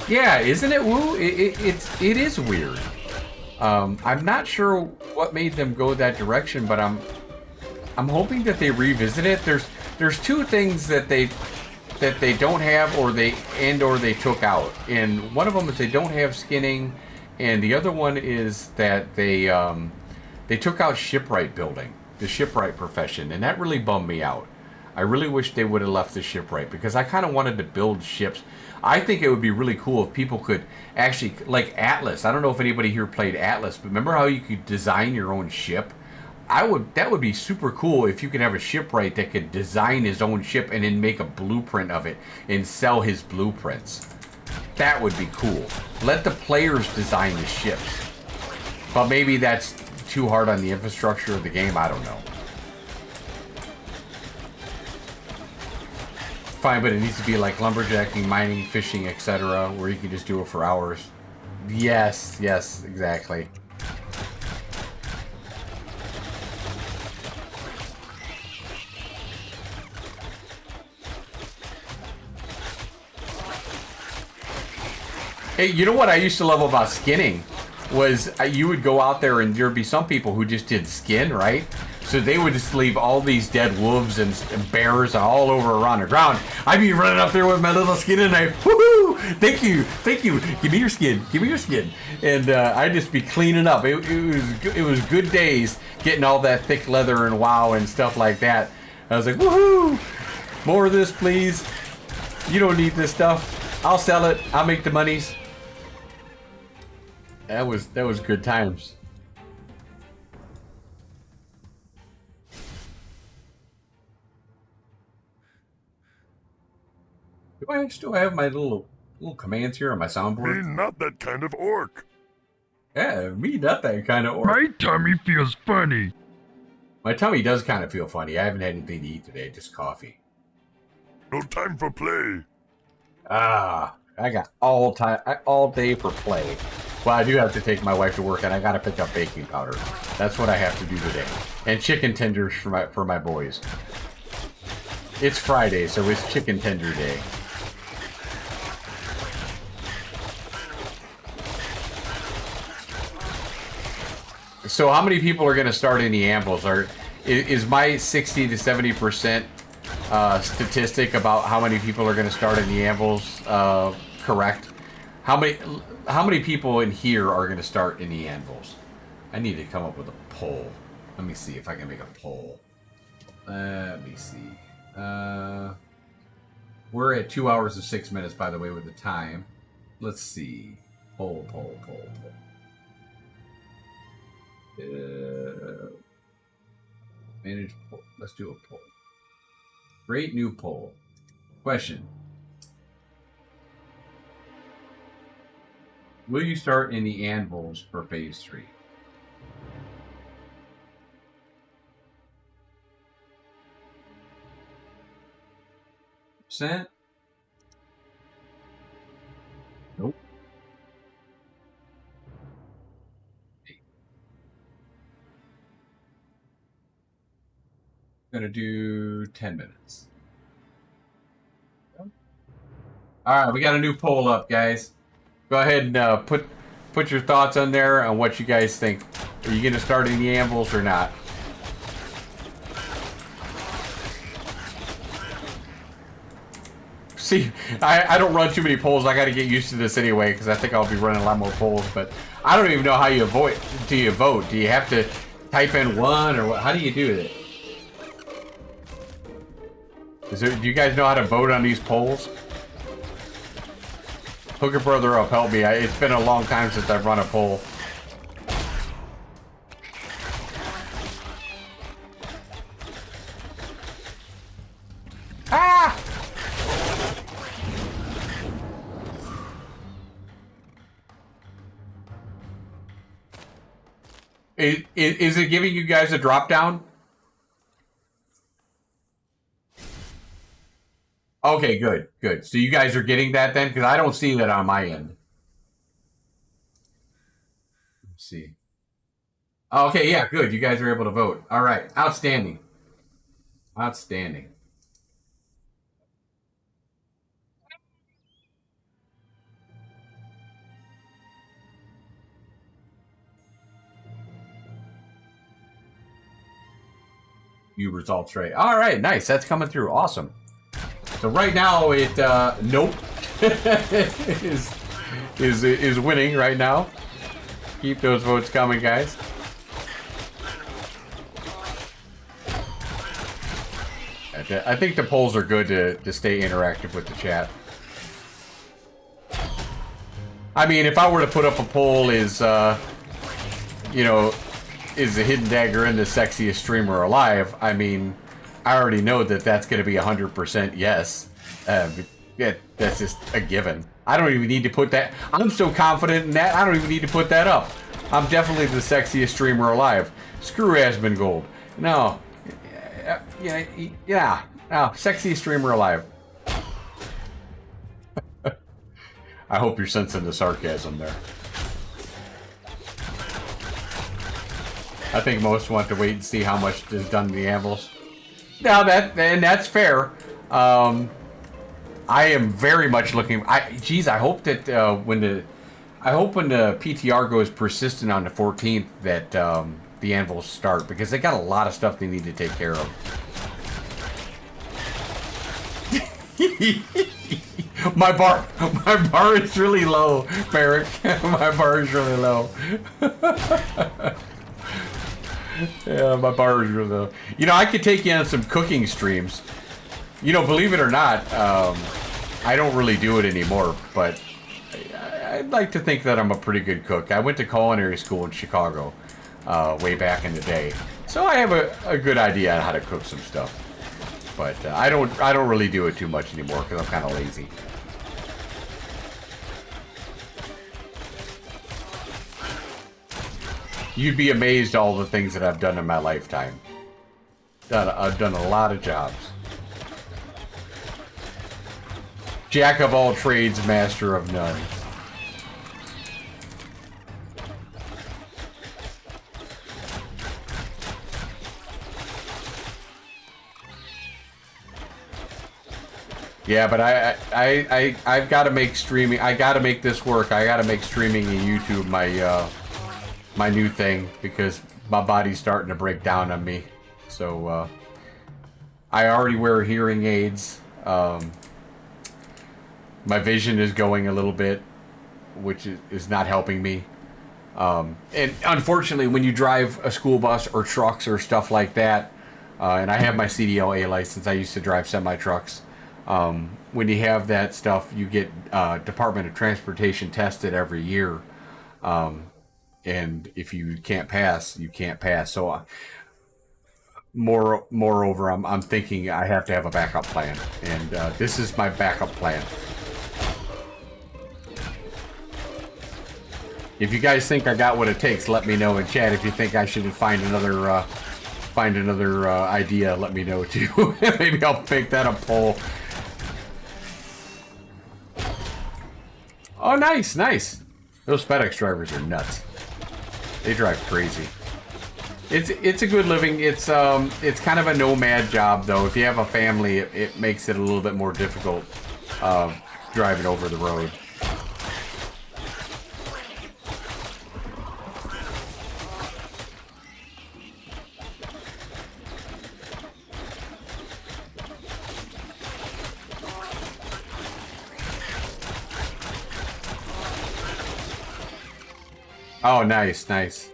Yeah, isn't it woo? It is weird. I'm not sure what made them go that direction, but I'm hoping that they revisit it. There's two things that they don't have, or they took out, and one of them is they don't have skinning, and the other one is that they took out shipwright building, the shipwright profession, and that really bummed me out. I really wish they would have left the shipwright, because I kind of wanted to build ships. I think it would be really cool if people could actually, like Atlas. I don't know if anybody here played Atlas, but remember how you could design your own ship? That would be super cool if you could have a shipwright that could design his own ship and then make a blueprint of it and sell his blueprints. That would be cool. Let the players design the ships. But maybe that's too hard on the infrastructure of the game. I don't know. Fine, but it needs to be like lumberjacking, mining, fishing, etc., where you can just do it for hours. Yes, exactly. Hey, you know what I used to love about skinning was you would go out there and there'd be some people who just did skin, right? So they would just leave all these dead wolves and bears all over around the ground. I'd be running up there with my little skinning knife. Woohoo! Thank you. Give me your skin. And I'd just be cleaning up. It was good days getting all that thick leather and WoW and stuff like that. I was like, woohoo! More of this, please. You don't need this stuff. I'll sell it. I'll make the monies. That was good times. Do I still have my little commands here on my soundboard? Me not that kind of orc. Yeah, me not that kind of orc. My tummy feels funny. My tummy does kind of feel funny. I haven't had anything to eat today, just coffee. No time for play. Ah, I got all day for play. Well, I do have to take my wife to work, and I gotta pick up baking powder. That's what I have to do today. And chicken tenders for my boys. It's Friday, so it's chicken tender day. So how many people are going to start in the anvils? Is my 60 to 70% statistic about how many people are going to start in the anvils correct? How many people in here are going to start in the anvils? I need to come up with a poll. Let me see if I can make a poll. Let me see. We're at 2 hours and 6 minutes, by the way, with the time. Let's see. Poll. Manage poll. Let's do a poll. Great new poll. Question. Will you start in the anvils for phase 3? Percent? Nope. Gonna do 10 minutes. All right, we got a new poll up, guys. Go ahead and put your thoughts on there on what you guys think. Are you gonna start any anvils or not? See, I don't run too many polls. I got to get used to this anyway because I think I'll be running a lot more polls. But I don't even know how you vote. Do you vote? Do you have to type in one or what? How do you do it? Do you guys know how to vote on these polls? Hook a brother up, help me. It's been a long time since I've run a poll. Ah! Is it giving you guys a drop down? Okay, good, good. So you guys are getting that then? Because I don't see that on my end. Let's see. Okay, yeah, good. You guys are able to vote. All right, outstanding. Outstanding. You results right. All right, nice. That's coming through. Awesome. So right now it nope is winning right now. Keep those votes coming, guys. I think the polls are good to stay interactive with the chat. I mean, if I were to put up a poll, is you know, is the Hidden Dagger in the sexiest streamer alive? I mean, I already know that that's going to be 100% yes. Yeah, that's just a given. I don't even need to put that. I'm so confident in that, I don't even need to put that up. I'm definitely the sexiest streamer alive. Screw Asmongold. No. Yeah. No, sexiest streamer alive. I hope you're sensing the sarcasm there. I think most want to wait and see how much is done to the anvils. Now that's fair. I am very much looking. Geez, I hope that when the PTR goes persistent on the 14th, that the anvils start, because they got a lot of stuff they need to take care of. my bar is really low, Merrick. My bar is really low. Yeah, my bar is really low. You know, I could take you on some cooking streams. You know, believe it or not, I don't really do it anymore, but I'd like to think that I'm a pretty good cook. I went to culinary school in Chicago way back in the day, so I have a good idea on how to cook some stuff. But I don't really do it too much anymore because I'm kind of lazy. You'd be amazed at all the things that I've done in my lifetime. I've done a lot of jobs. Jack of all trades, master of none. Yeah, but I've got to make streaming. I got to make this work. I got to make streaming and YouTube my new thing, because my body's starting to break down on me. So I already wear hearing aids. My vision is going a little bit, which is not helping me. And unfortunately, when you drive a school bus or trucks or stuff like that, and I have my CDLA license, I used to drive semi-trucks. When you have that stuff, you get Department of Transportation tested every year. And if you can't pass, you can't pass. So moreover, I'm thinking I have to have a backup plan. And this is my backup plan. If you guys think I got what it takes, let me know in chat. If you think I should find another idea, let me know too. Maybe I'll make that a poll. Oh, nice, nice. Those FedEx drivers are nuts. They drive crazy. It's a good living. It's kind of a nomad job though. If you have a family, it makes it a little bit more difficult. driving over the road. Oh, nice, nice.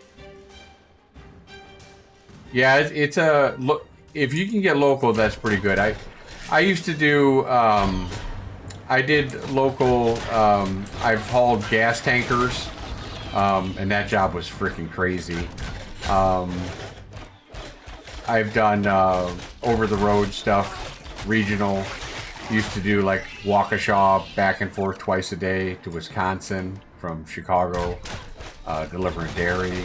Yeah, it's a look. If you can get local, that's pretty good. I used to do. I did local. I've hauled gas tankers, and that job was freaking crazy. I've done over the road stuff, regional. Used to do like Waukesha back and forth twice a day to Wisconsin from Chicago. Delivering dairy.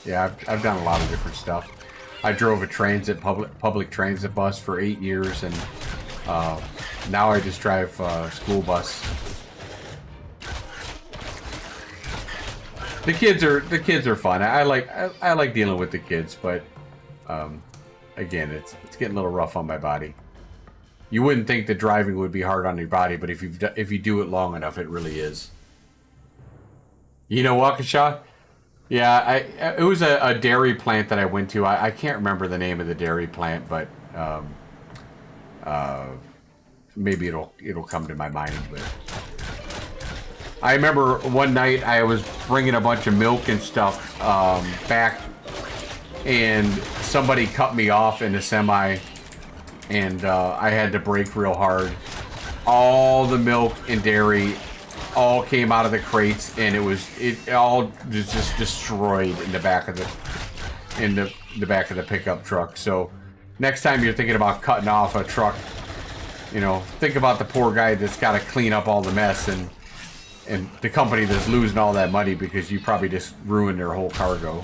Yeah, I've done a lot of different stuff. I drove a public transit bus for 8 years, and now I just drive school bus. The kids are fun. I like dealing with the kids, but again, it's getting a little rough on my body. You wouldn't think that driving would be hard on your body, but if you do it long enough, it really is. You know Waukesha? Yeah, it was a dairy plant that I went to. I can't remember the name of the dairy plant, but maybe it'll come to my mind. But I remember one night I was bringing a bunch of milk and stuff back, and somebody cut me off in a semi, and I had to brake real hard. All the milk and dairy all came out of the crates, and it all just destroyed in the back of the back of the pickup truck. So next time you're thinking about cutting off a truck, you know, think about the poor guy that's got to clean up all the mess, and the company that's losing all that money because you probably just ruined their whole cargo.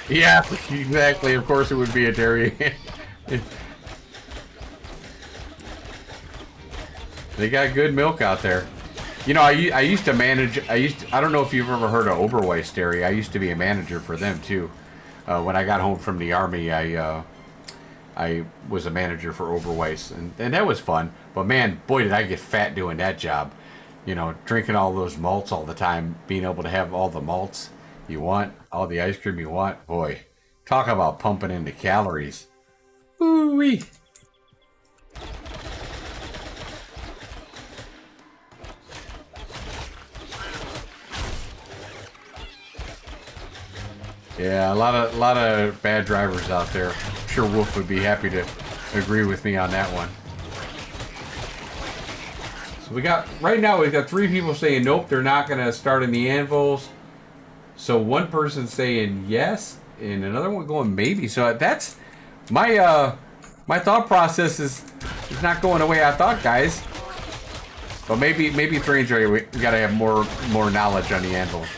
Yeah, exactly. Of course it would be a dairy. They got good milk out there. You know, I used to manage. I don't know if you've ever heard of Oberweis Dairy. I used to be a manager for them too. When I got home from the army, I was a manager for Oberweis, and that was fun. But man, boy, did I get fat doing that job. You know, drinking all those malts all the time, being able to have all the malts you want, all the ice cream you want. Boy, talk about pumping into calories. Ooh-wee. Yeah, a lot of bad drivers out there. I'm sure Wolf would be happy to agree with me on that one. So we've got 3 people saying nope, they're not gonna start in the anvils. So one person saying yes, and another one going maybe. So that's my my thought process is not going the way I thought, guys. But maybe Thrain's right. We gotta have more knowledge on the anvils.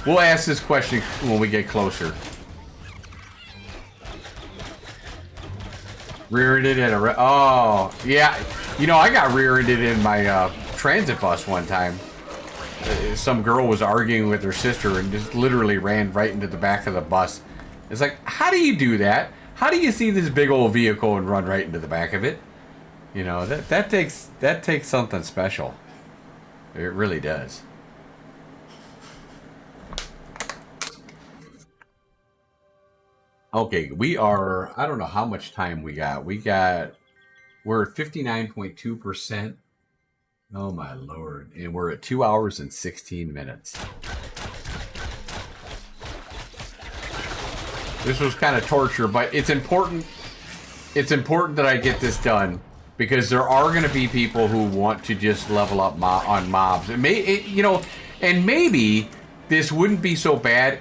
We'll ask this question when we get closer. Rear-ended at a... Oh, yeah. You know, I got rear-ended in my transit bus one time. Some girl was arguing with her sister and just literally ran right into the back of the bus. It's like, how do you do that? How do you see this big old vehicle and run right into the back of it? You know, that takes something special. It really does. Okay, we are, I don't know how much time we got. We're at 59.2%. Oh my Lord. And we're at 2 hours and 16 minutes. This was kind of torture, but it's important that I get this done because there are going to be people who want to just level up on mobs. And maybe this wouldn't be so bad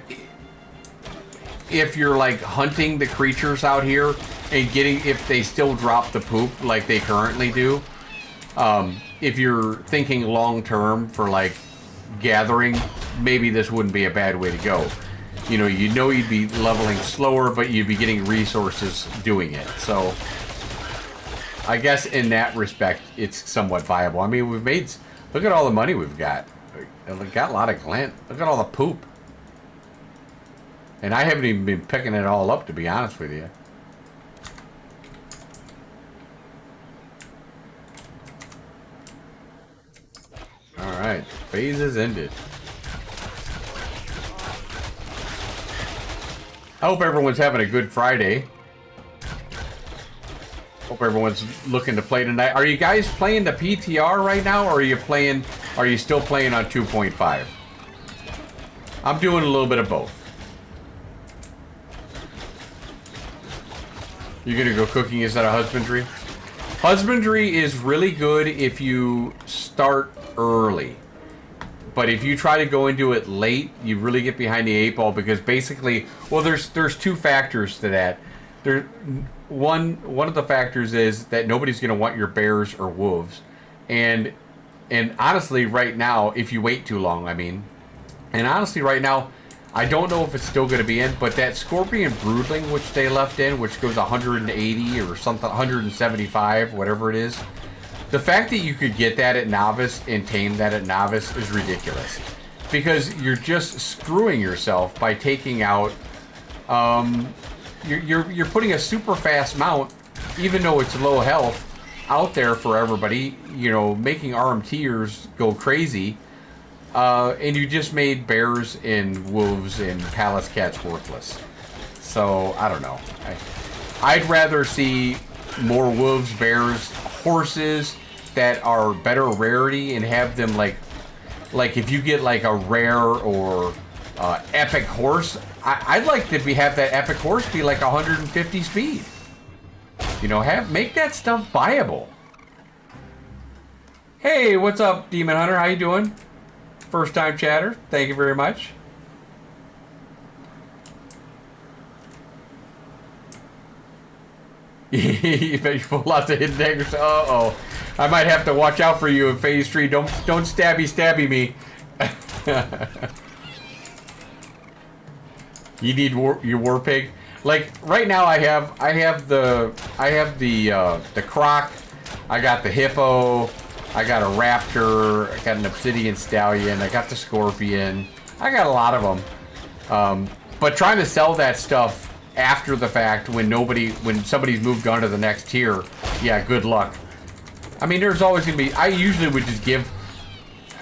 if you're like hunting the creatures out here and if they still drop the poop like they currently do. If you're thinking long term for like gathering, maybe this wouldn't be a bad way to go. You know you'd be leveling slower, but you'd be getting resources doing it. So I guess in that respect, it's somewhat viable. I mean, look at all the money we've got. We've got a lot of glint. Look at all the poop. And I haven't even been picking it all up, to be honest with you. Alright, phase is ended. I hope everyone's having a good Friday. Hope everyone's looking to play tonight. Are you guys playing the PTR right now, or are you still playing on 2.5? I'm doing a little bit of both. You're gonna go cooking instead of husbandry? Husbandry is really good if you start early. But if you try to go into it late, you really get behind the 8 ball, because basically, well, there's two factors to that. One of the factors is that nobody's going to want your bears or wolves, and honestly, right now, if you wait too long, and honestly, right now, I don't know if it's still going to be in, but that scorpion broodling which they left in, which goes 180 or something, 175, whatever it is. The fact that you could get that at novice and tame that at novice is ridiculous, because you're just screwing yourself by taking out. You're putting a super fast mount, even though it's low health, out there for everybody. You know, making RMTers go crazy, and you just made bears and wolves and palace cats worthless. So I don't know. I'd rather see more wolves, bears, horses that are better rarity, and have them like if you get like a rare or epic horse, I'd like to have that epic horse be like 150 speed. You know, make that stuff viable. Hey, what's up, Demon Hunter? How you doing? First time chatter. Thank you very much. You bet you pull lots of hidden daggers. Uh-oh. I might have to watch out for you in phase 3. Don't stabby me. You need your war pig. Like right now, I have the croc. I got the hippo. I got a raptor. I got an obsidian stallion. I got the scorpion. I got a lot of them. But trying to sell that stuff after the fact, when somebody's moved on to the next tier, yeah, good luck. I mean, there's always gonna be. I usually would just give.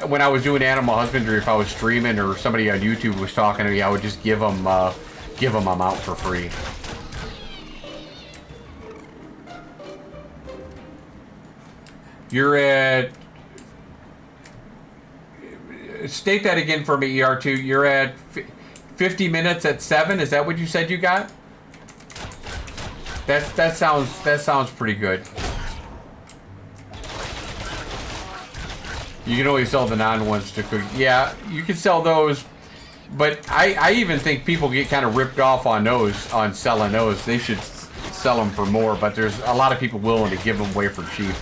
When I was doing animal husbandry, if I was streaming or somebody on YouTube was talking to me, I would just give them a mount for free. You're at... State that again for me, ER2. You're at 50 minutes at 7. Is that what you said you got? That sounds pretty good. You can always sell the non-ones to cook. Yeah, you can sell those, but I even think people get kind of ripped off on those, on selling those. They should sell them for more, but there's a lot of people willing to give them away for cheap.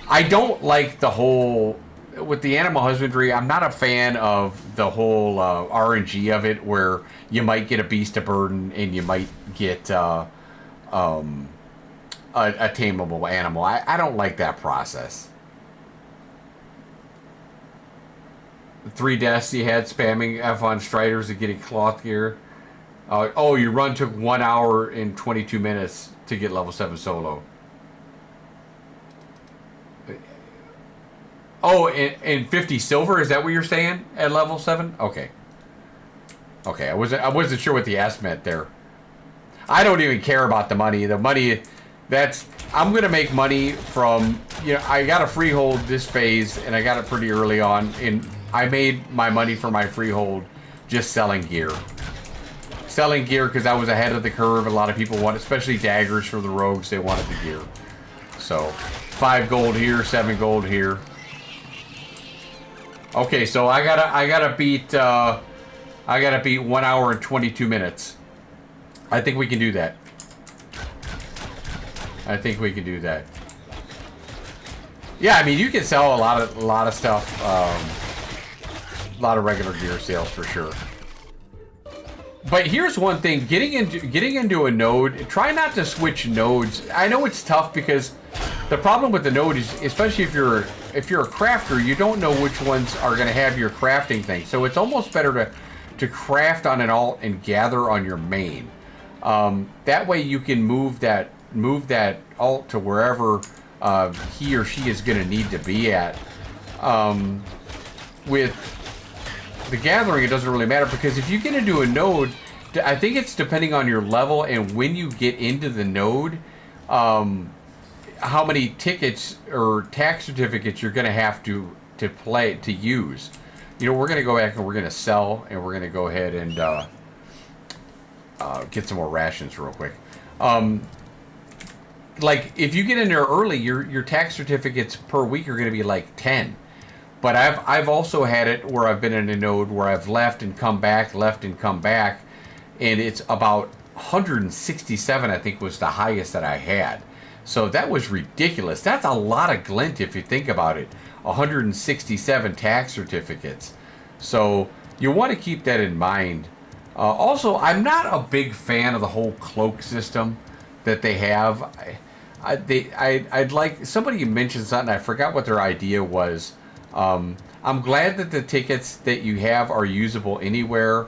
I don't like the whole, with the animal husbandry, I'm not a fan of the whole RNG of it, where you might get a beast of burden and you might get a tameable animal. I don't like that process. 3 deaths you had spamming F on Striders and getting cloth gear. Oh, your run took 1 hour and 22 minutes to get level 7 solo. Oh, and 50 silver, is that what you're saying at level 7? Okay. Okay, I wasn't sure what the S meant there. I don't even care about the money. The money, I'm gonna make money from, I got a freehold this phase, and I got it pretty early on, and I made my money for my freehold just selling gear. Selling gear because I was ahead of the curve. A lot of people want, especially daggers for the rogues, they wanted the gear. So, 5 gold here, 7 gold here. Okay, so I gotta beat 1 hour and 22 minutes. I think we can do that. I think we can do that. Yeah, I mean, you can sell a lot of stuff. A lot of regular gear sales for sure. But here's one thing: getting into a node. Try not to switch nodes. I know it's tough because the problem with the node is, especially if you're a crafter, you don't know which ones are going to have your crafting thing. So it's almost better to craft on an alt and gather on your main. That way you can move that alt to wherever he or she is going to need to be at. With the gathering, it doesn't really matter, because if you get into a node, I think it's depending on your level and when you get into the node, how many tickets or tax certificates you're going to have to use. You know, we're going to go back and we're going to sell, and we're going to go ahead and get some more rations real quick. Like, if you get in there early, your tax certificates per week are going to be like 10. But I've also had it where I've been in a node where I've left and come back, and it's about 167, I think, was the highest that I had. So that was ridiculous. That's a lot of glint if you think about it. 167 tax certificates. So you want to keep that in mind. Also, I'm not a big fan of the whole cloak system that they have. I'd like, somebody mentioned something, I forgot what their idea was. I'm glad that the tickets that you have are usable anywhere,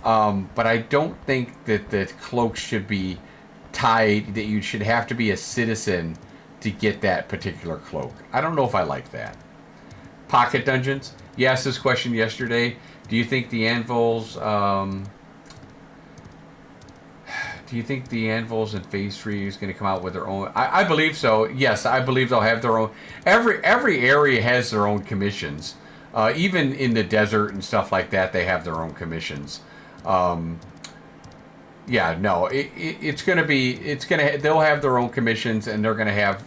but I don't think that the cloaks should be tied, that you should have to be a citizen to get that particular cloak. I don't know if I like that. Pocket dungeons? You asked this question yesterday. Do you think the anvils, in Phase 3 is going to come out with their own? I believe so. Yes, I believe they'll have their own. Every area has their own commissions. Even in the desert and stuff like that, they have their own commissions. Yeah, no, it's going to be, they'll have their own commissions, and they're going to have,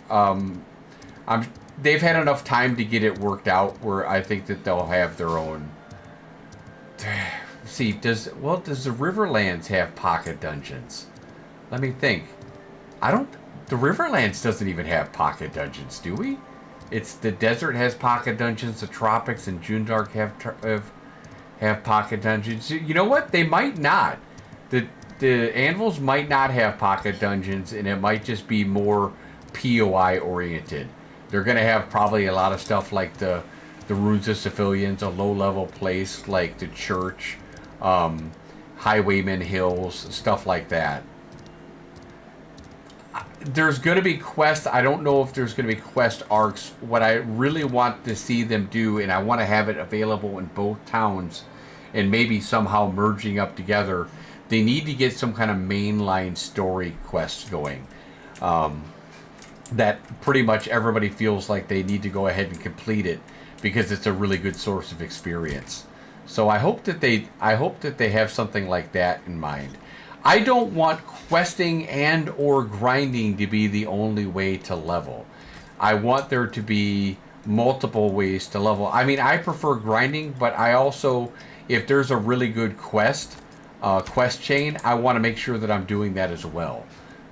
they've had enough time to get it worked out where I think that they'll have their own. See, does the Riverlands have pocket dungeons? Let me think. The Riverlands doesn't even have pocket dungeons, do we? It's the desert has pocket dungeons, the tropics and Junedark have pocket dungeons. You know what? They might not. The anvils might not have pocket dungeons, and it might just be more POI oriented. They're going to have probably a lot of stuff like the Runes of Civilians, a low-level place like the church, Highwayman Hills, stuff like that. There's going to be quests. I don't know if there's going to be quest arcs. What I really want to see them do, and I want to have it available in both towns and maybe somehow merging up together, they need to get some kind of mainline story quests going. That pretty much everybody feels like they need to go ahead and complete it because it's a really good source of experience. So I hope that they have something like that in mind. I don't want questing and or grinding to be the only way to level. I want there to be multiple ways to level. I mean, I prefer grinding, but I also, if there's a really good quest chain, I want to make sure that I'm doing that as well.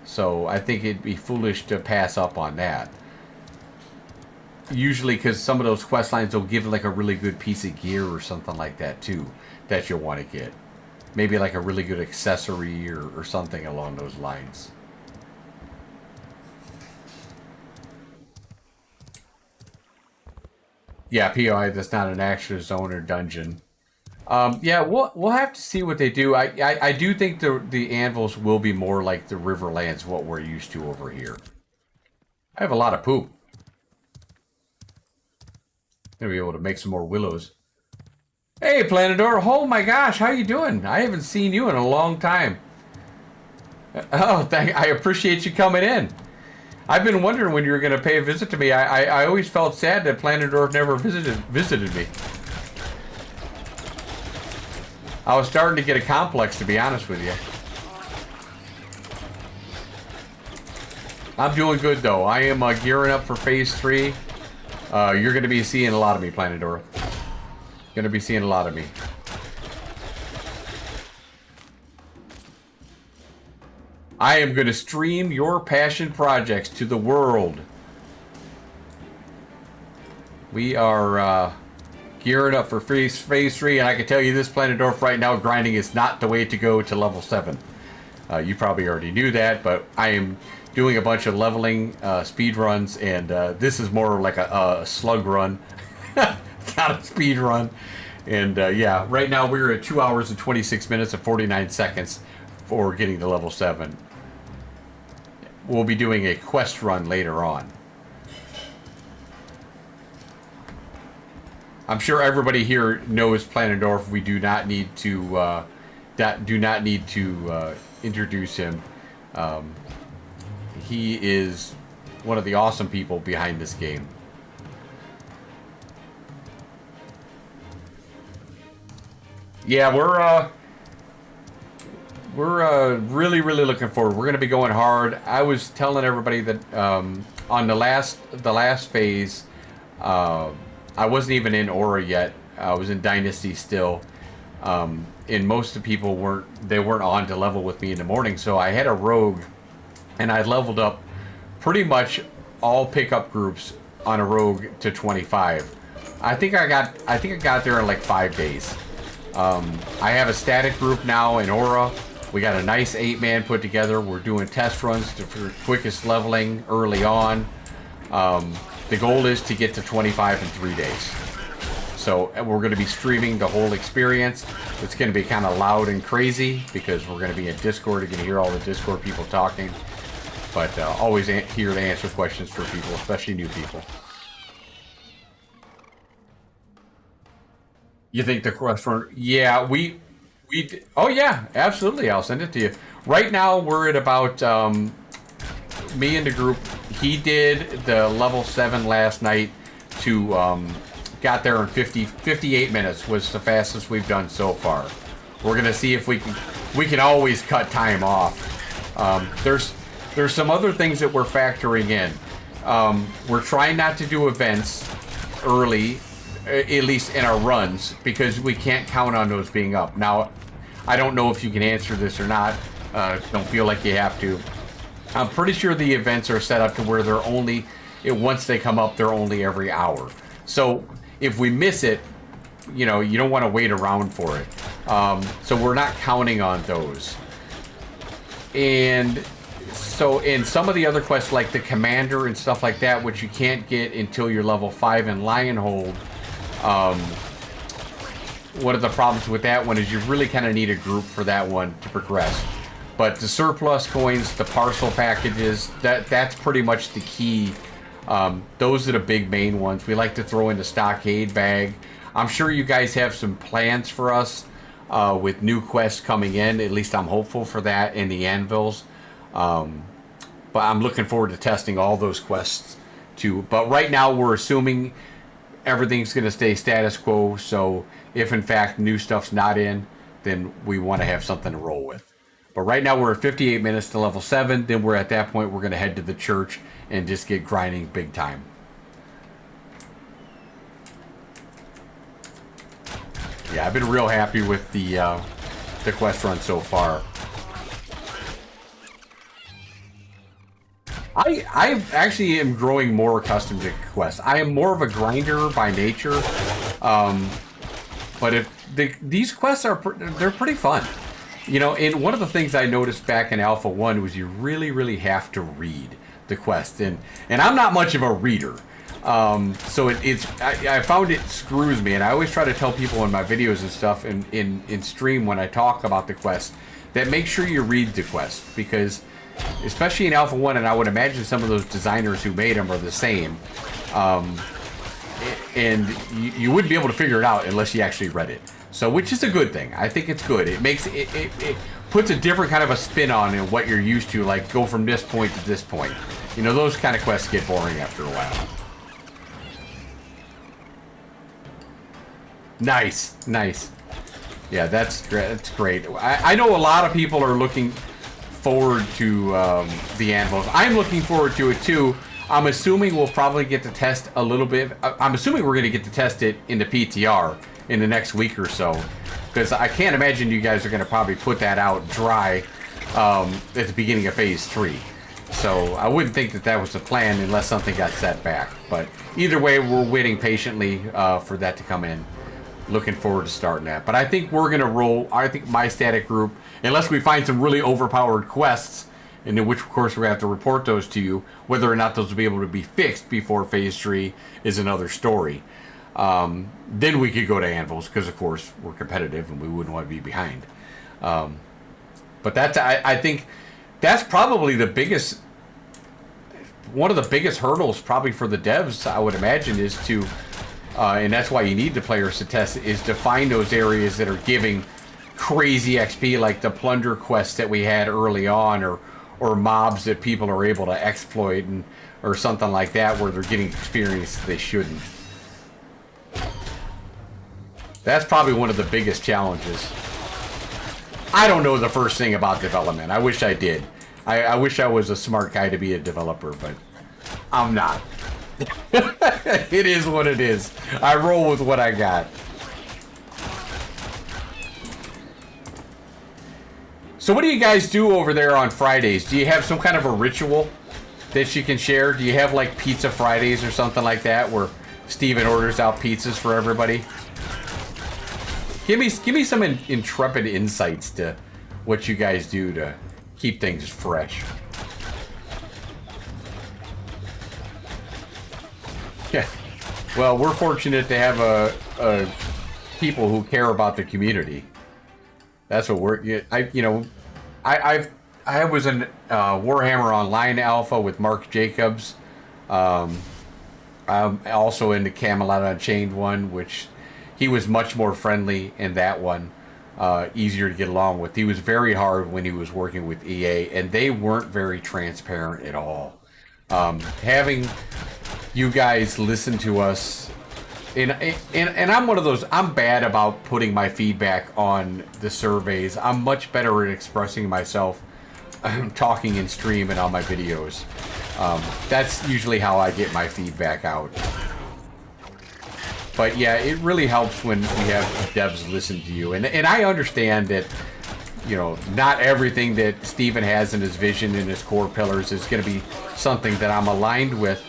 So I think it'd be foolish to pass up on that. Usually, because some of those quest lines will give like a really good piece of gear or something like that too, that you'll want to get. Maybe like a really good accessory or something along those lines. Yeah, POI, that's not an actual zone or dungeon. Yeah, we'll have to see what they do. I do think the anvils will be more like the Riverlands, what we're used to over here. I have a lot of poop. Gonna be able to make some more willows. Hey, Planador! Oh my gosh, how you doing? I haven't seen you in a long time. Oh, I appreciate you coming in. I've been wondering when you were gonna pay a visit to me. I always felt sad that Planador never visited me. I was starting to get a complex, to be honest with you. I'm doing good, though. I am gearing up for Phase 3. You're going to be seeing a lot of me, Planadora. Going to be seeing a lot of me. I am going to stream your passion projects to the world. We are gearing up for Phase 3, and I can tell you this, Planadorf, right now, grinding is not the way to go to level 7. You probably already knew that, but I am doing a bunch of leveling speed runs, and this is more like a slug run, not a speed run. And yeah, right now we're at 2 hours and 26 minutes and 49 seconds for getting to level 7. We'll be doing a quest run later on. I'm sure everybody here knows Planendorf. We do not need to introduce him. He is one of the awesome people behind this game. Yeah, we're really looking forward. We're going to be going hard. I was telling everybody that on the last phase, I wasn't even in Aura yet. I was in Dynasty still, and most of the people weren't on to level with me in the morning. So I had a rogue, and I leveled up pretty much all pickup groups on a rogue to 25. I think I got there in like 5 days. I have a static group now in Aura. We got a nice 8-man put together. We're doing test runs for quickest leveling early on. The goal is to get to 25 in 3 days. So we're going to be streaming the whole experience. It's going to be kind of loud and crazy because we're going to be in Discord. You're going to hear all the Discord people talking. But always here to answer questions for people, especially new people. You think the quest run? Yeah, we oh yeah, absolutely. I'll send it to you. Right now we're at about me and the group. He did the level 7 last night to got there in 58 minutes was the fastest we've done so far. We're gonna see if we can always cut time off. There's some other things that we're factoring in. We're trying not to do events early, at least in our runs, because we can't count on those being up. Now, I don't know if you can answer this or not. Don't feel like you have to. I'm pretty sure the events are set up to where they're only, once they come up, they're only every hour. So if we miss it, you don't want to wait around for it. So we're not counting on those. And so in some of the other quests, like the Commander and stuff like that, which you can't get until you're level 5 in Lionhold, one of the problems with that one is you really kind of need a group for that one to progress. But the surplus coins, the parcel packages, that's pretty much the key. Those are the big main ones. We like to throw in the stockade bag. I'm sure you guys have some plans for us with new quests coming in. At least I'm hopeful for that in the anvils. But I'm looking forward to testing all those quests too. But right now we're assuming everything's going to stay status quo. So if in fact new stuff's not in, then we want to have something to roll with. But right now we're at 58 minutes to level 7. Then we're at that point we're going to head to the church and just get grinding big time. Yeah, I've been real happy with the quest run so far. I actually am growing more accustomed to quests. I am more of a grinder by nature, but these quests they're pretty fun. And one of the things I noticed back in Alpha 1 was you really have to read the quest, and I'm not much of a reader, so I found it screws me, and I always try to tell people in my videos and stuff in stream when I talk about the quest that make sure you read the quest, because especially in Alpha 1, and I would imagine some of those designers who made them are the same, and you wouldn't be able to figure it out unless you actually read it. So, which is a good thing. I think it's good. It makes it puts a different kind of a spin on what you're used to, like go from this point to this point. Those kind of quests get boring after a while. Nice. Yeah, that's great. That's great. I know a lot of people are looking forward to the anvils. I'm looking forward to it too. I'm assuming we'll probably get to test a little bit. I'm assuming we're going to get to test it in the PTR in the next week or so, because I can't imagine you guys are going to probably put that out dry at the beginning of Phase 3. So I wouldn't think that was the plan unless something got set back. But either way, we're waiting patiently for that to come in. Looking forward to starting that. But I think we're going to roll, I think my static group, unless we find some really overpowered quests, and in which, of course, we're going to have to report those to you. Whether or not those will be able to be fixed before Phase 3 is another story. Then we could go to anvils, because, of course, we're competitive and we wouldn't want to be behind. But that's, I think that's probably the biggest, one of the biggest hurdles probably for the devs, I would imagine, is to and that's why you need the players to test it, is to find those areas that are giving crazy XP, like the plunder quests that we had early on, or mobs that people are able to exploit, and or something like that, where they're getting experience they shouldn't. That's probably one of the biggest challenges. I don't know the first thing about development. I wish I did. I wish I was a smart guy to be a developer, but I'm not. It is what it is. I roll with what I got. So what do you guys do over there on Fridays? Do you have some kind of a ritual that you can share? Do you have like Pizza Fridays or something like that, where Steven orders out pizzas for everybody? Give me some intrepid insights to what you guys do to keep things fresh. Yeah. Well, we're fortunate to have a people who care about the community. That's what we're. I was in Warhammer Online Alpha with Mark Jacobs. I'm also in the Camelot Unchained one, which he was much more friendly in that one. Easier to get along with. He was very hard when he was working with EA, and they weren't very transparent at all. Having you guys listen to us, and I'm one of those, I'm bad about putting my feedback on the surveys. I'm much better at expressing myself, talking in stream and on my videos. That's usually how I get my feedback out. But yeah, it really helps when we have devs listen to you. And I understand that, not everything that Steven has in his vision and his core pillars is going to be something that I'm aligned with.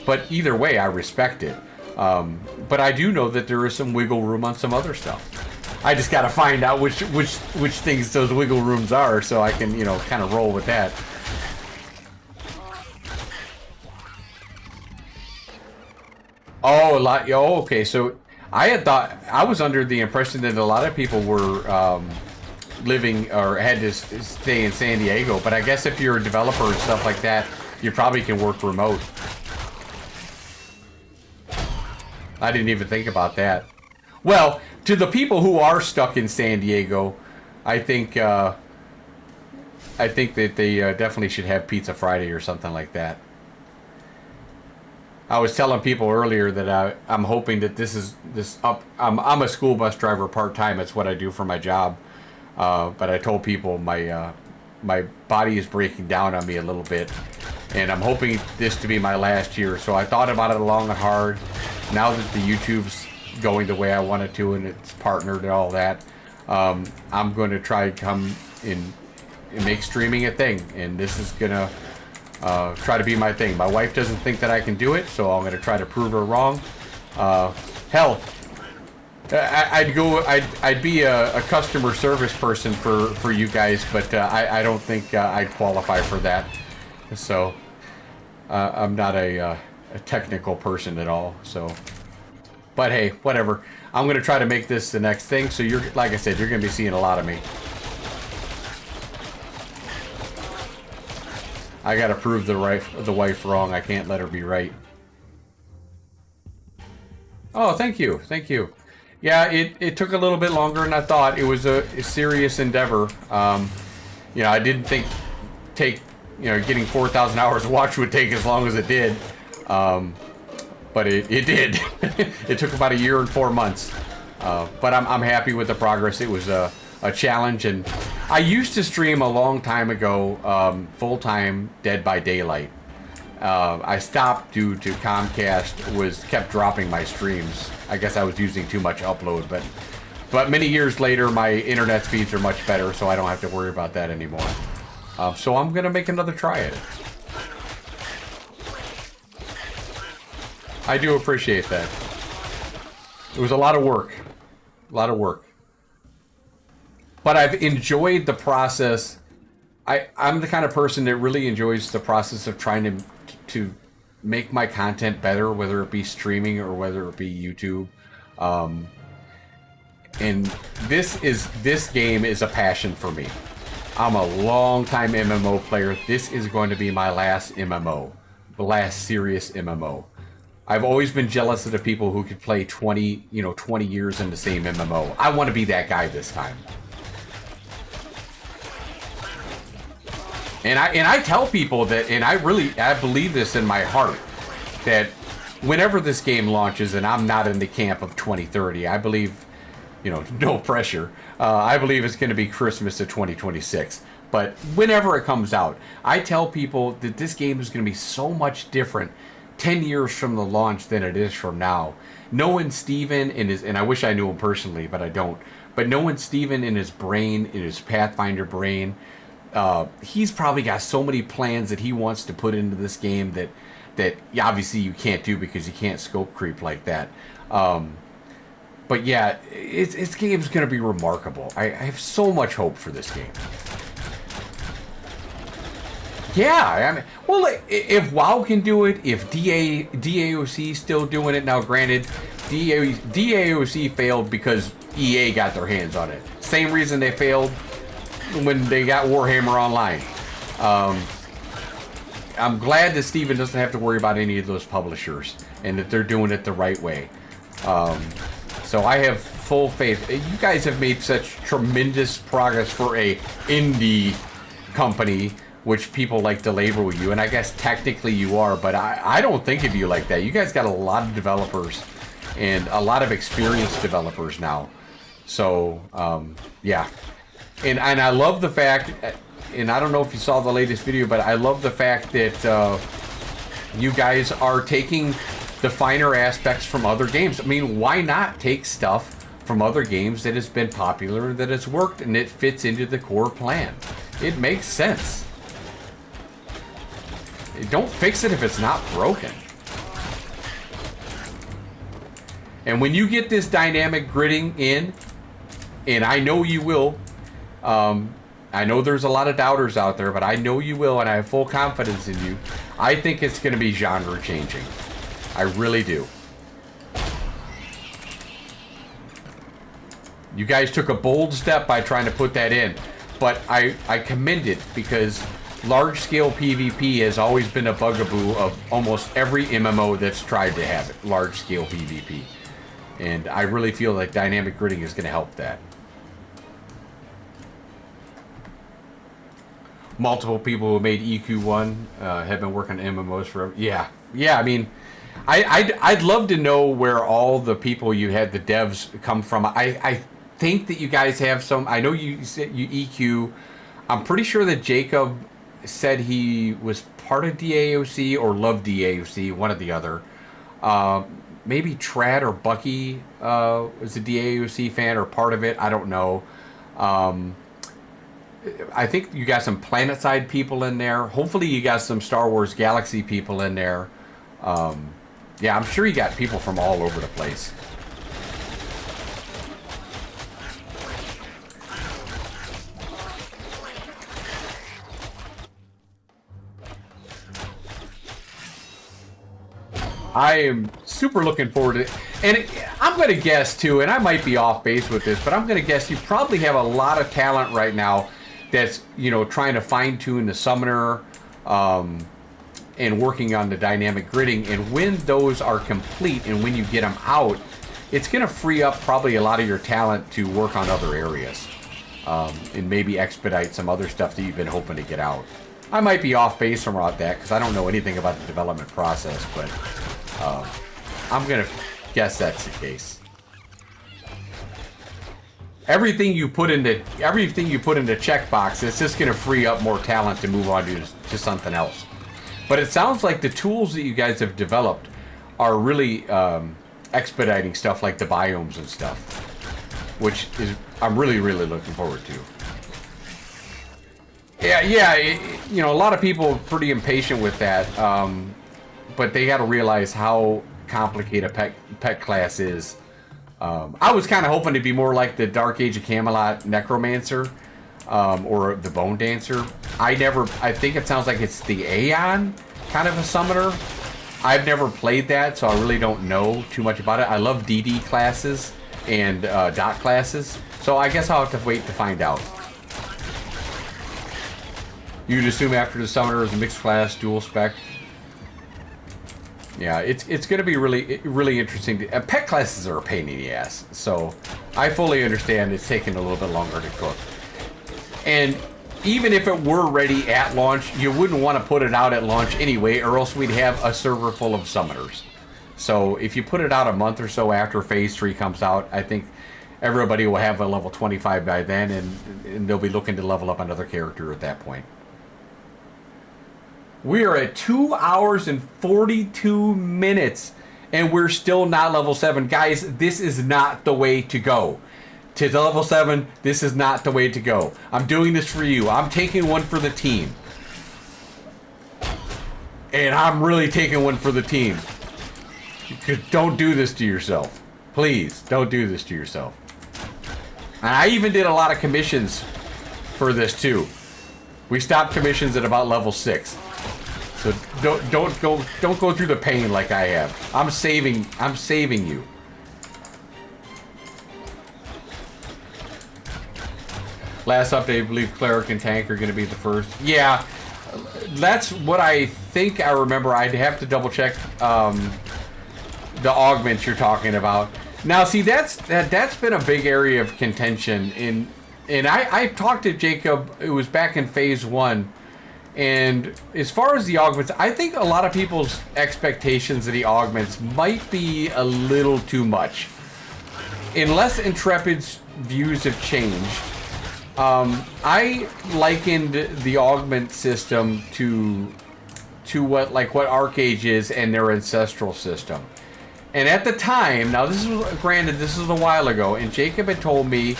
But either way, I respect it. But I do know that there is some wiggle room on some other stuff. I just got to find out which things those wiggle rooms are, so I can, kind of roll with that. Oh, okay. So I had thought, I was under the impression that a lot of people were living or had to stay in San Diego. But I guess if you're a developer and stuff like that, you probably can work remote. I didn't even think about that. Well, to the people who are stuck in San Diego, I think that they definitely should have Pizza Friday or something like that. I was telling people earlier that I'm hoping that I'm a school bus driver part-time. That's what I do for my job. But I told people my body is breaking down on me a little bit. And I'm hoping this to be my last year. So I thought about it long and hard. Now that the YouTube's going the way I want it to and it's partnered and all that, I'm going to try to come in and make streaming a thing. And this is going to try to be my thing. My wife doesn't think that I can do it, so I'm going to try to prove her wrong. Hell, I'd be a customer service person for you guys, but I don't think I'd qualify for that. So I'm not a technical person at all. So, but hey, whatever. I'm going to try to make this the next thing. So you're, like I said, you're going to be seeing a lot of me. I gotta prove the wife wrong. I can't let her be right. Oh, thank you. Yeah, it took a little bit longer than I thought. It was a serious endeavor. I didn't think getting 4,000 hours of watch would take as long as it did. But it did. It took about 1 year and 4 months. But I'm happy with the progress. It was a challenge, and I used to stream a long time ago, full-time Dead by Daylight. I stopped due to Comcast kept dropping my streams. I guess I was using too much upload, but many years later, my internet speeds are much better, so I don't have to worry about that anymore. So I'm gonna make another try at it. I do appreciate that. It was a lot of work. But I've enjoyed the process. I'm the kind of person that really enjoys the process of trying to make my content better, whether it be streaming or whether it be YouTube. And this game is a passion for me. I'm a long-time MMO player. This is going to be my last MMO, the last serious MMO. I've always been jealous of the people who could play 20 years in the same MMO. I want to be that guy this time. And I tell people that, and I believe this in my heart, that whenever this game launches, and I'm not in the camp of 2030, I believe, no pressure. I believe it's going to be Christmas of 2026. But whenever it comes out, I tell people that this game is going to be so much different 10 years from the launch than it is from now. Knowing Steven and I wish I knew him personally, but I don't. But knowing Steven in his brain, in his Pathfinder brain, he's probably got so many plans that he wants to put into this game that obviously you can't do because you can't scope creep like that. But yeah, this game's going to be remarkable. I have so much hope for this game. Yeah, I mean, well, if WoW can do it, if DAOC is still doing it, now granted, DAOC failed because EA got their hands on it. Same reason they failed when they got Warhammer Online. I'm glad that Steven doesn't have to worry about any of those publishers and that they're doing it the right way. So I have full faith. You guys have made such tremendous progress for a indie company, which people like to label you, and I guess technically you are, but I don't think of you like that. You guys got a lot of developers and a lot of experienced developers now. So, yeah. And I love the fact, and I don't know if you saw the latest video, but I love the fact that you guys are taking the finer aspects from other games. I mean, why not take stuff from other games that has been popular, that has worked, and it fits into the core plan? It makes sense. Don't fix it if it's not broken. And when you get this dynamic gridding in, and I know you will, I know there's a lot of doubters out there, but I know you will, and I have full confidence in you. I think it's going to be genre changing. I really do. You guys took a bold step by trying to put that in, but I commend it because large-scale PvP has always been a bugaboo of almost every MMO that's tried to have it, large-scale PvP. And I really feel like dynamic gridding is going to help that. Multiple people who made EQ1 have been working on MMOs forever. Yeah, I mean, I'd love to know where all the people you had, the devs, come from. I think that you guys have some. I know you said you EQ. I'm pretty sure that Jacob said he was part of DAOC or loved DAOC, one or the other. Maybe Trad or Bucky was a DAOC fan or part of it. I don't know. I think you got some PlanetSide people in there. Hopefully you got some Star Wars Galaxy people in there. Yeah, I'm sure you got people from all over the place. I am super looking forward to it. And I'm going to guess, too, and I might be off base with this, but I'm going to guess you probably have a lot of talent right now that's, trying to fine-tune the summoner and working on the dynamic gridding. And when those are complete and when you get them out, it's going to free up probably a lot of your talent to work on other areas and maybe expedite some other stuff that you've been hoping to get out. I might be off base about that because I don't know anything about the development process, but I'm going to guess that's the case. Everything you put into checkbox, it's just going to free up more talent to move on to something else. But it sounds like the tools that you guys have developed are really expediting stuff like the biomes and stuff, which is I'm really looking forward to. Yeah, a lot of people are pretty impatient with that, but they got to realize how complicated a pet class is. I was kind of hoping to be more like the Dark Age of Camelot Necromancer, or the Bone Dancer. I think it sounds like it's the Aeon kind of a summoner. I've never played that, so I really don't know too much about it. I love DD classes and dot classes, so I guess I'll have to wait to find out. You'd assume after the summoner is a mixed class, dual spec. Yeah, it's going to be really interesting. Pet classes are a pain in the ass, so I fully understand it's taking a little bit longer to cook. And even if it were ready at launch, you wouldn't want to put it out at launch anyway, or else we'd have a server full of summoners. So if you put it out a month or so after Phase 3 comes out, I think everybody will have a level 25 by then, and they'll be looking to level up another character at that point. We are at 2 hours and 42 minutes, and we're still not level 7. Guys, this is not the way to go. To level 7, this is not the way to go. I'm doing this for you. I'm taking one for the team. And I'm really taking one for the team. Don't do this to yourself. Please, don't do this to yourself. And I even did a lot of commissions for this too. We stopped commissions at about level 6. So don't go through the pain like I have. I'm saving you. Last update, I believe Cleric and Tank are going to be the first. Yeah, that's what I think I remember. I'd have to double check the augments you're talking about. Now, see, that's been a big area of contention. And I talked to Jacob. It was back in Phase 1. And as far as the augments, I think a lot of people's expectations of the augments might be a little too much. Unless Intrepid's views have changed, I likened the augment system to what Arcage is and their ancestral system. And at the time, now this was granted, this is a while ago, and Jacob had told me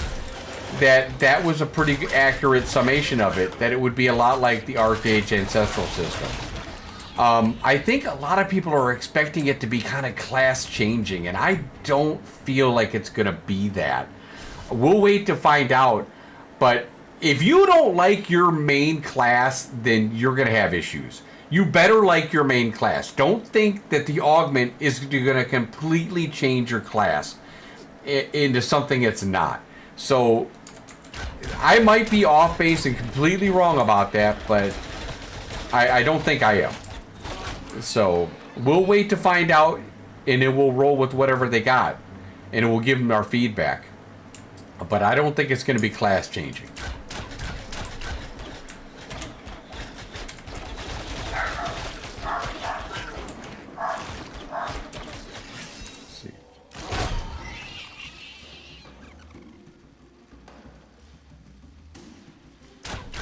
that was a pretty accurate summation of it, that it would be a lot like the Arcage ancestral system. I think a lot of people are expecting it to be kind of class changing, and I don't feel like it's going to be that. We'll wait to find out, but if you don't like your main class, then you're going to have issues. You better like your main class. Don't think that the augment is going to completely change your class into something it's not. So I might be off base and completely wrong about that, but I don't think I am. So we'll wait to find out, and then we'll roll with whatever they got, and we'll give them our feedback. But I don't think it's going to be class changing.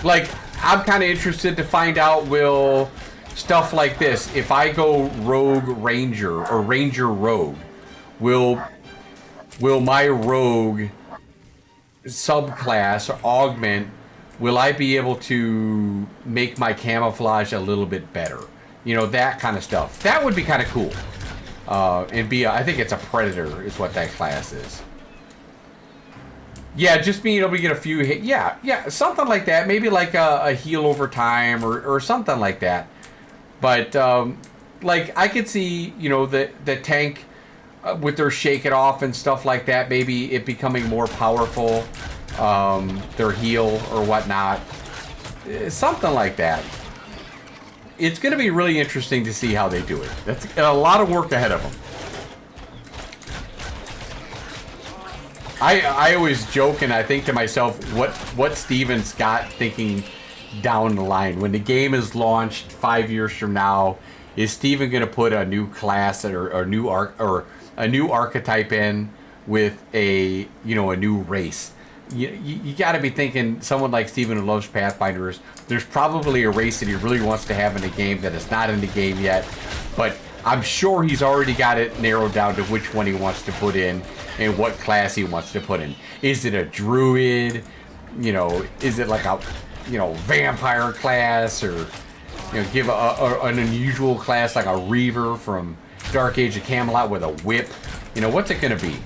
Like, I'm kind of interested to find out, will stuff like this, if I go Rogue Ranger or Ranger Rogue, will my Rogue subclass or augment, will I be able to make my camouflage a little bit better? You know, that kind of stuff. That would be kind of cool. And I think it's a Predator is what that class is. Yeah, just being able to get a few hit. Yeah, something like that. Maybe like a heal over time or something like that. But, like, I could see, you know, the tank with their shake it off and stuff like that. Maybe it becoming more powerful. Their heal or whatnot. Something like that. It's going to be really interesting to see how they do it. That's a lot of work ahead of them. I always joke and I think to myself, what Steven's got thinking down the line when the game is launched 5 years from now. Is Steven going to put a new class or a new archetype in with a new race? You got to be thinking someone like Steven who loves Pathfinders. There's probably a race that he really wants to have in the game that is not in the game yet, but I'm sure he's already got it narrowed down to which one he wants to put in and what class he wants to put in. Is it a druid? You know, is it like a vampire class, or give an unusual class like a Reaver from Dark Age of Camelot with a whip? What's it gonna be?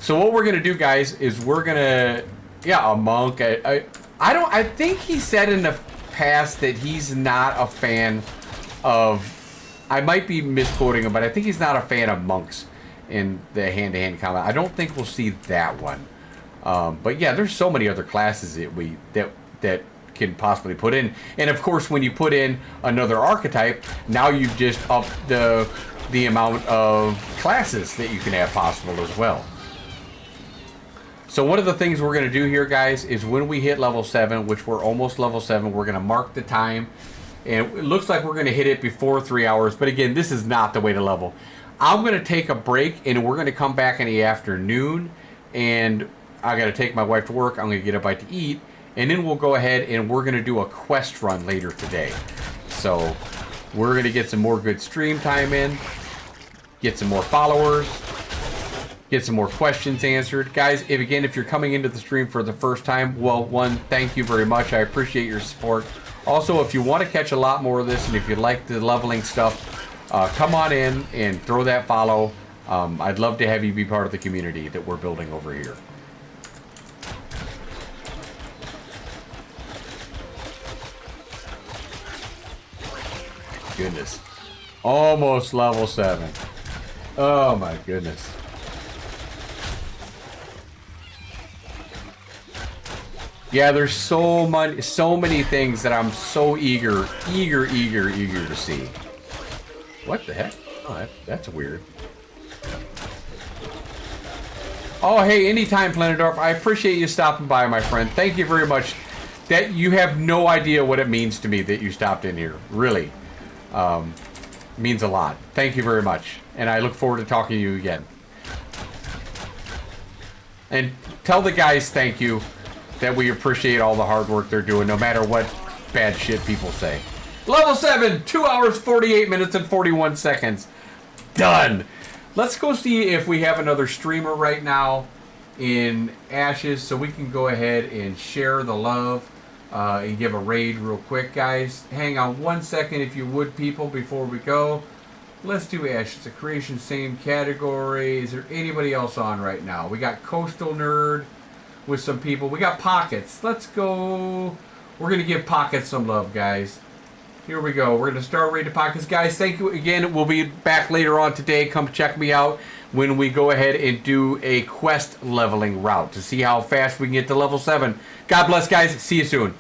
So what we're gonna do, guys, is we're gonna a monk. I think he said in the past that he's not a fan of, I might be misquoting him, but I think he's not a fan of monks in the hand-to-hand combat. I don't think we'll see that one. But yeah, there's so many other classes that can possibly put in. And of course, when you put in another archetype, now you've just upped the amount of classes that you can have possible as well. So one of the things we're going to do here, guys, is when we hit level 7, which we're almost level 7, we're going to mark the time. And it looks like we're going to hit it before 3 hours. But again, this is not the way to level. I'm going to take a break, and we're going to come back in the afternoon. And I got to take my wife to work. I'm going to get a bite to eat. And then we'll go ahead and we're going to do a quest run later today. So we're going to get some more good stream time in. Get some more followers. Get some more questions answered. Guys, if you're coming into the stream for the first time, well, one, thank you very much. I appreciate your support. Also, if you want to catch a lot more of this, and if you like the leveling stuff, come on in and throw that follow. I'd love to have you be part of the community that we're building over here. Goodness. Almost level 7. Oh my goodness. Yeah, there's so many things that I'm so eager to see. What the heck? Oh, that's weird. Oh, hey, anytime, Planetdorf. I appreciate you stopping by, my friend. Thank you very much. That you have no idea what it means to me that you stopped in here. Really. Means a lot. Thank you very much. And I look forward to talking to you again. And tell the guys thank you. That we appreciate all the hard work they're doing, no matter what bad shit people say. Level 7, 2 hours, 48 minutes, and 41 seconds. Done. Let's go see if we have another streamer right now in Ashes, so we can go ahead and share the love and give a raid real quick, guys. Hang on 1 second, if you would, people, before we go. Let's do Ashes, a creation, same category. Is there anybody else on right now? We got Coastal Nerd. With some people. We got Pockets. Let's go. We're going to give Pockets some love, guys. Here we go. We're going to start rating Pockets. Guys, thank you again. We'll be back later on today. Come check me out when we go ahead and do a quest leveling route to see how fast we can get to level 7. God bless, guys. See you soon.